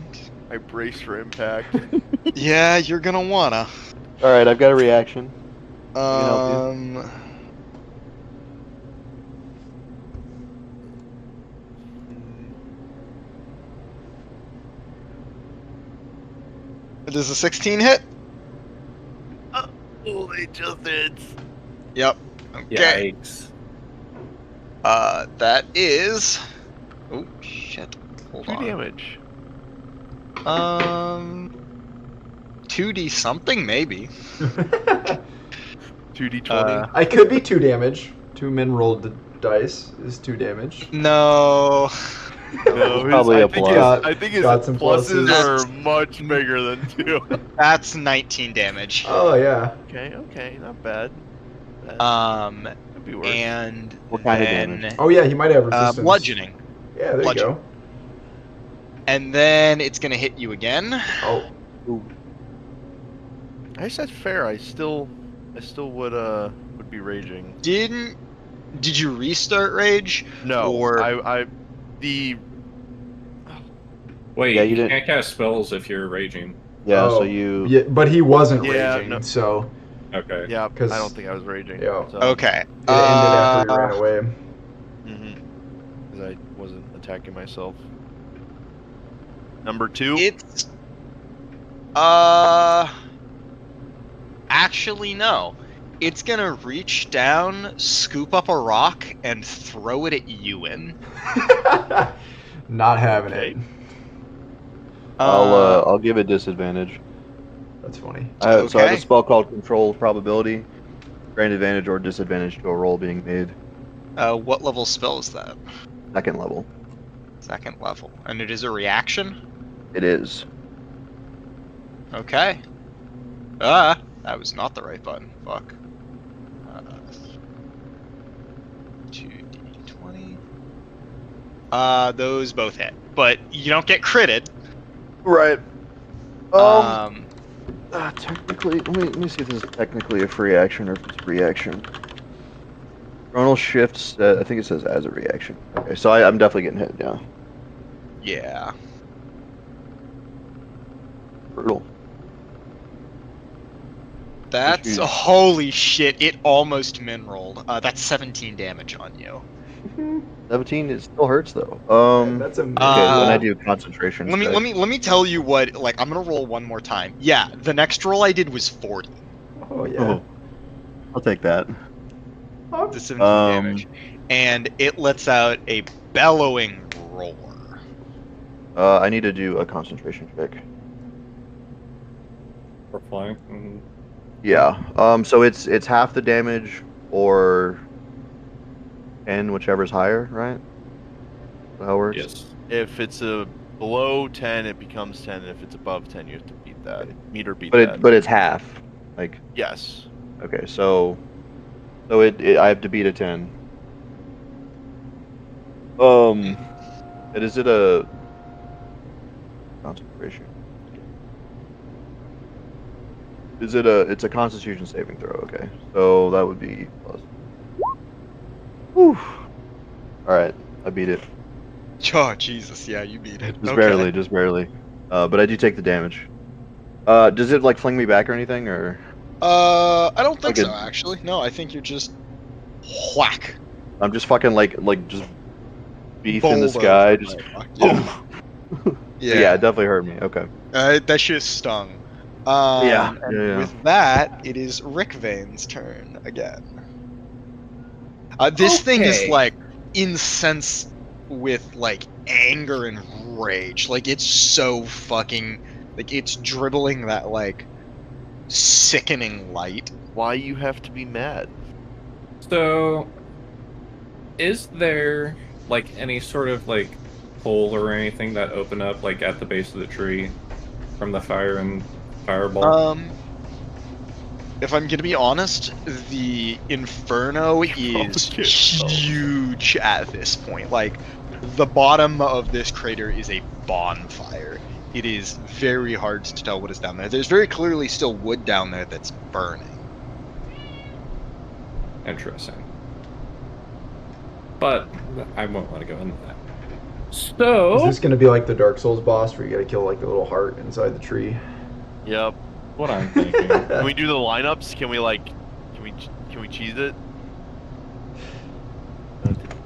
I brace for impact. yeah, you're gonna wanna. All right, I've got a reaction. help Does a 16 hit? Oh, it just hits. Yep. Okay. yikes. That is. Oh shit. Hold 2 on. damage. 2d something maybe. 2d20. I could be 2 damage. 2 men rolled the dice is 2 damage. No. No, probably a plus. I think his Got some pluses pluses. are much bigger than 2. That's 19 damage. Oh yeah. Okay, not bad. Um, Could be worse. and What kind of then damage? Oh yeah, he might have resistance. bludgeoning. Yeah, there bludgeon. you go. And then it's gonna hit you again. Oh, I guess that's fair. I still would be raging. Did you restart rage? No, Or Wait, Yeah, you you didn't- can't cast spells if you're raging. Yeah, so oh, you. Yeah, but he wasn't Yeah, raging, no. so Okay. yeah, 'Cause- I don't think I was raging. Yeah. So, Okay. it ended after he ran away. Because I wasn't attacking myself. Number 2. It's actually no. It's gonna reach down, scoop up a rock, and throw it at Euwyn. Not having Okay. it. I'll give it disadvantage. That's funny. So I have Okay. a spell called Control Probability. Grant advantage or disadvantage to a roll being made. What level spell is that? Second level. Second level. And it is a reaction? It is. Okay. That was not the right button. Fuck. 2d20. Those both hit. But you don't get critted. Right. Um, Technically, let me see if this is technically a free action or if it's a reaction. Chronal shifts, I think it says as a reaction. Okay, so I'm definitely getting hit, yeah. yeah. Brutal. That's you- holy shit! It almost min-rolled. That's 17 damage on you. 17, it still hurts though. That's amazing. Okay, then I do concentration. Let me tell you what. Like, I'm gonna roll one more time. Yeah, the next roll I did was 40. Oh yeah. Oh, I'll take that. Oh, The 17 damage, and it lets out a bellowing roar. I need to do a concentration check. For flying. Mhm. Yeah. So it's half the damage or 10, whichever's higher, right? Is that how it works? Yes. If it's below 10, it becomes 10. And if it's above 10, you have to beat that. Meet or beat But that. but it's half. Like, Yes. okay, so I have to beat a 10. And is it a concentration? It's a Constitution saving throw, okay. So that would be plus. Whew. Alright, I beat it. Oh Jesus! Yeah, you beat it. Just barely. But I do take the damage. Does it like fling me back or anything, or? I don't think Okay. so. Actually, no. I think you're just whack. I'm just fucking like just beef in the Boulder. sky, just Yeah. yeah, it definitely hurt me. Okay. That shit stung. Yeah, and yeah. With that, it is Rick Vane's turn again. This thing is Okay. like incensed with like anger and rage. Like it's so fucking like it's dribbling that like sickening light. Why you have to be mad? So, is there like any sort of like hole or anything that open up like at the base of the tree from the fire and fireball? If I'm gonna be honest, the Inferno is huge at this point. Like, the bottom of this crater is a bonfire. It is very hard to tell what is down there. There's very clearly still wood down there that's burning. Interesting. But I won't want to go into that. So, Is this gonna be like the Dark Souls boss where you gotta kill like the little heart inside the tree? Yep. what I'm thinking, Can we do the lineups? Can we cheese it?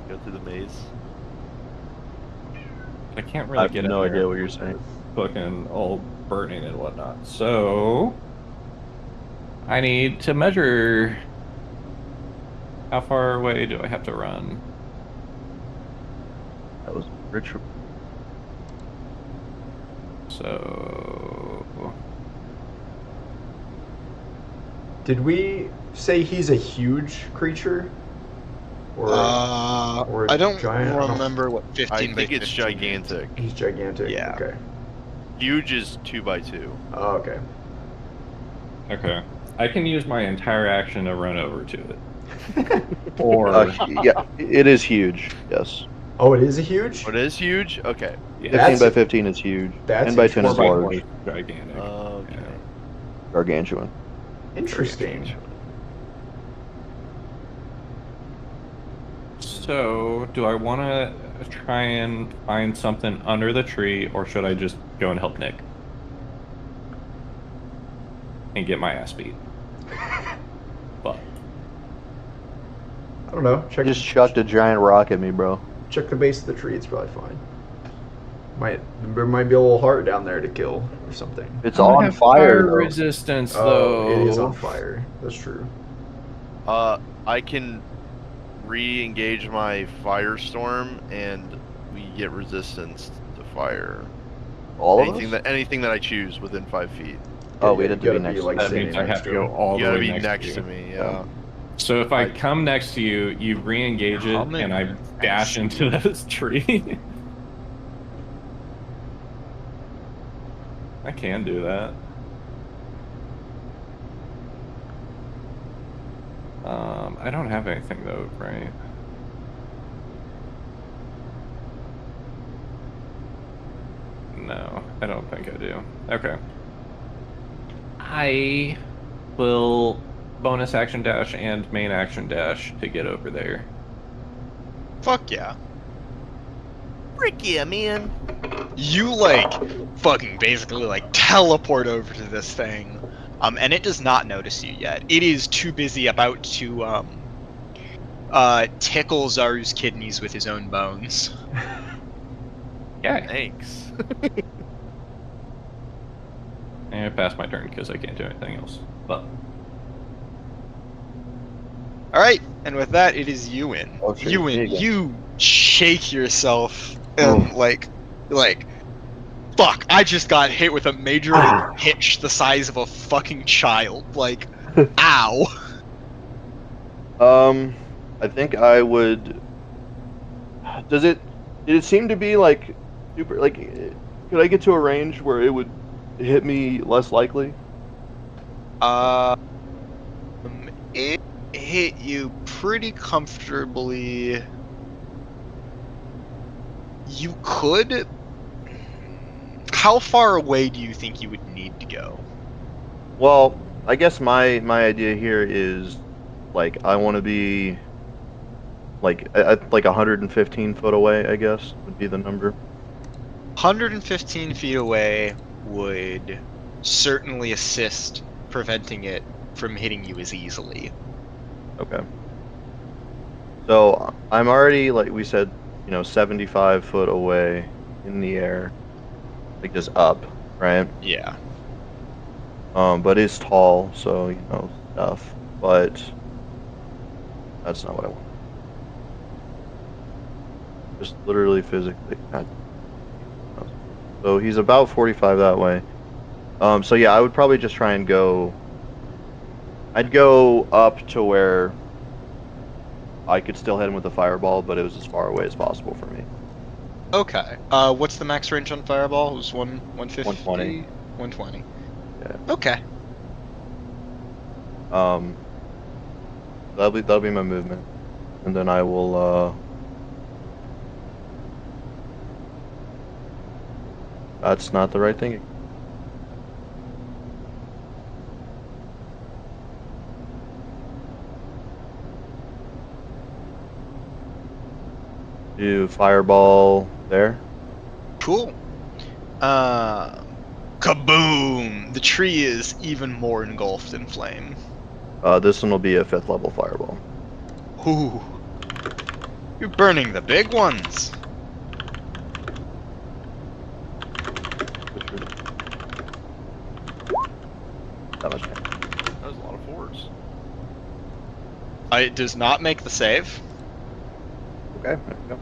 Go through the maze. I can't I really have get no in there. idea what you're saying. Fucking all burning and whatnot. So I need to measure how far away do I have to run. That was ritual. So Did we say he's a huge creature? Or or I don't giant? remember what 15 I by think it's 15 is. gigantic. He's gigantic. Yeah. Okay. Huge is 2x2. Oh, okay. okay, I can use my entire action to run over to it. Or Yeah, it is huge. Yes, Oh, it is a huge. Oh, it is huge. Okay. yeah, 15 by That's- 15 is huge. that's 10 by 10 is 4 by 4 large, is gigantic. Okay. Yeah. gargantuan. Interesting. So, do I want to try and find something under the tree, or should I just go and help Nick and get my ass beat? But I don't know. You just chucked a giant rock at me, bro. Check the base of the tree. It's probably fine. There might be a little heart down there to kill or something. It's I don't on have fire, though. resistance, Oh, though. it is on fire. That's true. I can re-engage my firestorm, and we get resistance to fire. All of anything us? anything that I choose within 5 feet. Oh, Yeah, we you had to gotta be next. like, That standing means I next have to to go him. all You the gotta way be next next to to you. me. Yeah. So if I come next to you, you re-engage it, Coming and I dash into this tree. I can do that. I don't have anything though, right? No, I don't think I do. Okay. I will bonus action dash and main action dash to get over there. Fuck yeah. Frick yeah, man. You like fucking basically like teleport over to this thing, and it does not notice you yet. It is too busy about to tickle Zaru's kidneys with his own bones. Yeah. Thanks. And I passed my turn because I can't do anything else. But All right, and with that, it is Euwyn. Oh, shit, me Euwyn, again. you shake yourself and like, fuck! I just got hit with a major hitch the size of a fucking child. Like, ow! I think I would. Did it seem to be like super? Like, could I get to a range where it would hit me less likely? It hit you pretty comfortably. You could. How far away do you think you would need to go? Well, I guess my idea here is like I want to be like like 115 foot away. I guess would be the number. 115 feet away would certainly assist preventing it from hitting you as easily. Okay. So I'm already, like we said, 75 foot away in the air, like just up, right? Yeah. But it's tall, so stuff. But that's not what I want. Just literally physically. So he's about 45 that way. So yeah, I would probably just try and go. I'd go up to where I could still hit him with a fireball, but it was as far away as possible for me. Okay. What's the max range on fireball? It was 150? 120. 120. Yeah. Okay. That'll be my movement, and then I will. That's not the right thing. Do fireball there. Cool. Kaboom! The tree is even more engulfed in flame. This one will be a 5th level fireball. Ooh. You're burning the big ones. That much. That was a lot of fours. It does not make the save. Okay, there we go.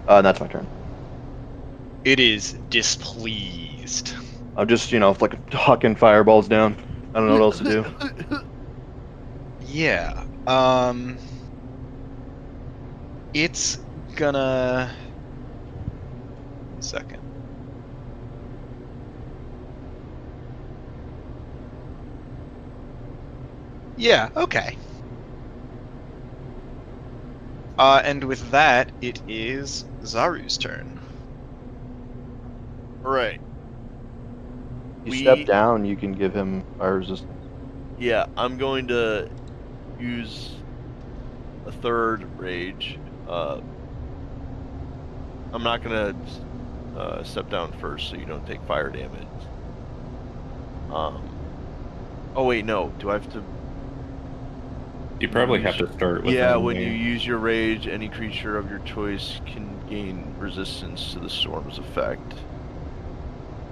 And that's my turn. It is displeased. I'm just, like hucking fireballs down. I don't know what else to do. Yeah. It's gonna. 1 second. Yeah, okay. And with that, it is Zaru's turn. Alright. You step down, you can give him fire resistance. Yeah, I'm going to use a third rage. I'm not going to step down first so you don't take fire damage. Oh wait, no. Do I have to... You probably have to start with Yeah, when you use your rage, any creature of your choice can gain resistance to the storm's effect.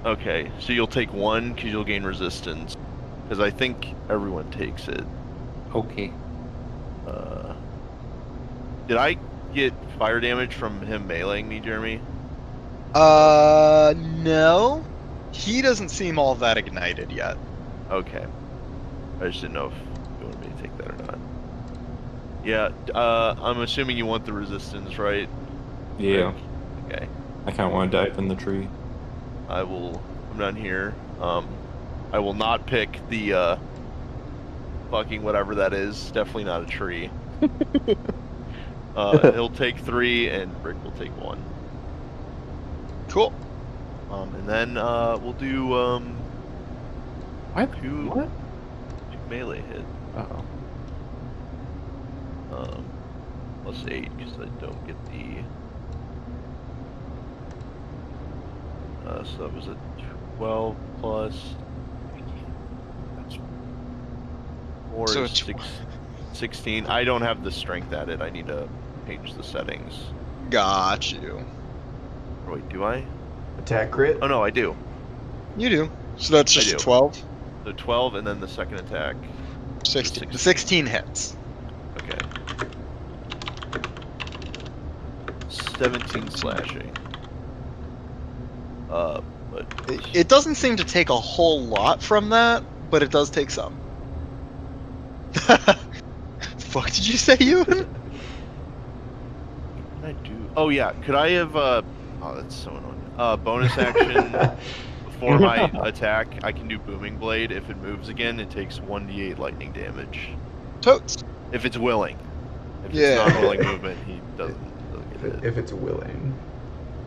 Okay, so you'll take one because you'll gain resistance. Because I think everyone takes it. Okay. Did I get fire damage from him meleeing me, Jeremy? No. He doesn't seem all that ignited yet. Okay. I just didn't know if you wanted me to take that or not. Yeah, I'm assuming you want the resistance, right? Yeah. Okay. I kind of want to dive in the tree. I will come down here. I will not pick the, fucking whatever that is. Definitely not a tree. He'll take 3, and Rick will take 1. Cool. And then, we'll do, What? two melee hit. Uh-oh. Plus 8, because I don't get the... so that was a 12 plus... That's 4 So is 16. I don't have the strength added. I need to change the settings. Got you. Oh, wait, do I? Attack crit. Oh no, I do. You do. So that's I just do. 12? The 12 and then the second attack. 16. The 16 hits. Okay. 17 slashing. But It doesn't seem to take a whole lot from that, but it does take some. Fuck did you say, Euwyn? what can I do? Oh yeah, could I have oh that's so annoying. Bonus action before my attack, I can do booming blade. If it moves again, it takes 1d8 lightning damage. Totes. If it's willing. If Yeah. it's not willing movement, he doesn't get hit. If it's willing.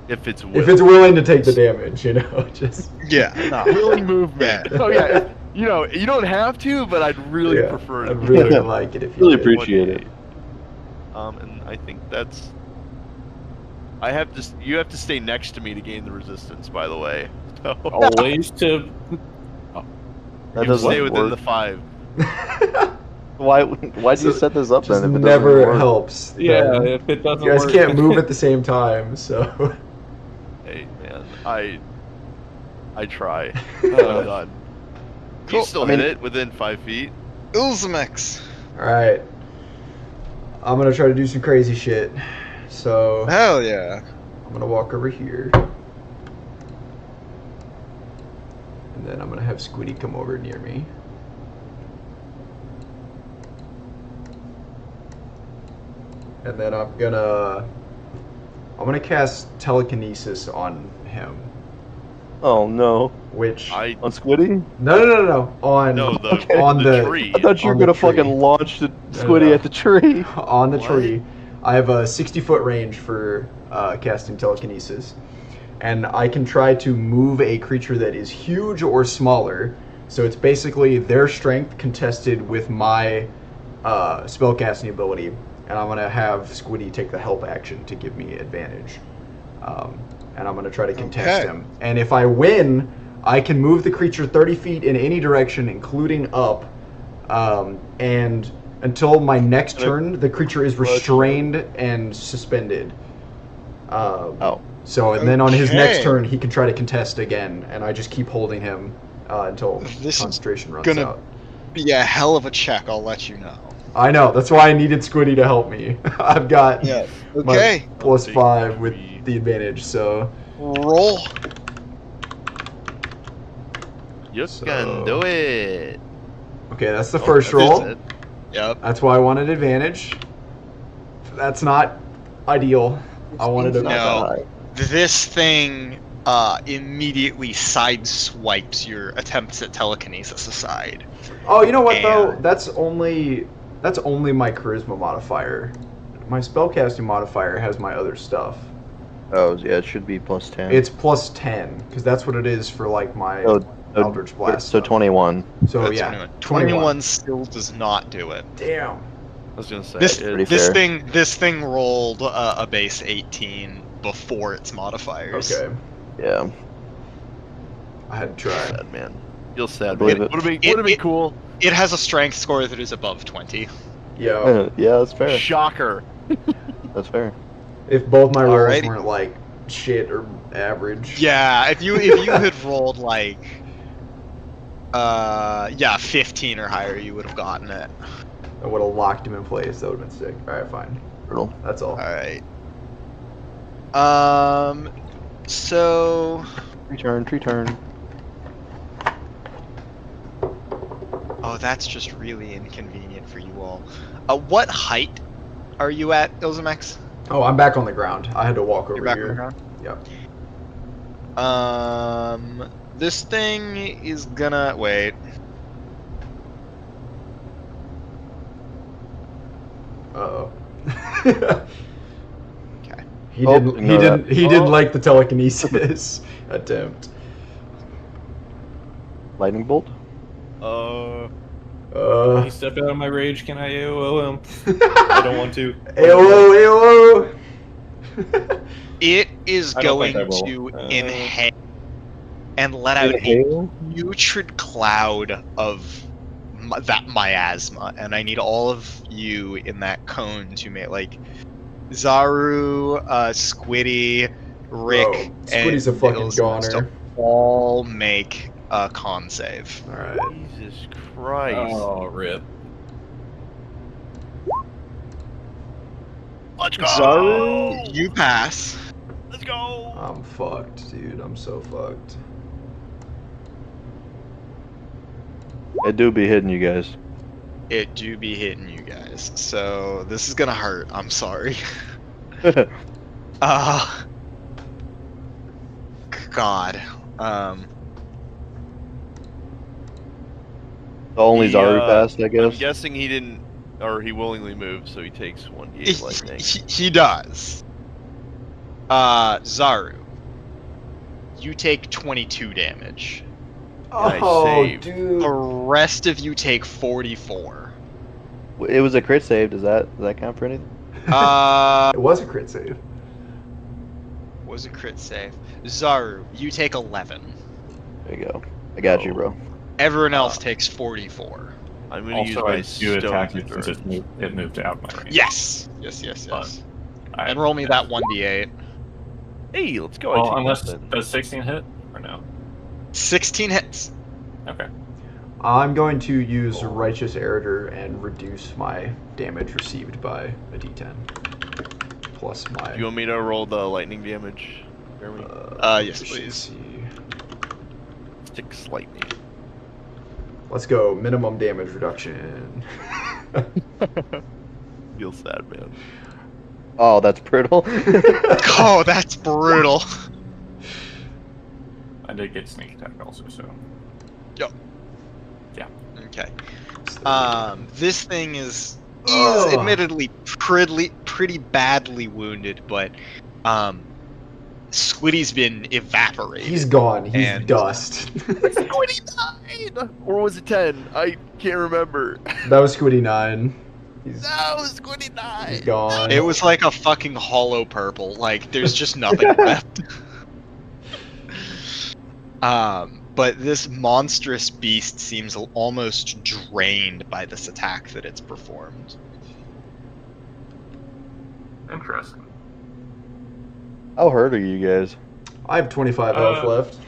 If it's willing. If it's willing to take the damage, you know, just. Yeah. No. willing movement. Yeah. Oh yeah, you know, you don't have to, but I'd really Yeah, prefer it. I'd really like it if you Really did. appreciate it. And I think that's. You have to stay next to me to gain the resistance. By the way, so Always to... That you doesn't stay within work. the 5. Why'd you set this up Just then? If it never doesn't work? helps. Yeah, then. if it doesn't You guys work... can't move at the same time, so. Hey man, I try. Uh, God. Cool. You still hit it within 5 feet. Illzamaex. Alright. I'm gonna try to do some crazy shit. So, Hell yeah. I'm gonna walk over here. And then I'm gonna have Squiddy come over near me. And then I'm gonna cast telekinesis on him, Oh no. which I On Squiddy? no on no the on the the tree. I thought you were On the gonna tree. fucking launch the No, Squiddy no. at the tree. on the What? tree. I have a 60-foot range for casting telekinesis, and I can try to move a creature that is huge or smaller. So it's basically their strength contested with my spellcasting ability, and I'm gonna have Squiddy take the help action to give me advantage. And I'm gonna try to contest Okay. him. And if I win, I can move the creature 30 feet in any direction, including up. And until my next turn, the creature is restrained and suspended. Oh. So, and then on his next Okay. turn, he can try to contest again, and I just keep holding him until This is concentration runs gonna- out. Be a hell of a check, I'll let you know. I know, that's why I needed Squiddy to help me. I've got Yeah. my Okay. plus Take 5 with 3. the advantage, so... Roll. You So- can do it. Okay, that's the Oh, first that's roll. it. Yep. That's why I wanted advantage. That's not ideal. I wanted to... No. This thing immediately sideswipes your attempts at telekinesis aside. Oh, you know what though? And- That's only my charisma modifier. my spellcasting modifier has my other stuff. Oh, yeah, it should be plus 10. It's plus 10 because that's what it is for like my Eldritch Blast. So stuff. 21. So That's yeah, 21. 21 still does not do it. Damn. I was gonna say This pretty this fair. this thing rolled a base 18 before its modifiers. Okay, Yeah. I had to try. sad, man. Feel sad. believe Man. it. Would have been cool. It has a strength score that is above 20. Yeah. Yeah, that's fair. Shocker. That's fair. If both my rolls Alrighty. weren't like shit or average. Yeah, if you had rolled like 15 or higher, you would have gotten it. I would have locked him in place. That would have been sick. All right, fine. Brutal. That's all. All right. So. Tree turn. Oh, that's just really inconvenient for you all. What height are you at, Illzamaex? Oh, I'm back on the ground. I had to walk over You're back here. on the ground? Yep. This thing is gonna wait. Uh-oh. Okay. He Oh, didn't. He no, didn't. that- He didn't like the telekinesis attempt. Lightning bolt? Can you step out of my rage? Can I AOO him? I don't want to. AOO, AOO. It is I don't going think I to will. inhale and let out a Inhale? putrid cloud of that miasma, and I need all of you in that cone to make like Zaru, Squiddy, Rick, Bro, Squiddy's a and fucking Ilzamaex to goner. all make a con save. All right. Jesus Christ. Oh, rip. Let's go. Zaru, you pass. Let's go. I'm fucked, dude. I'm so fucked. It do be hitting you guys. It do be hitting you guys, so this is gonna hurt. I'm sorry. God. Only He, Zaru passed, I I'm guess. guessing he didn't, or he willingly moved, so he takes 1d8 lightning. He does. Zaru, you take 22 damage. Nice Oh, save. The dude. rest of you take 44. It was a crit save. Does that count for anything? It was a crit save. Was a crit save. Zaru, you take 11. There you go. I got you, bro. Everyone else takes 44. I'm gonna use Also, my I do attack stone it since endurance. it moved out my range. Yes. Yes. And roll me that 1d8. Hey, let's go. Well, I take unless that then. does 16 hit or no? 16 hits. Okay. I'm going to use Righteous Eritor and reduce my damage received by a d10. Plus my... Do you want me to roll the lightning damage, Jeremy? Yes, please. efficiency. 6 lightning. Let's go. Minimum damage reduction. Feel sad, man. Oh, that's brutal. Oh, that's brutal. I did get sneak attack also, so. Okay. This thing is Ugh. admittedly pretty badly wounded, but Squiddy's been evaporated. He's gone. He's And- dust. Squiddy 9! Or was it 10? I can't remember. That was Squiddy 9. He's No, Squiddy 9! he's gone. It was like a fucking hollow purple. Like there's just nothing left. But this monstrous beast seems almost drained by this attack that it's performed. Interesting. How hurt are you guys? I have 25 health left.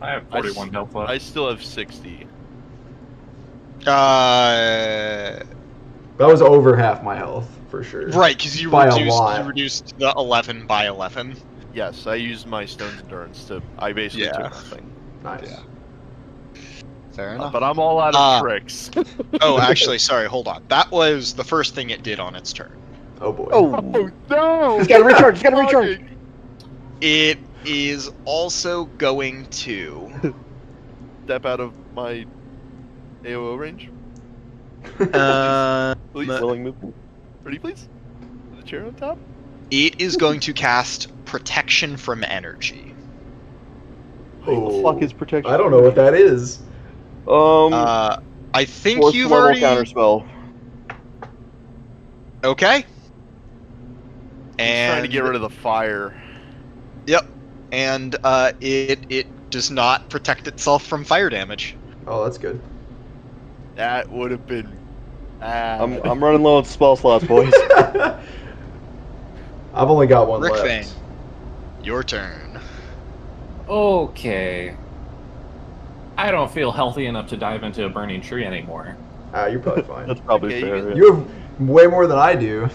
I have 41 health left. I still have 60. Right, That was over half my health, for sure. because you By a reduced lot. the 11 by 11. Yes, I used my stone's endurance to. I basically Yeah. took nothing. Nice. Yeah. Fair enough. But I'm all out of tricks. Oh, actually, sorry, hold on. That was the first thing it did on its turn. Oh boy. Oh, no! he's got to recharge. He's got to recharge. It is also going to. Step out of my AOO range. Uh, Please. Willing movement. Ready, please? the chair on top? It is going to cast protection from energy. What the fuck is protection? I don't know what that is. I think fourth you've level already. counterspell. Okay. He's And trying to get rid of the fire. Yep. And it does not protect itself from fire damage. Oh, that's good. That would have been bad. I'm running low on spell slots, boys. I've only got one Rick left. Fang, your turn. Okay. I don't feel healthy enough to dive into a burning tree anymore. You're probably fine. That's probably Okay, fair. you yeah. You have way more than I do.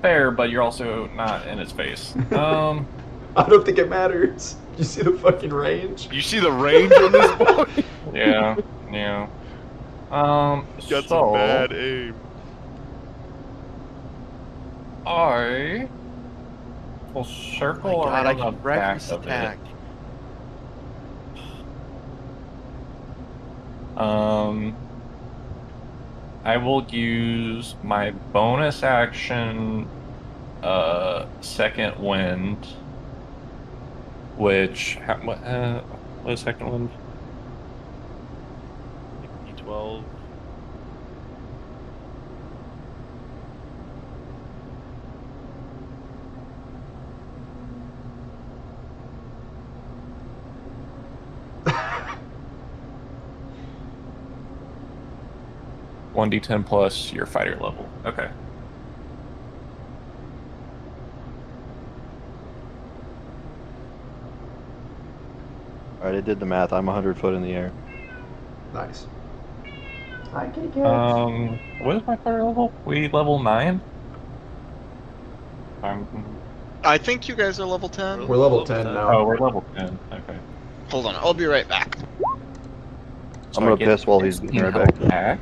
Fair, but you're also not in its face. I don't think it matters. You see the fucking range? You see the range on this boy? Yeah, yeah. Got some bad aim. I will circle Oh my God, I around the can wreck back this of attack. it. I will use my bonus action, second wind, which what is second wind? D12. One d10 plus your fighter level. Okay. Alright, I did the math. I'm 100 foot in the air. Nice. What is my fighter level? We level 9. I think you guys are level 10. We're level 10 now. Oh, we're level 10. Okay. Hold on, I'll be right back. So I'm gonna I get piss while he's 16 getting right health back.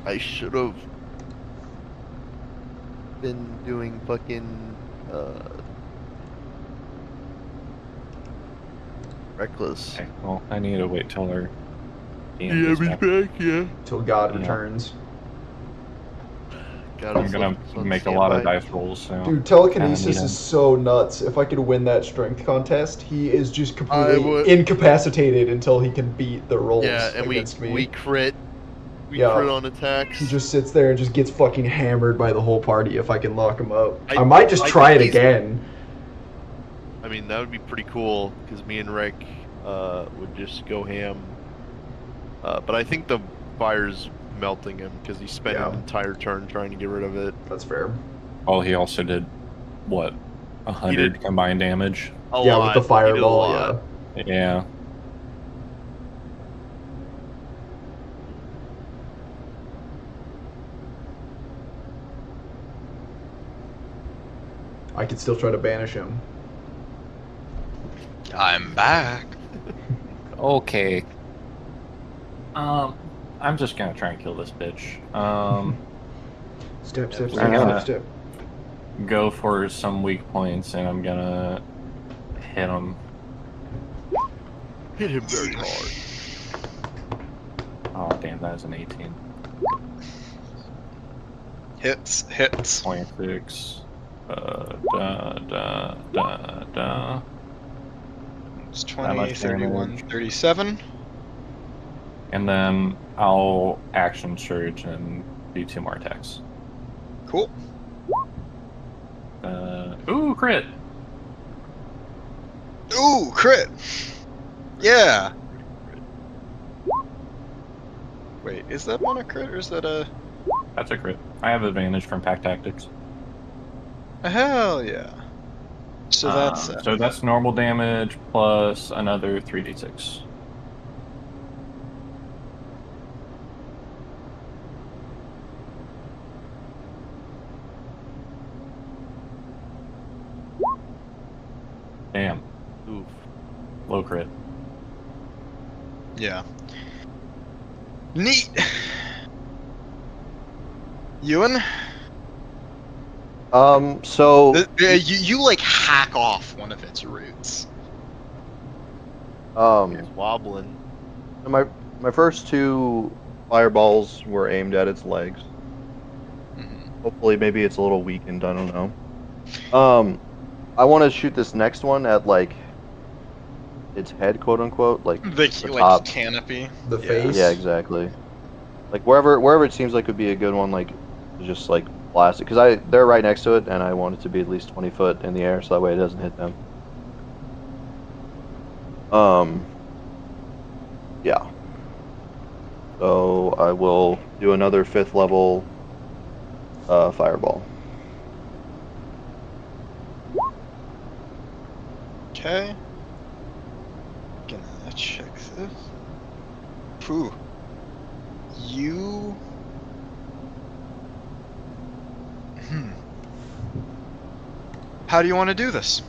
I should have been doing fucking reckless. Okay, well, I need to wait till our Yeah, DM is he's back. back, yeah. Till God Yeah. returns. Got I'm us gonna on make a lot of standby. dice rolls, so... Dude, telekinesis need him. is so nuts. If I could win that strength contest, he is just I completely would- incapacitated until he can beat the rolls Yeah, and against me. we crit. We Yeah. crit on attacks. He just sits there and just gets fucking hammered by the whole party if I can lock him up. I- I might just I try it think he's- again. I mean, that would be pretty cool, because me and Rick would just go ham. But I think the fire's melting him, because he spent Yeah. an entire turn trying to get rid of it. That's fair. Oh, he also did, what, 100 did- combined damage? A Yeah, lot. with the He did a fireball, lot. yeah. Yeah. I could still try to banish him. I'm back. Okay. I'm just gonna try and kill this bitch. Step, step, I'm step, gonna- step, step. Go for some weak points, and I'm gonna hit him. Hit him very hard. Oh, damn, that is an 18. Hits. 26. It's That 20, much 31, damage. 37. And then I'll action surge and do 2 more attacks. Cool. Ooh, crit! Ooh, crit. Yeah. Wait, is that one a crit or is that a... That's a crit. I have advantage from pack tactics. Hell yeah. So that's... So that's normal damage plus another 3d6. Damn, Oof. low crit. Yeah. Neat. Ewan, So you like hack off one of its roots. He's wobbling. my first 2 fireballs were aimed at its legs. Mhm. Hopefully, maybe it's a little weakened. I don't know. I want to shoot this next one at like its head, quote unquote, like The like top. canopy. The Yeah. face? Yeah, exactly. Like wherever it seems like would be a good one, like to just like blast it, because they're right next to it, and I want it to be at least 20 foot in the air, so that way it doesn't hit them. Yeah. So I will do another 5th level fireball. Okay. Gonna check this. Phew. You. How do you want to do this?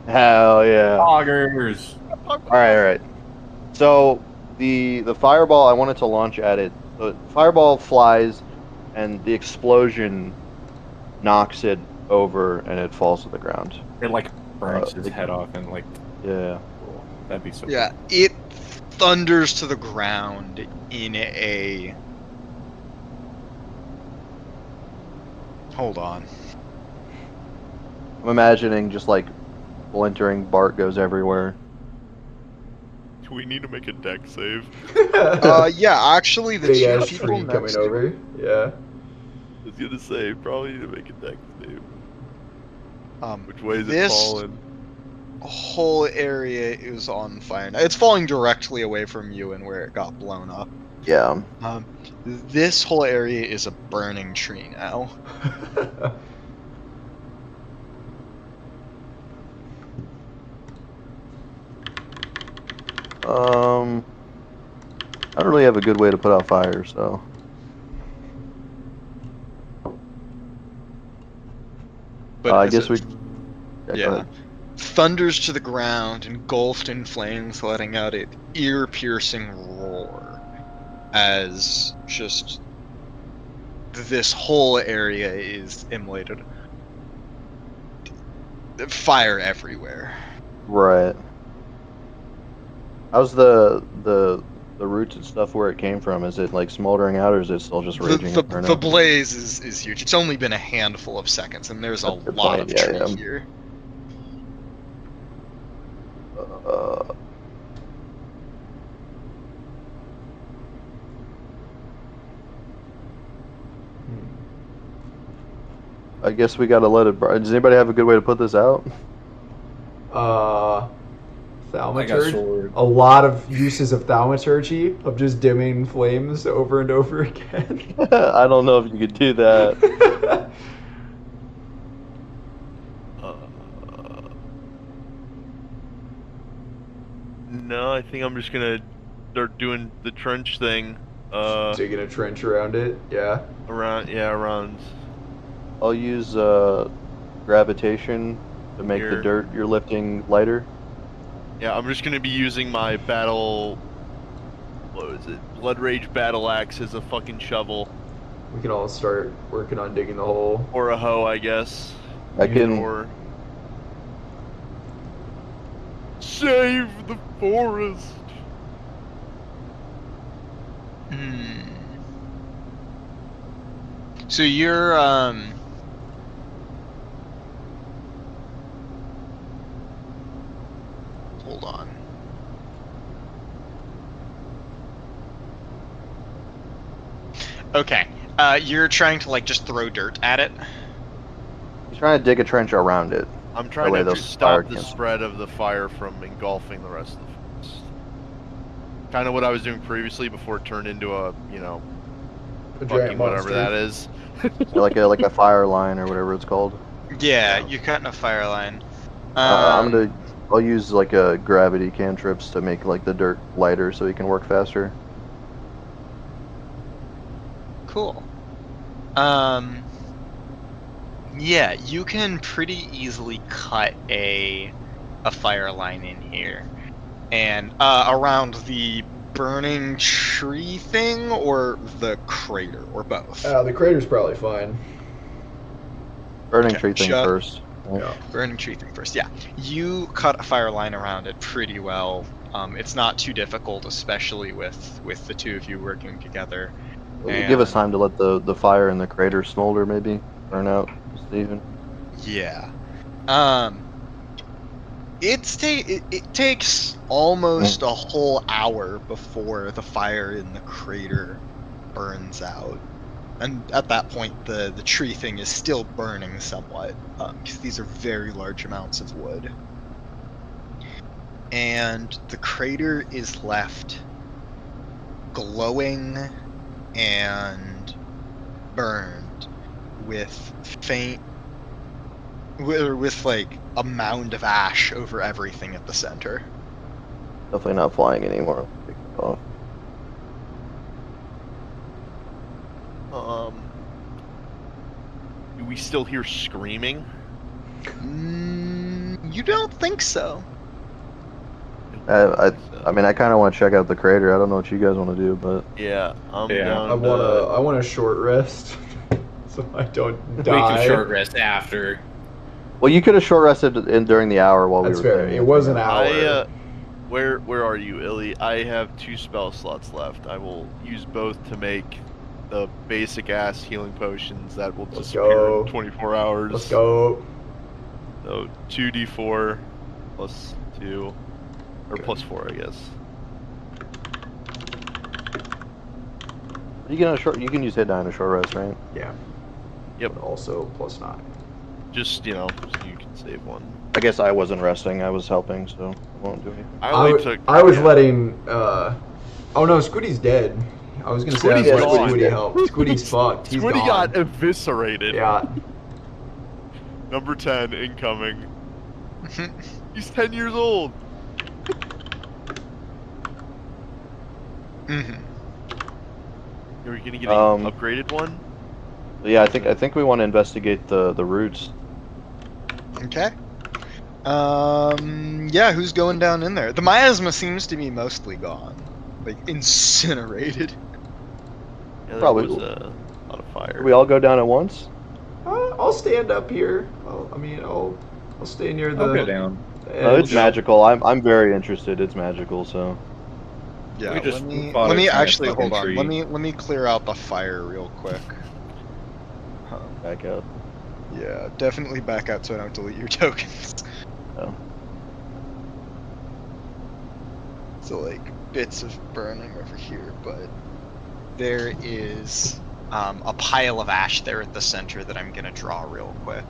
Hell yeah! Poggers. All right. So the fireball, I wanted to launch at it. The fireball flies, and the explosion knocks it over, and it falls to the ground. It like burns his like- head off and like Yeah. cool. That'd be so Yeah, it thunders to the ground in a. Hold on. I'm imagining just like splintering bark goes everywhere. Do we need to make a deck save? Yeah, actually, the Big two ass people tree coming next to over. Yeah. I was gonna say, probably need to make a deck save. Um, Which way is it this falling? whole area is on fire now. It's falling directly away from you and where it got blown up. Yeah. This whole area is a burning tree now. I don't really have a good way to put out fire, so. But I as guess it- we. Go Yeah. ahead. Thunders to the ground, engulfed in flames, letting out an ear-piercing roar as just this whole area is immolated. Fire everywhere. Right. How's the roots and stuff where it came from? Is it like smoldering out, or is it still just raging? The inferno? blaze is huge. It's only been a handful of seconds, and there's a That's a good lot point, of yeah, tree yeah. here. I guess we gotta let it burn. Does anybody have a good way to put this out? I got Thaumaturgy. sword. A lot of uses of thaumaturgy, of just dimming flames over and over again. I don't know if you could do that. No, I think I'm just gonna start doing the trench thing. Digging a trench around it, yeah. around. I'll use gravitation to make the Here. dirt you're lifting lighter. Yeah, I'm just gonna be using my battle. What was it? Blood Rage battle axe as a fucking shovel We can all start working on digging the hole. or a hoe, I guess. I can. Or save the forest. So you're hold on. Okay. You're trying to like just throw dirt at it. He's trying to dig a trench around it. I'm trying way to those just fire stop the can't- spread of the fire from engulfing the rest of the forest. Kind of what I was doing previously before it turned into a, A fucking whatever that is. like a fire line or whatever it's called. Yeah, you're cutting a fire line. I'll use like a gravity cantrips to make like the dirt lighter so he can work faster. Cool. Yeah, you can pretty easily cut a fire line in here, and around the burning tree thing or the crater or both. The crater's probably fine. Burning Okay, tree thing first. Yeah. Burning tree thing first. Yeah, you cut a fire line around it pretty well, It's not too difficult, especially with the two of you working together. Give us time to let the fire in the crater smolder, maybe burn out, Steven. Yeah. It takes almost a whole hour before the fire in the crater burns out. And at that point, the tree thing is still burning somewhat, because these are very large amounts of wood. And the crater is left glowing and burned with like a mound of ash over everything at the center. Definitely not flying anymore. Oh. Do we still hear screaming? You don't think so? I mean, I kind of want to check out the crater. I don't know what you guys want to do, but Yeah, I'm Yeah. down. I want a short rest, so I don't We die. can short rest after. well, you could have short rested during the hour while That's we were fair. playing. It was an hour. Where are you, Illy? I have 2 spell slots left. I will use both to make the basic ass healing potions that will Let's disappear go. in 24 hours. Let's go. So 2d4 plus 2, or Okay. plus 4, I guess. You can use hit die in a short rest, right? Yeah. Yep. But also +9. Just, so you can save one. I guess I wasn't resting. I was helping, so I won't do anything. I was letting. Oh no, Scooty's dead. I was gonna say I was Scooty's letting gone. Scooty help. Scooty's fucked. He's Squiddy gone. got eviscerated. Yeah. Number 10 incoming. He's 10 years old. Mm-hmm. Are we gonna get an upgraded one? Yeah, I think we want to investigate the roots. Okay. Yeah, who's going down in there? The miasma seems to be mostly gone. Like, incinerated. Yeah, there Probably. was a lot of fire. Can we all go down at once? I'll stand up here. I'll stay near the. I'll go down. No, it's edge. magical. I'm very interested. It's magical, so. Yeah, We just let me fought a giant actually, fucking hold on. tree. Let me clear out the fire real quick. Back up. Yeah, definitely back out so I don't delete your tokens. Oh. So, like, bits of burning over here, but there is a pile of ash there at the center that I'm gonna draw real quick.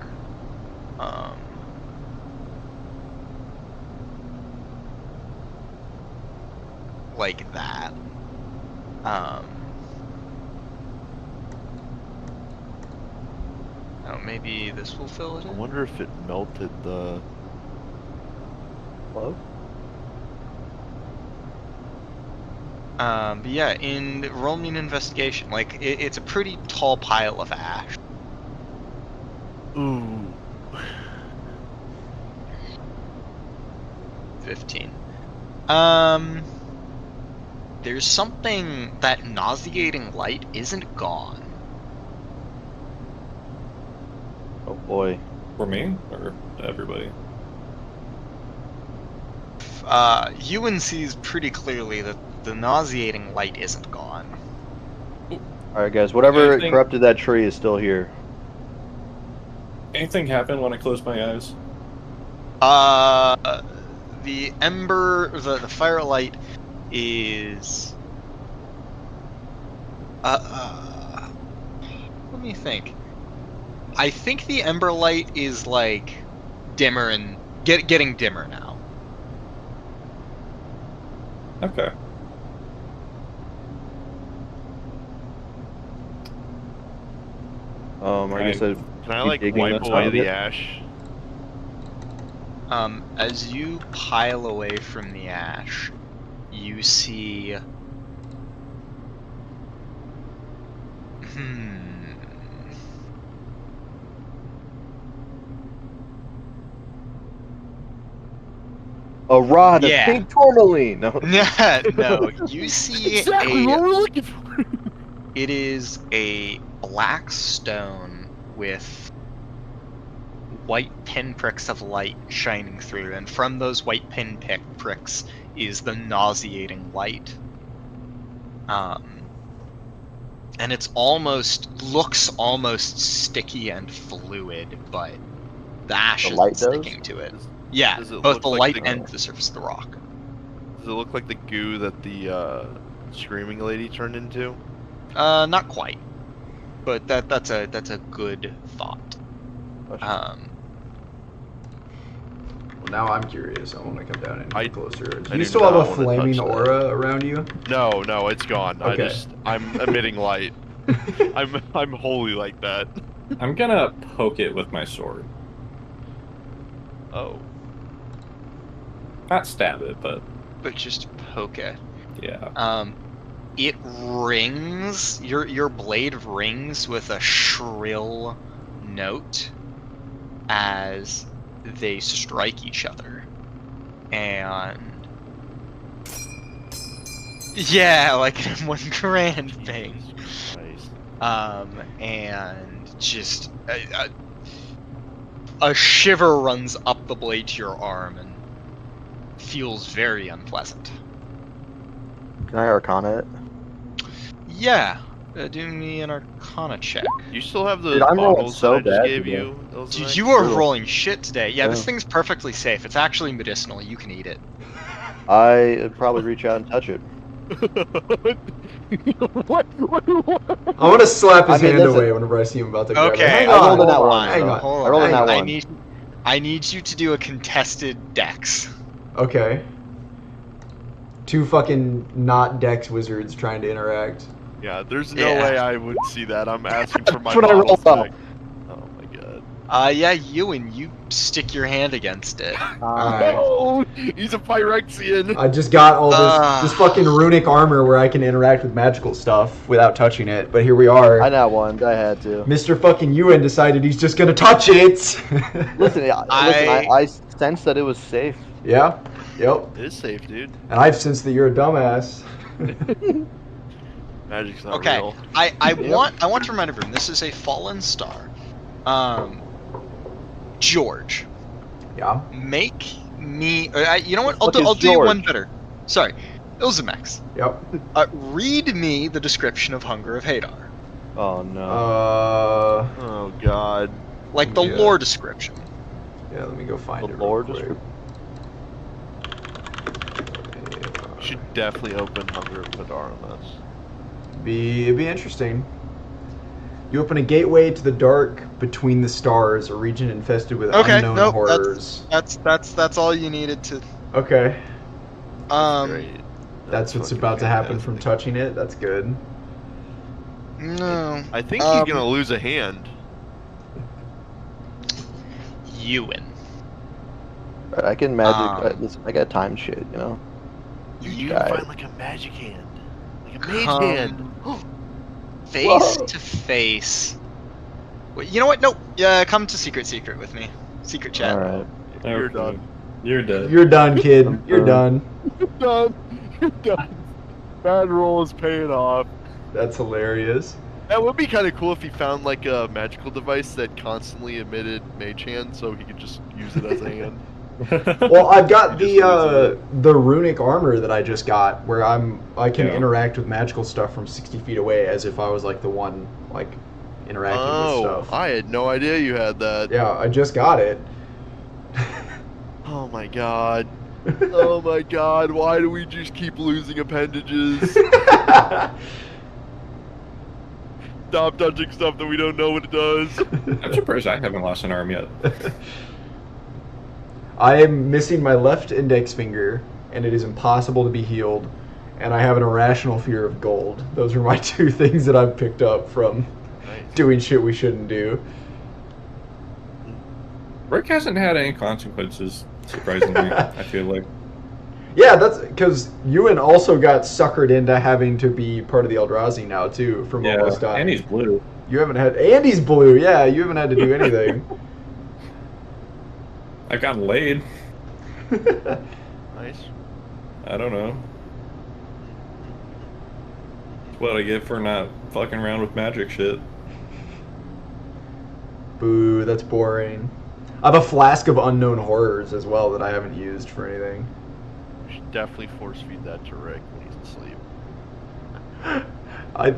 Like that. Oh, maybe this will fill it I in? wonder if it melted the. Hello? But yeah, roll me an investigation. Like, it's a pretty tall pile of ash. Ooh. 15. There's something, that nauseating light isn't gone. Oh boy. For me or to everybody? Euwyn sees pretty clearly that the nauseating light isn't gone. Alright, guys. Whatever Anything- corrupted that tree is still here. Anything happen when I close my eyes? The ember, the firelight is. Let me think. I think the ember light is like dimmer and getting dimmer now. Okay. I guess Can I like digging wipe this away out the yet? ash? As you pile away from the ash, you see. a rod Yeah. of pink tourmaline. No. No, you see Exactly what we're looking for. It is a black stone with white pinpricks of light shining through, and from those white pinpricks is the nauseating light. And it's looks almost sticky and fluid, but the ash The is light sticking to it. Yeah, Does it both look the like light and the surface of the rock. Does it look like the goo that the screaming lady turned into? Not quite, but that's a good thought. Well, now I'm curious. I want to come down and get closer. Do you do still have not a wanna flaming touch that. aura around you? No, it's gone. Okay. I'm emitting light. I'm wholly like that. I'm gonna poke it with my sword. Oh. Not stab it, but But just poke it. yeah. It rings. Your blade rings with a shrill note as they strike each other, and yeah, like one grand thing. Jesus Christ. And just a shiver runs up the blade to your arm and feels very unpleasant. Can I Arcana it? Yeah, do me an Arcana check. You still have the Dude, I'm rolling bottles so that I just bad gave today. you? Dude, Illzamaex? you are Brutal. rolling shit today. Yeah, this Yeah. thing's perfectly safe. It's actually medicinal. You can eat it. I'd probably reach out and touch it. what? I want to slap his I mean, hand listen. away whenever I see him about to grab it. Okay, Hang I on, rolled in that hold one, Hang so- on. Hold I rolled in on. that one. I need you to do a contested dex. Okay. Two fucking not Dex wizards trying to interact. Yeah, there's no Yeah. way I would see that. I'm asking for my That's what I bottles rolled back. Oh my god. Yeah, Euwyn, you stick your hand against it. Alright. Oh, he's a Phyrexian. I just got all Ah. this fucking runic armor where I can interact with magical stuff without touching it, but here we are. I know one. I had to. Mr. fucking Euwyn decided he's just gonna touch it! Listen, I sensed that it was safe. Yeah, yep. It is safe, dude. And I've sensed that you're a dumbass. Magic's not Okay, real. I want to remind everyone this is a fallen star. George, Yeah. make me. You know what? Fuck I'll is do you one George? better. Sorry, Illzamaex. Yep. Read me the description of Hunger of Hadar, Oh no. Oh god. like the Yeah. lore description. Yeah, let me go find The it lore real quick. description. You should definitely open Hunger of Hadar on this. It'd be interesting. You open a gateway to the dark between the stars, a region infested with Okay, unknown nope, horrors. That's all you needed to. Okay, Great. that's what's fucking about to happen from fantastic. touching it. That's good. No, I think he's gonna lose a hand. Euwyn. I can magic. Listen, I got time shit, you know. You guy. can find like a magic hand. Like a mage Come hand. Face Whoa. to face. Wait, you know what? Nope. Yeah, come to secret with me. Secret chat. All right. You're Okay. done. You're dead. You're done, kid. You're done. You're done. You're done. Bad roll is paying off. That's hilarious. That would be kind of cool if he found like a magical device that constantly emitted mage hand, so he could just use it as a hand. Well, I've got You just the runic armor that I just got, where I can Yeah. interact with magical stuff from 60 feet away, as if I was like the one like interacting with Oh, stuff. I had no idea you had that. Yeah, I just got it. Oh my god. Oh my god, why do we just keep losing appendages? Stop touching stuff that we don't know what it does. I'm surprised I haven't lost an arm yet. I am missing my left index finger, and it is impossible to be healed. And I have an irrational fear of gold. Those are my two things that I've picked up from Nice. doing shit we shouldn't do. Rick hasn't had any consequences, surprisingly, I feel like. Yeah, that's because Euwyn also got suckered into having to be part of the Eldrazi now too, from almost dying. and he's blue. You haven't had Andy's blue. Yeah, you haven't had to do anything. I've gotten laid. Nice. I don't know. What I get for not fucking around with magic shit. Boo, that's boring. I have a flask of unknown horrors as well that I haven't used for anything. You should definitely force feed that to Rick when he's asleep. I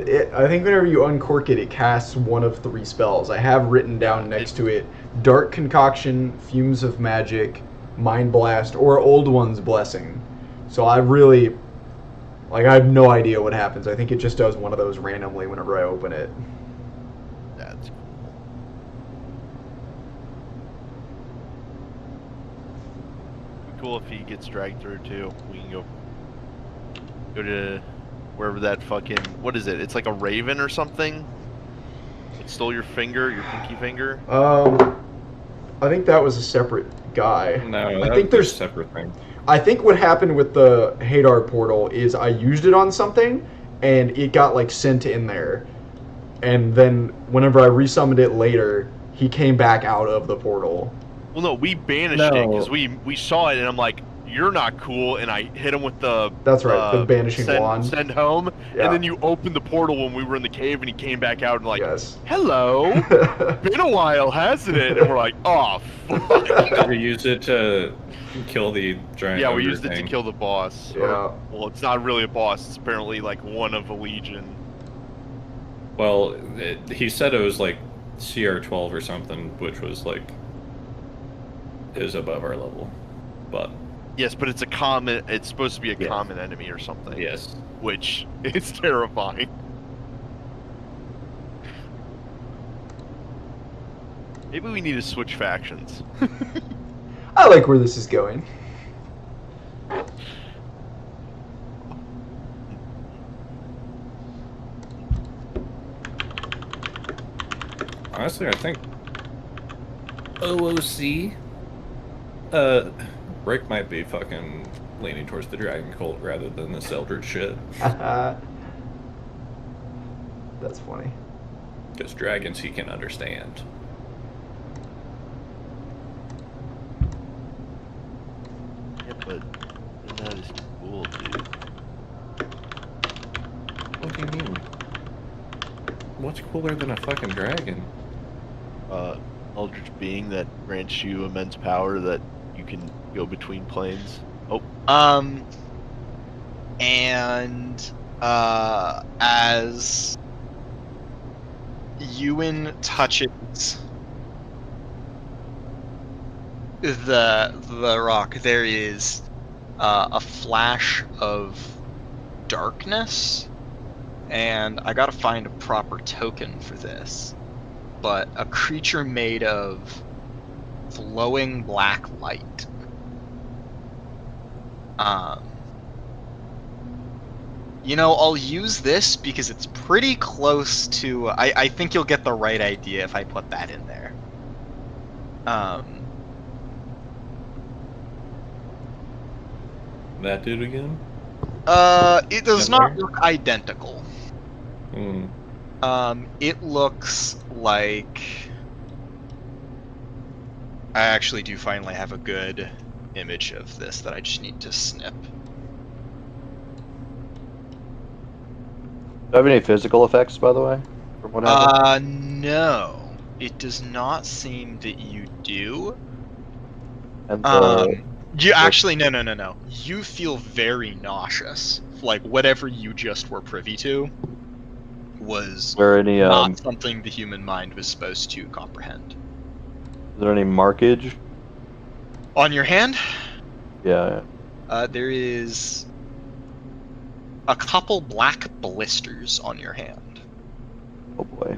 think whenever you uncork it, it casts one of 3 spells. I have written down next to it Dark Concoction, Fumes of Magic, Mind Blast, or Old One's Blessing. So I really, like, I have no idea what happens. I think it just does one of those randomly whenever I open it. That's cool. Be cool if he gets dragged through too. We can go to wherever that fucking, what is it? It's like a raven or something. It stole your finger, your pinky finger. I think that was a separate guy. No, I think there's a separate thing. I think what happened with the Hadar portal is I used it on something, and it got like sent in there, and then whenever I resummoned it later, he came back out of the portal. Well, no, we banished it because we saw it, and I'm like, you're not cool, and I hit him with the That's right, the banishing wand. Send home, Yeah. and then you opened the portal when we were in the cave, and he came back out and like, Yes. hello, been a while, hasn't it? And we're like, oh, fuck. We used it to kill the giant. Yeah, we ogre used it to thing. kill the boss. Yeah. Or, well, it's not really a boss. It's apparently like one of a legion. Well, he said it was like CR12 or something, which was like is above our level, but Yes, but it's a common. It's supposed to be a Yeah. common enemy or something. yes. Which is terrifying. Maybe we need to switch factions. I like where this is going. Honestly, I think OOC, Rick might be fucking leaning towards the dragon cult rather than this Eldritch shit. That's funny. Because dragons he can understand. Yeah, but that is cool, dude. What do you mean? What's cooler than a fucking dragon? Eldritch being that grants you immense power that you can go between planes. Oh, And as Euwyn touches the rock, there is a flash of darkness, and I gotta find a proper token for this. But a creature made of flowing black light. You know, I'll use this because it's pretty close to... I think you'll get the right idea if I put that in there. That dude again? It does not look identical. Hmm. It looks like... I actually do finally have a good image of this that I just need to snip. Do I have any physical effects, by the way? From what happened? No. It does not seem that you do. And You actually, no. You feel very nauseous. Like, whatever you just were privy to was is there any not something the human mind was supposed to comprehend. is there any markage? On your hand, Yeah. there is a couple black blisters on your hand. Oh boy.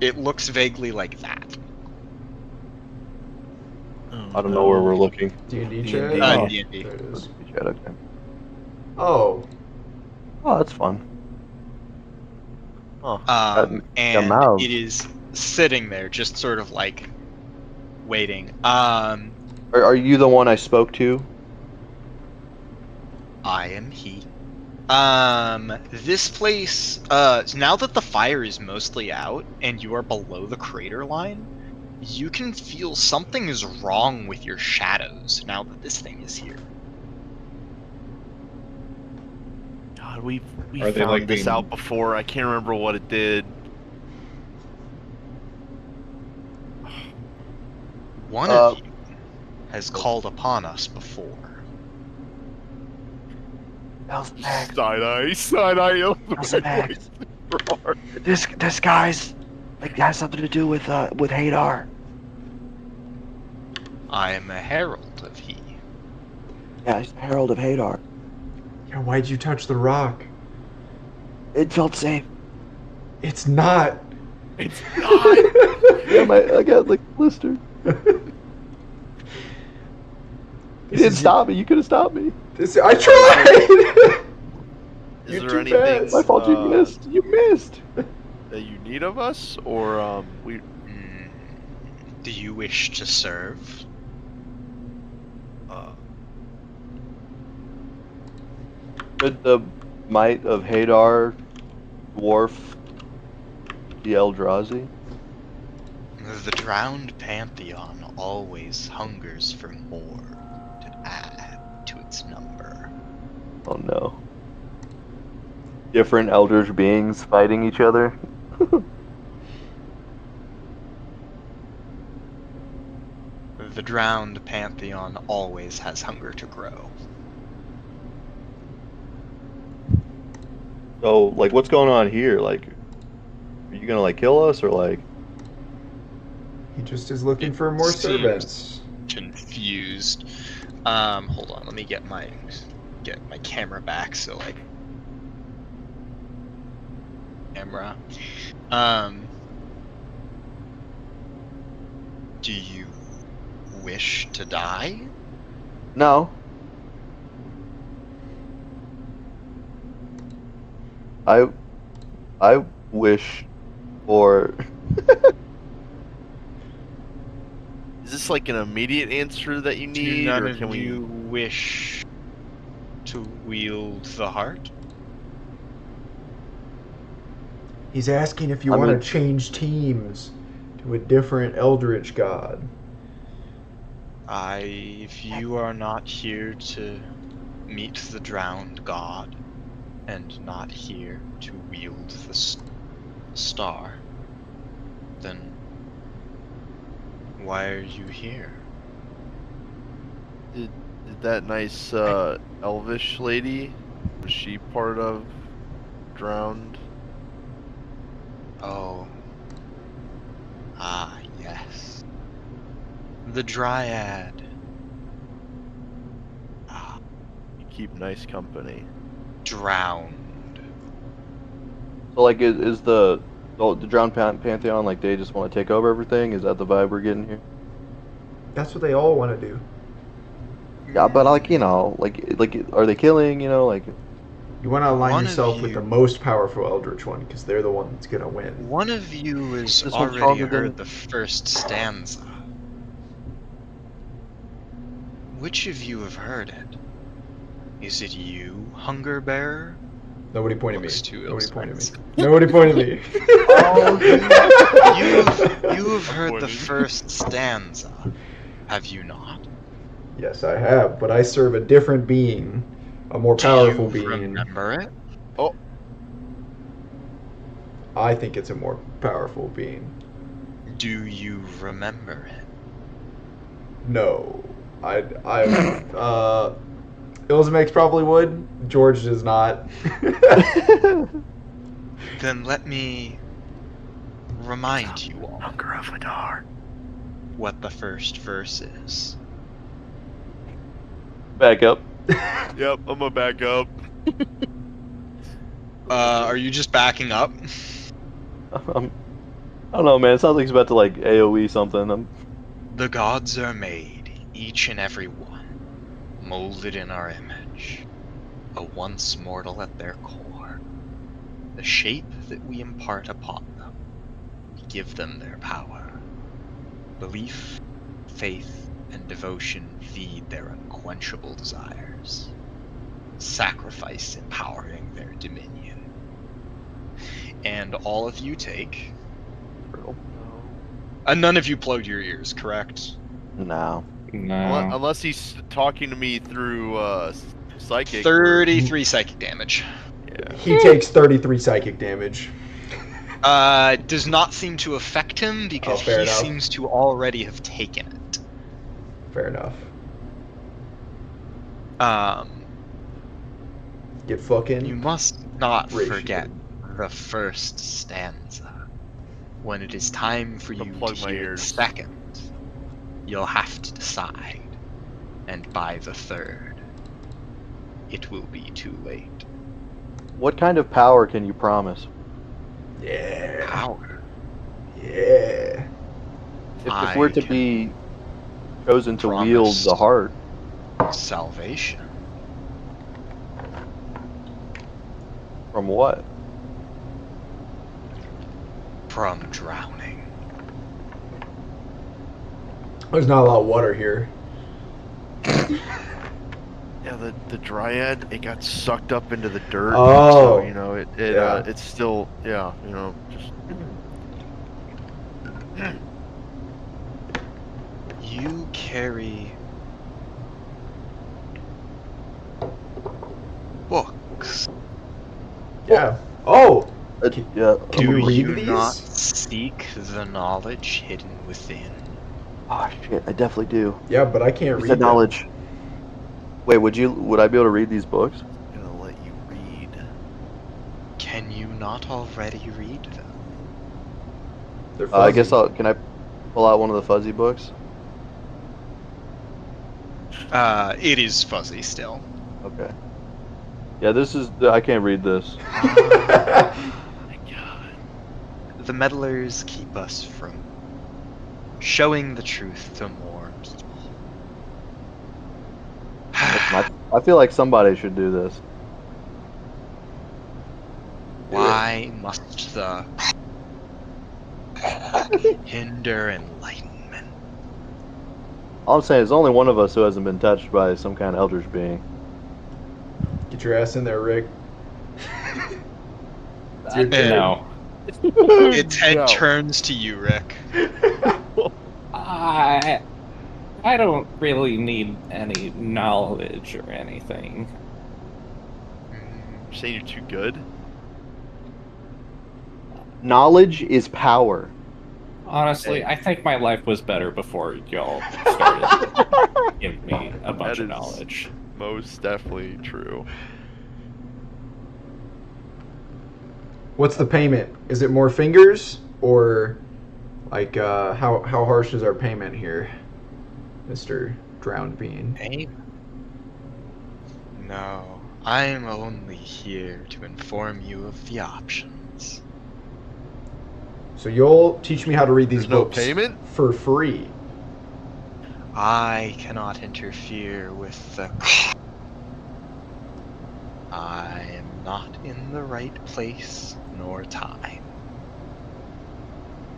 It looks vaguely like that. I don't know where we're looking. D&D D&D. chat? D&D. There it is. Okay. Oh, Oh, that's fun. And mouse. it is sitting there, just sort of like waiting. Are you the one I spoke to? I am he. This place, now that the fire is mostly out and you are below the crater line, you can feel something is wrong with your shadows now that this thing is here. God, we Are they, found like, this being- out before. I can't remember what it did. One of you has called upon us before. Illzamaex. Side-eye. Illzamaex. This guy's like has something to do with Hadar. I am a herald of he. Yeah, he's the herald of Hadar. Yeah, why'd you touch the rock? It felt safe. It's not. It's not. Yeah, I got like blister. You didn't stop me. You could have stopped me. I tried. Is You're there too anything fast. My fault. You missed. You missed. that you need of us, or we? Do you wish to serve? Could the might of Hadar dwarf the Eldrazi? The drowned pantheon always hungers for more to add to its number. Oh no. Different Eldritch beings fighting each other? The drowned pantheon always has hunger to grow. So, like, what's going on here? Like, are you gonna, like, kill us, or, like... He just is looking for more Seems servants. Confused. Hold on, let me get my camera back so I camera. Do you wish to die? No. I wish for... Is this like an immediate answer that you Do need, none or of can you we? wish to wield the heart? He's asking if you I want mean- to change teams to a different Eldritch god. If you are not here to meet the drowned god, and not here to wield the star, then why are you here? Did that nice elvish lady, was she part of drowned? Oh. Yes. The Dryad. You keep nice company. Drowned. So, like, is the drowned pantheon, like, they just want to take over everything? Is that the vibe we're getting here? That's what they all want to do. Yeah, but, like, you know, like, are they killing, you know, like... You want to align One of yourself with you- the most powerful Eldritch one, because they're the one that's going to win. One of you has This one's already stronger heard than- the first stanza. Which of you have heard it? Is it you, Hunger Bearer? Nobody pointed me. Looks too Nobody pointed me. Illzamaex. Nobody pointed me. You have heard the Pointed. first stanza, have you not? Yes, I have, but I serve a different being, a more powerful Do you being. remember it? I think it's a more powerful being. Do you remember it? No, Illzamaex probably would. George does not. Then let me remind you all Hunger of Hadar. what the first verse is. Back up. Yep, I'm gonna back up. Are you just backing up? I don't know, man. It sounds like he's about to, like, AoE something. The gods are made, each and every one, molded in our image, a once mortal at their core. The shape that we impart upon them, we give them their power. Belief, faith, and devotion feed their unquenchable desires. Sacrifice empowering their dominion. And all of you take... none of you plugged your ears, correct? No. No. Unless he's talking to me through psychic. 33 psychic damage. Yeah. He takes 33 psychic damage. Does not seem to affect him because Oh, fair he enough. seems to already have taken it. Fair enough. Get fucking. You must not ratioed. forget the first stanza. When it is time for I'll you to plug my hear the ears. second, you'll have to decide. And by the third, it will be too late. What kind of power can you promise? Yeah. Power. Yeah. If we're to I be chosen to promise. wield the heart, Salvation. from what? From drowning. There's not a lot of water here. Yeah, the dryad, it got sucked up into the dirt. Oh. So, you know, Yeah. it's still, yeah, you know, just. You carry books. Yeah. Oh. Yeah. Can Do we read you these? not seek the knowledge hidden within? Oh shit! I definitely do. Yeah, but I can't You read said them. knowledge. Wait, would I be able to read these books? I'm gonna let you read. Can you not already read them? They're I guess fuzzy. can I pull out one of the fuzzy books? It is fuzzy still. Okay. Yeah, this is. I can't read this. Oh my god. The meddlers keep us from showing the truth to more people. I feel like somebody should do this. Why must the hinder enlightenment? All I'm saying is only one of us who hasn't been touched by some kind of eldritch being. Get your ass in there, Rick. It's your turn. No. Its head No. turns to you, Rick. I don't really need any knowledge or anything. You're saying you're too good? Knowledge is power. Honestly, I think my life was better before y'all started giving me a bunch That of is- knowledge. Most definitely true. What's the payment? Is it more fingers or like how harsh is our payment here, Mr. Drowned Bean? Hey? No, I'm only here to inform you of the options. So you'll teach me how to read these There's no books payment? for free. I cannot interfere with the... I am not in the right place nor time.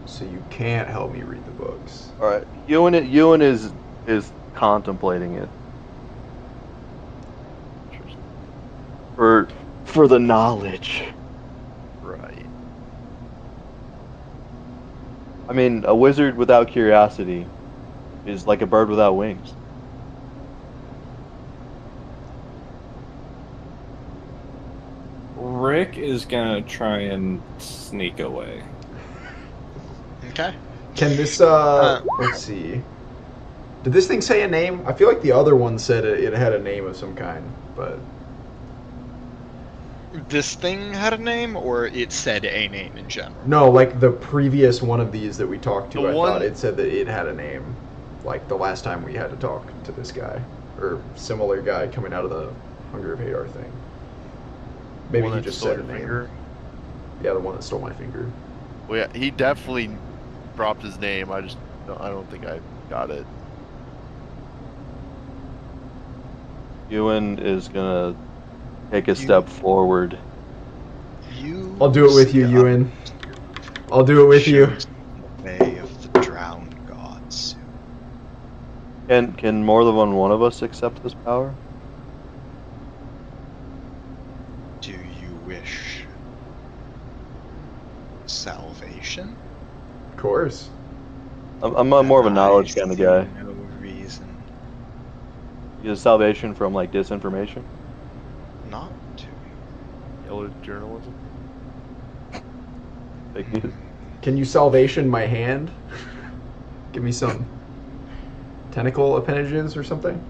So you can't help me read the books. All right, Euwyn is contemplating it for the knowledge. Right. I mean, a wizard without curiosity is like a bird without wings. Rick is gonna try and sneak away. Okay. Can this let's see. Did this thing say a name? I feel like the other one said it had a name of some kind, but This thing had a name, or it said a name in general? no, like the previous one of these that we talked to, The I one- thought it said that it had a name. Like the last time we had to talk to this guy or similar guy coming out of the Hunger of Hadar thing. Maybe One he that just stole said a your name. finger? Yeah, the one that stole my finger. Well, yeah, he definitely dropped his name. I don't think I got it. Euwyn is gonna take a step forward. You I'll do it with you, see Euwyn. I'll do it with you. shows the way of the drowned gods. Can more than one of us accept this power? Do you wish salvation? Of course. I'm more of a knowledge kind of guy. No reason You get salvation from like disinformation. not to. Yellow journalism? Fake news. Can you salvation my hand? Give me some. tentacle appendages or something?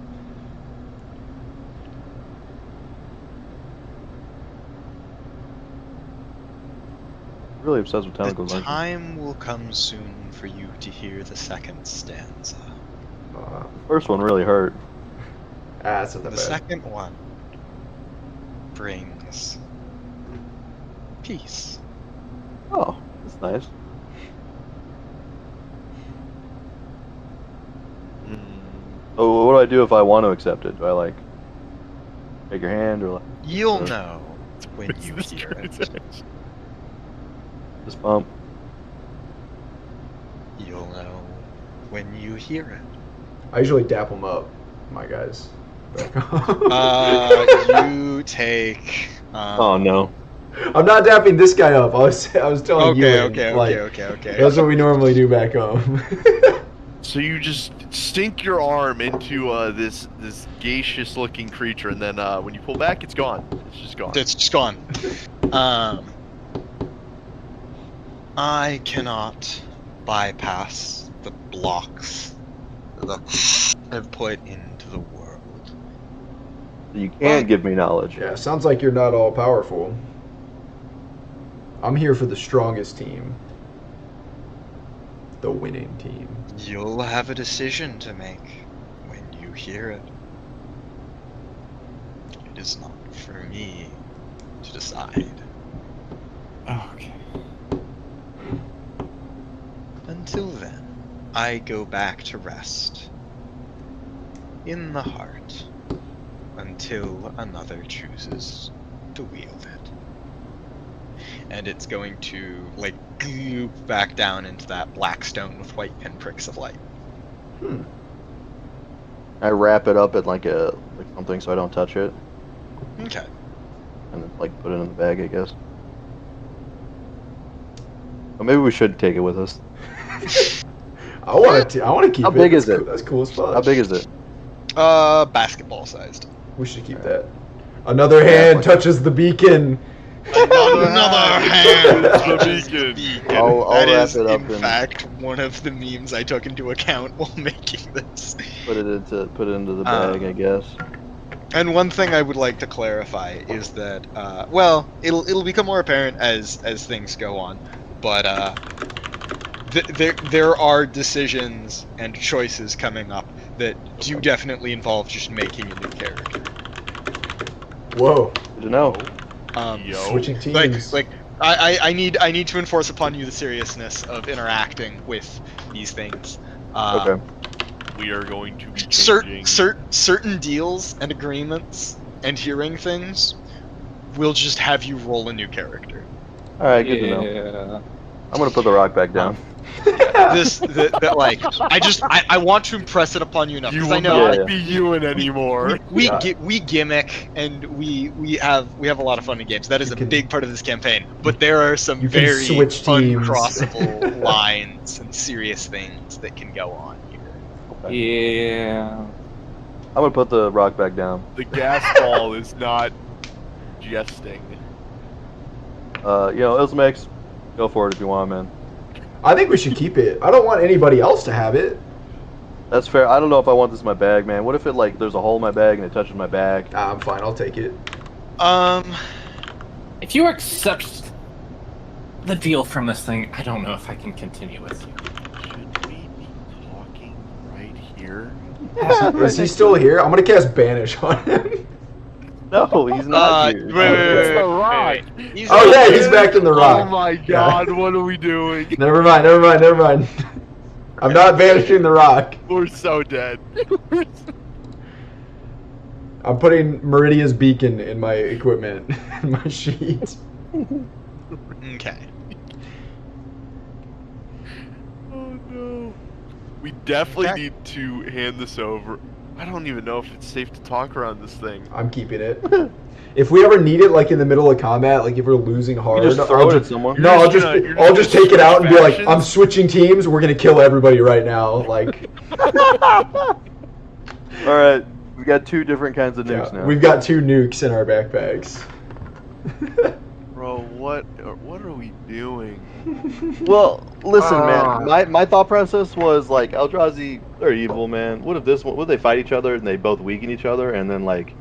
Really obsessed with The tentacles, aren't you? time will come soon for you to hear the second stanza. Uh, First one really hurt. that's not that The bad. second one brings peace. Oh, that's nice. Oh, what do I do if I want to accept it? Do I like take your hand or like You'll Uh, know when you hear it. just bump? You'll know when you hear it. I usually dap them up, my guys. You take. Oh no. I'm not dapping this guy up. I was telling you. Okay. That's what we normally do back home. So you just sink your arm into this gaseous looking creature, and then when you pull back, it's gone. It's just gone. It's just gone. I cannot bypass the blocks that I've put into the world. You can't give me knowledge. Yeah, sounds like you're not all powerful. I'm here for the strongest team. The winning team. You'll have a decision to make when you hear it. It is not for me to decide. Okay. Until then, I go back to rest in the heart until another chooses to wield it. And it's going to, like, goop back down into that black stone with white pinpricks of light. I wrap it up in like something so I don't touch it, Okay. and then like put it in the bag, I guess. But maybe we should take it with us. I want to keep it. How big is That's it? cool. That's cool as fuck. How big is it? Basketball sized. We should keep that. Another hand touches the beacon. Another hand The touches beacon. the beacon. I'll That wrap is, it up in in- fact, one of the memes I took into account while making this. Put it into the bag, I guess. And one thing I would like to clarify is that, well, it'll become more apparent as things go on, but there are decisions and choices coming up that do definitely involve just making a new character. Whoa. Good to know. Yo. Switching teams. I need to enforce upon you the seriousness of interacting with these things. Okay. We are going to be changing. Certain deals and agreements and hearing things will just have you roll a new character. All right. Good to know. Yeah. I'm gonna put the rock back down. I want to impress it upon you enough You because will I know not be Euwyn anymore. we gimmick and we have a lot of fun in games. That is You a can- big part of this campaign. But there are some You can very switch teams. uncrossable lines and serious things that can go on here. Yeah. I'm gonna put the rock back down. The gas ball is not jesting. Illzamaex, go for it if you want, man. I think we should keep it. I don't want anybody else to have it. That's fair. I don't know if I want this in my bag, man. What if it like there's a hole in my bag and it touches my back? I'm fine. I'll take it. If you accept the deal from this thing, I don't know if I can continue with you. Should we be talking right here? Is he still here? I'm gonna cast Banish on him. No, he's not here. It's the rock. Oh yeah, he's back in the Oh rock. my god, what are we doing? Never mind. I'm not banishing the rock. We're so dead. I'm putting Meridia's beacon in my equipment, in my sheet. Okay. Oh no. We definitely Okay. need to hand this over. I don't even know if it's safe to talk around this thing. I'm keeping it. If we ever need it, like in the middle of combat, like if we're losing hard, You just throw it at someone. No, You're I'll just just gonna take it out and be like, switch I'm switching teams. We're gonna kill everybody right now. Like, All right, we got two different kinds of nukes now. we've got 2 nukes in our backpacks. Bro, what are we doing? Well, listen, man. My thought process was like Eldrazi, they're evil, man. What if they fight each other and they both weaken each other, and then like,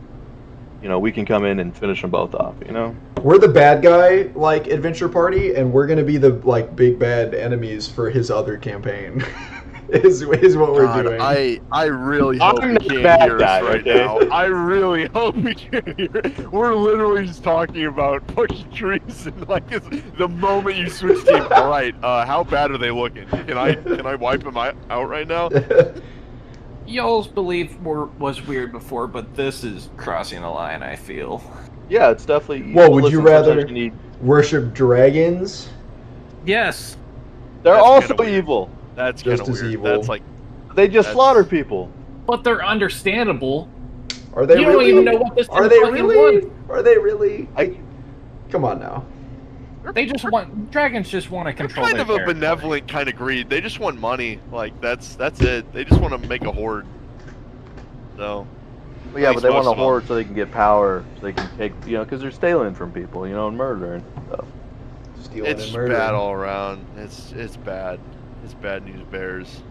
we can come in and finish them both off, We're the bad guy, like, adventure party, and we're gonna be the, like, big bad enemies for his other campaign. is what we're doing. I really hope I'm we the can't bad hear guy, us right okay? now. I really hope we can't hear it. We're literally just talking about fucking trees, and like the moment you switch team, all right, how bad are they looking? Can I wipe them out right now? Y'all's belief was weird before, but this is crossing the line, I feel. Yeah, it's definitely. Well, would you Listen, rather sometimes you need- worship dragons? Yes. They're That's also kinda weird. evil. That's kind Just of as weird. evil. That's like They just That's- slaughter people. But they're understandable. Are they You don't really? even know what this Are thing they fucking really? wants. Are they really? I- Come on now. They just want dragons just want to they're control kind their of a territory. benevolent kind of greed. They just want money. Like that's it. They just want to make a horde. So. Well, yeah, At but they least want most a of them. horde so they can get power, so they can take, because they're stealing from people, and murdering stuff. Stealing It's and murdering. bad all around. It's bad. It's bad news bears.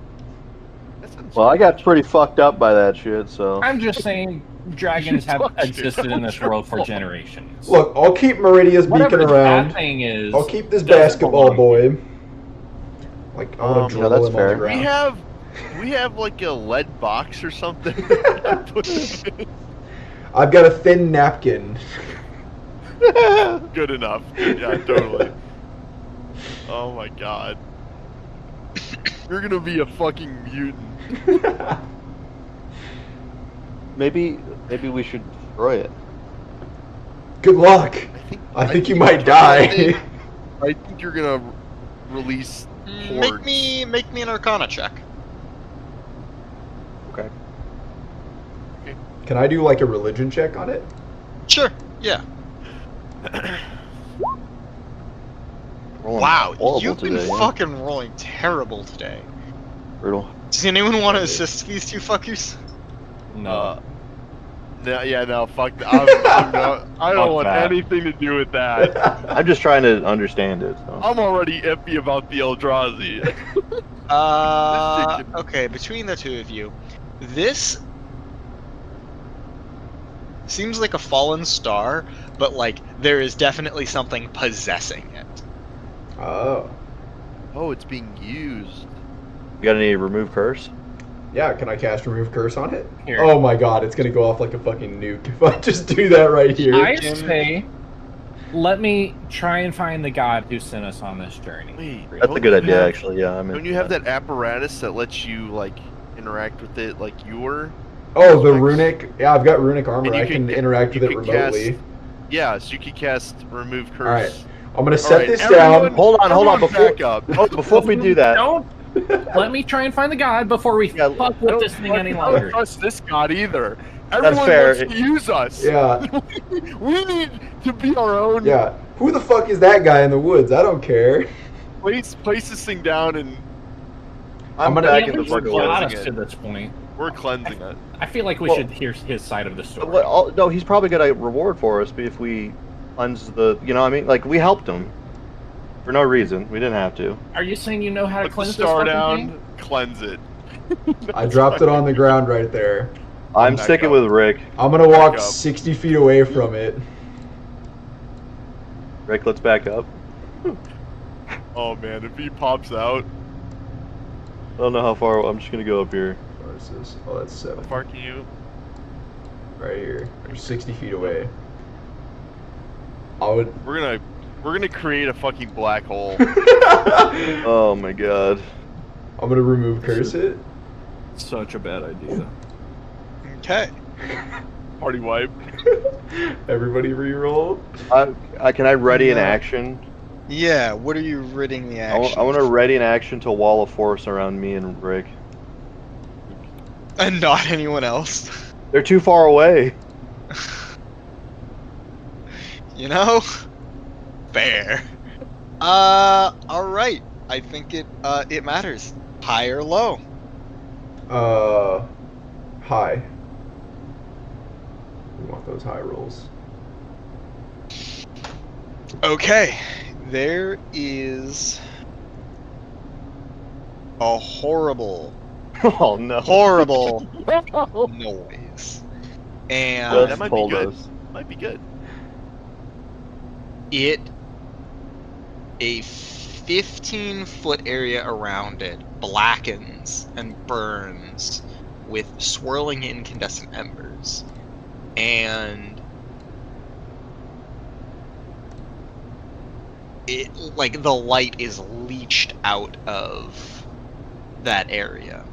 That sounds Well, I got strange. pretty fucked up by that shit, so. I'm just saying dragons have Fuck you. existed in this It's your world for fault. generations. Look, I'll keep Meridia's Whatever beacon this around. bad thing is, I'll keep this doesn't basketball belong. boy. Like, I want to drill that's him fair. on the We ground. have like a lead box or something. I've got a thin napkin. Good enough. Yeah, totally. Oh my god. You're gonna be a fucking mutant. Maybe we should destroy it. Good luck. I think you might die. I think you're gonna release hordes. Make me an Arcana check. Okay. Can I do like a religion check on it? Sure. Yeah. Rolling Wow, horrible you've been today, yeah. fucking rolling terrible today. Brutal. Does anyone want to assist these two fuckers? No. No, fuck that. I don't Fuck want that. anything to do with that. I'm just trying to understand it. So. I'm already iffy about the Eldrazi. Okay, between the two of you, this seems like a fallen star, but like there is definitely something possessing it. Oh. Oh, it's being used. You got any remove curse? Yeah, can I cast remove curse on it? Here. Oh my god, it's gonna go off like a fucking nuke if I just do that right here. I say, let me try and find the god who sent us on this journey. Wait, That's a don't good you idea, have- actually. Yeah, I mean. Don't you have that apparatus that lets you like interact with it like you were? Oh, the runic. Yeah, I've got runic armor. And you I can can- interact you with it can remotely. cast- Yeah, so you can cast remove curse. Alright, I'm gonna set Alright, this everyone- down. Hold on. everyone Before, back up. before we do that, Don't let me try and find the god before we Yeah, fuck with this thing any I don't longer. trust this god either. Everyone fair. wants to use us. Yeah, We need to be our own. yeah. Who the fuck is that guy in the woods? I don't care. Place this thing down and I'm gonna- back Yeah, in the we fucking got woods. us to this point. we're cleansing it. I feel like we Well- should hear his side of the story. No, he's probably got a reward for us if we cleanse the. You know what I mean? Like, we helped him. For no reason. We didn't have to. Are you saying you know how to Put the cleanse this star fucking down, thing? cleanse it. I dropped it on the ground right there. I'm Back sticking up. with Rick. I'm gonna walk up. 60 feet away from it. Rick, let's back up. Oh man, if he pops out, I don't know how far. I'm just gonna go up here. What is this? Oh, that's 7. how far can you? Right here. We're 60 feet away. I would. We're gonna create a fucking black hole. Oh my god. I'm gonna remove curse it. Such a bad idea. Okay. Party wipe. Everybody reroll. Can I ready an No. action? Yeah, what are you ridding the I action? want to ready an action to wall of force around me and Rick. And not anyone else. They're too far away. You know? Fair. Alright. I think it matters. High or low? High. We want those high rolls. Okay, there is a horrible, Oh no. horrible noise, and that might be good. Might be good. a 15-foot area around it blackens and burns with swirling incandescent embers, and it, like, the light is leached out of that area,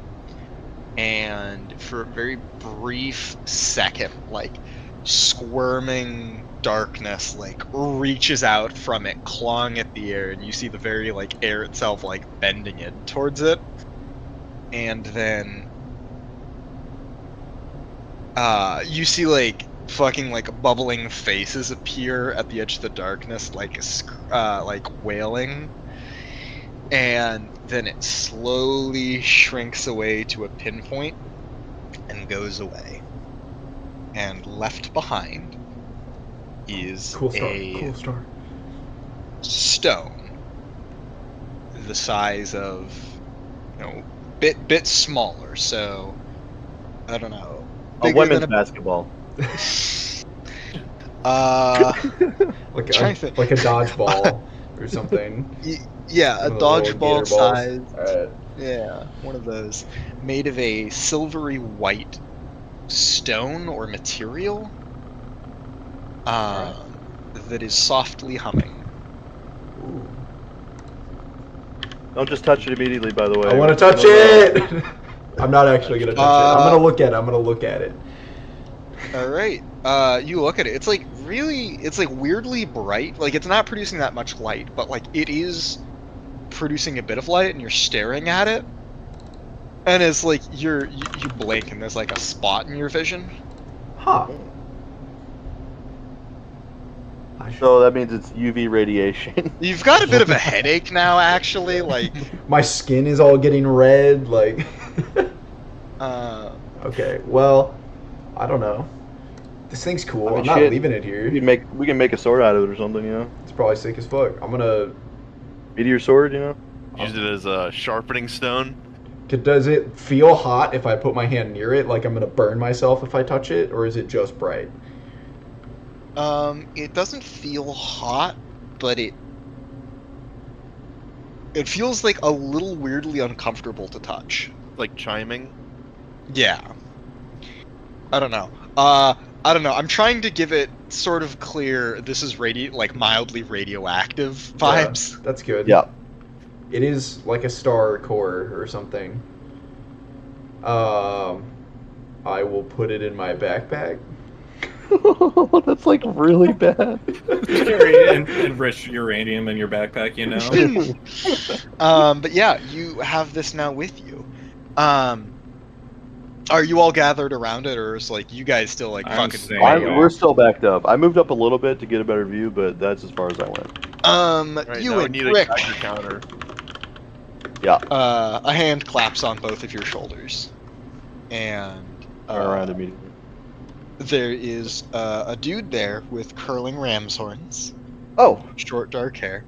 and for a very brief second, like, squirming darkness like reaches out from it, clawing at the air, and you see the very like air itself like bending in towards it, and then you see like fucking like bubbling faces appear at the edge of the darkness, like wailing, and then it slowly shrinks away to a pinpoint and goes away, and left behind is Cool star. a Cool star. stone the size of, bit smaller, so I don't know, A bigger women's than basketball. Like trying a, to- like a dodgeball or something. Yeah, a One of the little dodgeball gator balls. size. Alright. Yeah, one of those, made of a silvery white stone or material that is softly humming. Ooh. Don't just touch it immediately, by the way. I want to touch it! I'm not actually going to touch it. I'm going to look at it. I'm going to look at it. All right. You look at it. It's like weirdly bright. Like, it's not producing that much light, but like it is producing a bit of light, and you're staring at it. And it's like you blink, and there's like a spot in your vision. Huh. So that means it's UV radiation. You've got a bit of a headache now, actually. Like, My skin is all getting red, like... Okay, well, I don't know. This thing's cool. I mean, I'm not shit. leaving it here. We can make a sword out of it or something, It's probably sick as fuck. I'm gonna... Meteor sword, Use it as a sharpening stone. Does it feel hot if I put my hand near it? Like I'm gonna burn myself if I touch it? Or is it just bright? it doesn't feel hot, but it feels like a little weirdly uncomfortable to touch. Like chiming. Yeah. I don't know. I'm trying to give it sort of clear, this is mildly radioactive vibes. Yeah, that's good. Yeah. It is like a star core or something. I will put it in my backpack. That's like really bad. Carry enriched uranium in your backpack, But yeah, you have this now with you. Are you all gathered around it, or is like you guys still like I'm fucking? saying- We're still backed up. I moved up a little bit to get a better view, but that's as far as I went. Right, you now we and need Rick. a Geiger counter. Yeah. A hand claps on both of your shoulders, and Turn around immediately. there is a dude there with curling ram's horns, Oh, short dark hair,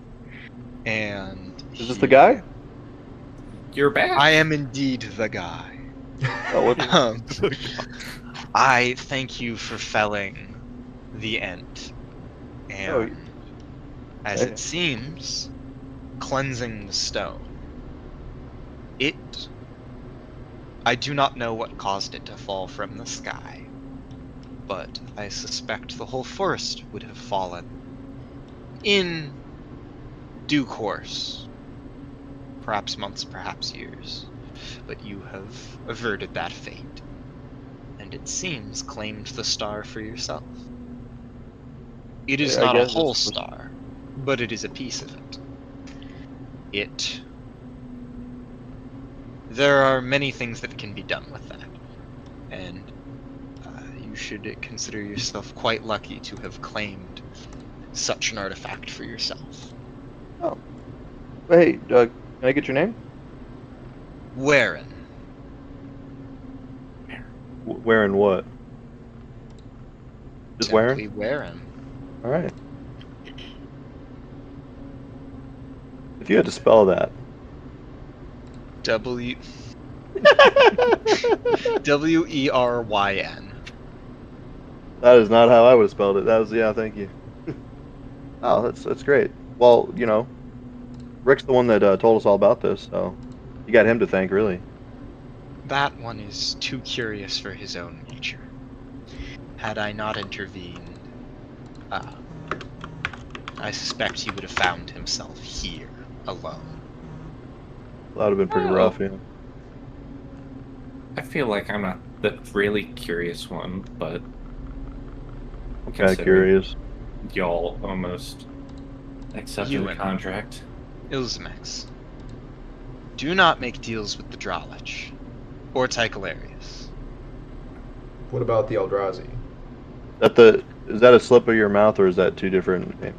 and is this the guy? You're back. I am indeed the guy. Oh, what? I thank you for felling the Ent, and Oh, as okay. it seems, cleansing the stone. I do not know what caused it to fall from the sky, but I suspect the whole forest would have fallen in due course. Perhaps months, perhaps years. But you have averted that fate, and it seems claimed the star for yourself. It is Yeah, I not a guess whole it's- star, but it is a piece of it. There are many things that can be done with that, and you should consider yourself quite lucky to have claimed such an artifact for yourself. Hey, can I get your name? Weryn. Wearing what? Just wearing? Simply Weryn. All right. If you had to spell that. W Weryn. That is not how I would have spelled it. That was, yeah, thank you. Oh, that's great. Well, you know, Rick's the one that told us all about this, so you got him to thank, really. That one is too curious for his own nature. Had I not intervened, I suspect he would have found himself here, alone. That would have been pretty rough, yeah. I feel like I'm not the really curious one, but Kind of curious. Y'all almost accepted the Euwyn. contract. Illzamaex. Do not make deals with the Dralich, or Tychalarius. What about the Eldrazi? Is that a slip of your mouth, or is that two different names?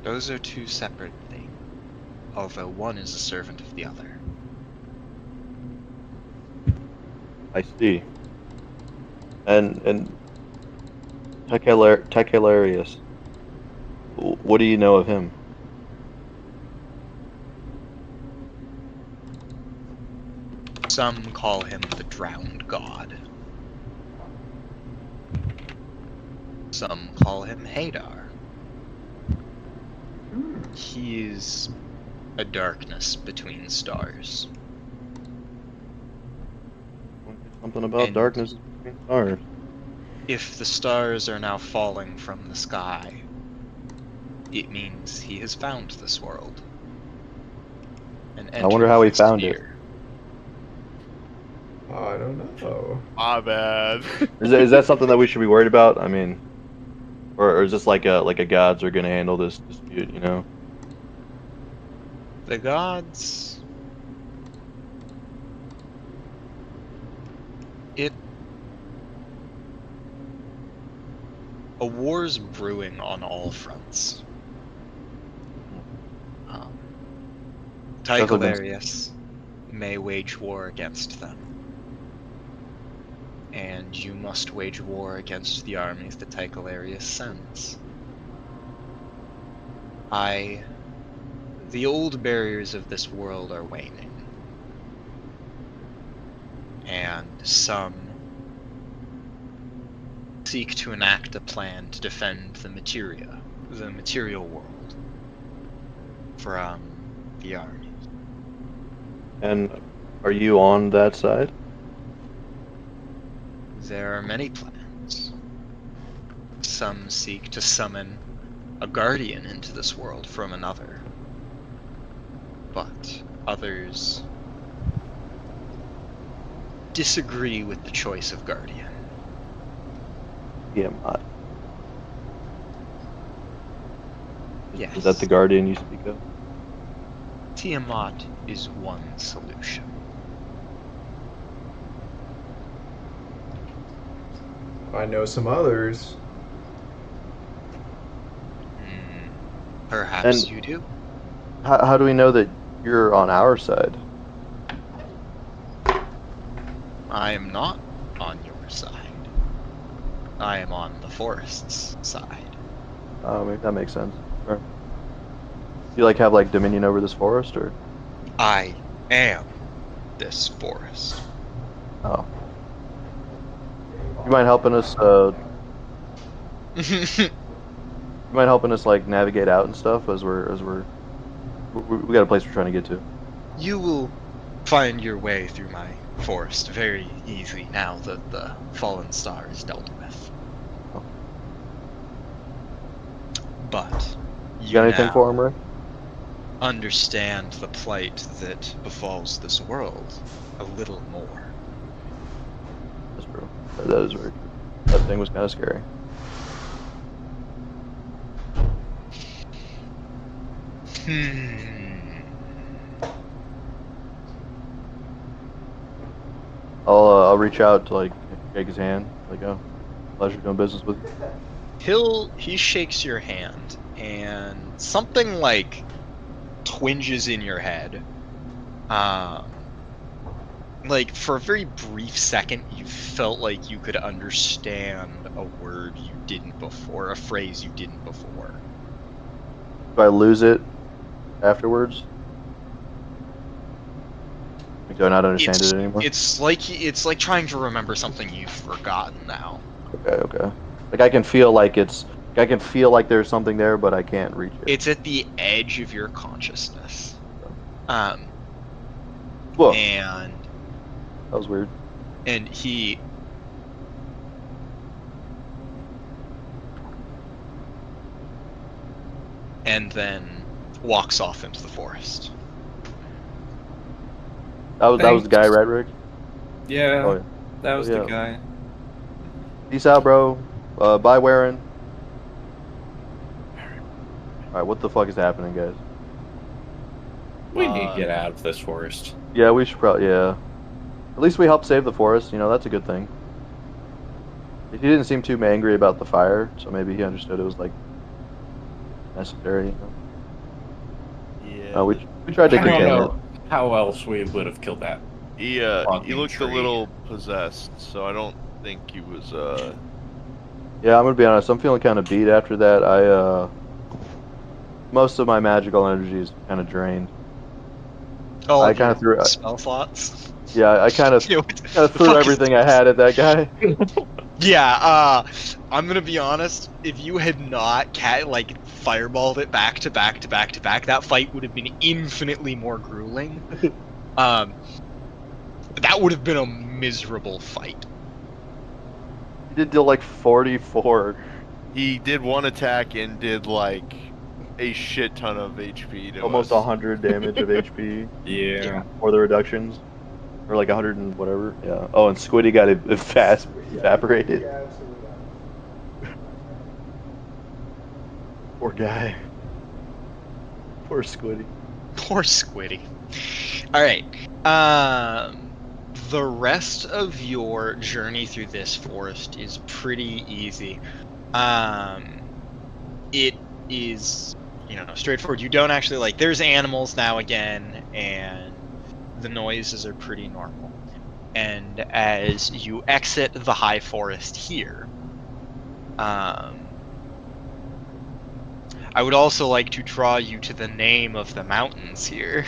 Those are two separate things, although one is a servant of the other. I see. And Tychalarius, what do you know of him? Some call him the drowned god. Some call him Hadar. He is a darkness between stars. Something about And- darkness between stars. If the stars are now falling from the sky, it means he has found this world. And I wonder how he entered found its it. sphere. I don't know. My bad. Is that something that we should be worried about? I mean, or is this like a gods are gonna handle this dispute? You know? The gods. A war's brewing on all fronts. Tychalarius may wage war against them. And you must wage war against the armies that Tychalarius sends. The old barriers of this world are waning. And some seek to enact a plan to defend the material world from the armies. And are you on that side? There are many plans. Some seek to summon a guardian into this world from another. But others disagree with the choice of guardian. Yeah, Yes. Is that the guardian you speak of? Tiamat is one solution. I know some others. Perhaps And- you do? How do we know that you're on our side? I am not on your side. I am on the forest's side. Maybe that makes sense. Sure. Do you like have like dominion over this forest, or? I am this forest. Oh. You mind helping us? You mind helping us like navigate out and stuff as we got a place we're trying to get to. You will find your way through my forest very easily now that the fallen star is dealt with. Oh. But You got anything now for him, Rick? understand the plight that befalls this world a little more. That's true. That is very true. That thing was kind of scary. I'll reach out to like shake his hand. Like, oh, pleasure doing business with you. He shakes your hand, and something like twinges in your head. Like for a very brief second, you felt like you could understand a word you didn't before, a phrase you didn't before. If I lose it, afterwards? Like, do I not understand It's it anymore? it's like trying to remember something you've forgotten now. Okay. Like I can feel like there's something there, but I can't reach it. It's at the edge of your consciousness. Whoa, And that was weird. he and then walks off into the forest. That was the guy, right, Rick? Yeah, Oh, yeah. that was Oh, the yeah. guy. Peace out, bro. Bye, Weryn. Alright, what the fuck is happening, guys? We need to get out of this forest. Yeah, we should probably, yeah. At least we helped save the forest, you know, that's a good thing. He didn't seem too angry about the fire, so maybe he understood it was, like, necessary, you know? Yeah. We tried to I don't contain it. know how else we would have killed that. He fucking looked a tree. little possessed, so I don't think he was Yeah, I'm gonna be honest, I'm feeling kind of beat after that. Most of my magical energy is kind of drained. Oh, I kind of threw spell slots. Yeah, I kind of threw everything I had at that guy. Yeah, I'm gonna be honest. If you had not fireballed it back to back to back to back, that fight would have been infinitely more grueling. That would have been a miserable fight. He did deal like 44. he did one attack and did like a shit ton of HP to Almost us. 100 damage of HP. Yeah. Or the reductions. Or like 100 and whatever. Yeah. Oh, and Squiddy got it fast evaporated. Yeah, absolutely. Poor guy. Poor Squiddy. Poor Squiddy. Alright. The rest of your journey through this forest is pretty easy. It is, straightforward. You don't actually, there's animals now again, and the noises are pretty normal. And as you exit the high forest here, I would also like to draw you to the name of the mountains here.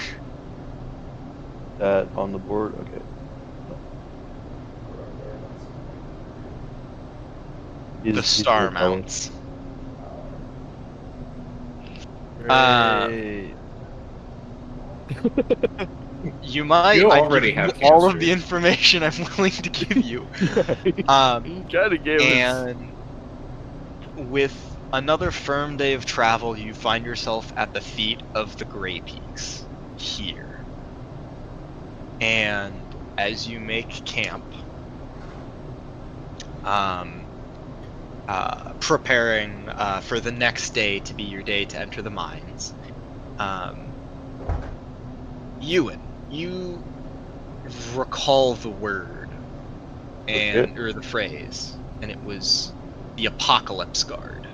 That on the board? Okay. The Star Mounts. Hooray. You might. You I already give you have all of cancer. the information I'm willing to give you. Gotta give us. And with another firm day of travel, you find yourself at the feet of the Grey Peaks here. And as you make camp, preparing for the next day to be your day to enter the mines, Euwyn, you recall the word or the phrase, and it was the Apocalypse Guard.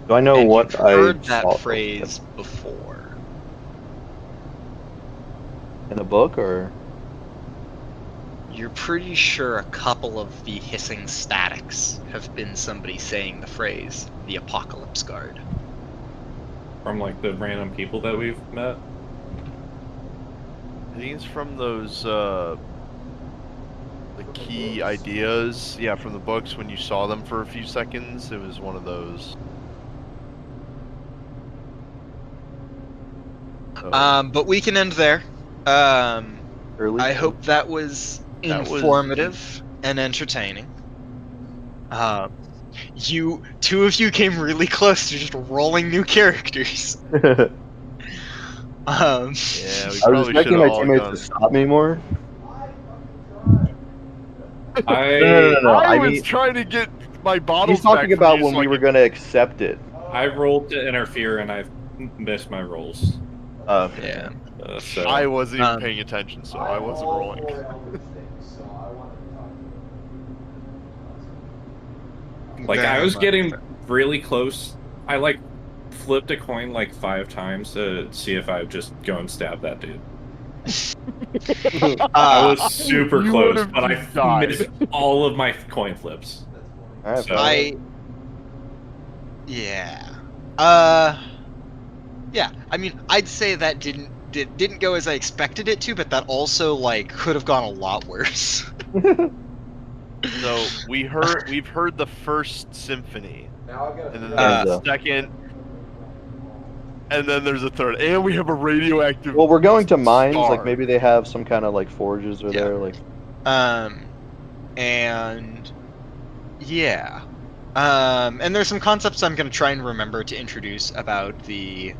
Do I know And what you've I heard saw that phrase before. in a book or? You're pretty sure a couple of the hissing statics have been somebody saying the phrase, the Apocalypse Guard. From the random people that we've met. I think it's from those the key ideas. Yeah, from the books when you saw them for a few seconds. It was one of those. But we can end there. Early? I hope that was informative and entertaining. Two of you came really close to just rolling new characters. I Yeah, we was probably should expecting have my all teammates gone. to stop me more. I No, I I was mean- trying to get my bottles He's talking back about from you when so we I were could- going to accept it. I rolled to interfere and I missed my rolls. Okay. Yeah. So I wasn't even Um, paying attention, so I wasn't rolling. I was getting really close. I flipped a coin 5 times to see if I would just go and stab that dude. I was super You close, would've but I just died. missed all of my coin flips. Alright, So- Yeah. Yeah, I mean, I'd say that didn't go as I expected it to, but that also like could have gone a lot worse. So we've heard the first symphony, Now I've got and then Uh, there's a second, and then there's a third, and we have a radioactive. Well, we're going to mines. star. Like maybe they have some kind of like forges or Yeah. there. Like And yeah. And there's some concepts I'm gonna try and remember to introduce about the.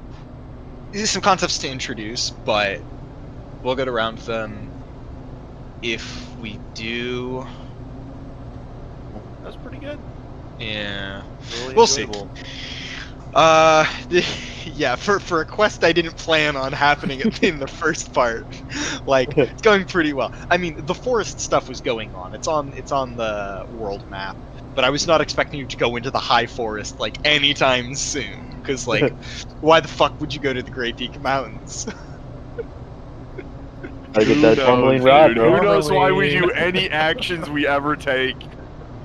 There's some concepts to introduce, but we'll get around them if we do. That's pretty good. Yeah. Really We'll see. enjoyable. Yeah, for a quest I didn't plan on happening in the first part. Like, it's going pretty well. I mean, the forest stuff was going on. It's on the world map. But I was not expecting you to go into the high forest, like, anytime soon. Because, like, why the fuck would you go to the Great Peak Mountains? gotta get Who that knows, tourmaline dude? rod, Who bro. knows why we do any actions we ever take?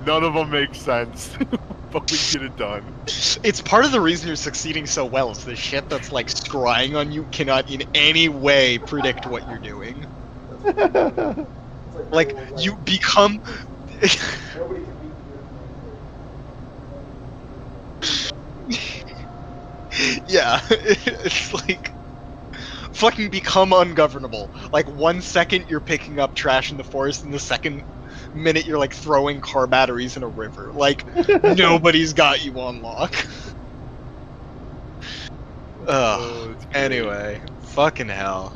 None of them make sense, but we get it done. It's part of the reason you're succeeding so well. Is the shit that's, like, scrying on you cannot in any way predict what you're doing. Like, you become... Yeah, it's like fucking become ungovernable. Like 1 second you're picking up trash in the forest, and the second minute you're like throwing car batteries in a river. Like nobody's got you on lock. Oh, it's great. Anyway, fucking hell.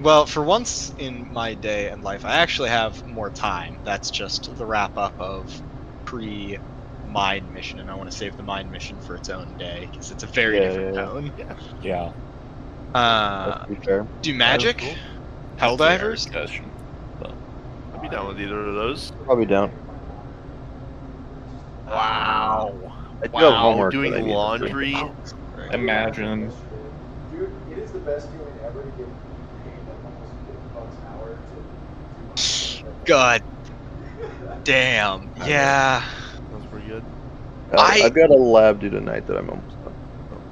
Well, for once in my day and life, I actually have more time. That's just the wrap up of pre-mine mission, and I want to save the mine mission for its own day because it's a very different tone. Yeah. That's pretty fair. Do magic, cool. Helldivers. Discussion. I'd be down with either of those. Probably don't. Wow. I do have Wow, homework that I doing need to do. laundry. Imagine. Dude, it is the best feeling ever to get paid like almost $50 an hour to do God damn. Yeah. Sounds pretty good. I've got a lab due tonight that I'm almost done.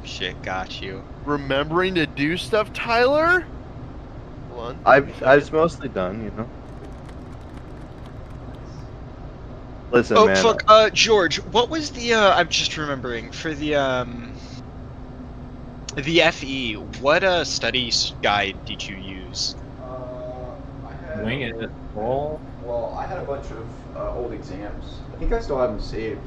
Shit, got you. Remembering to do stuff, Tyler? Hold on. I've mostly done, you know. Listen, Oh man. fuck, George, what was the I'm just remembering for the FE, what study guide did you use? Wing it. Roll. Well, I had a bunch of old exams. I think I still have them saved.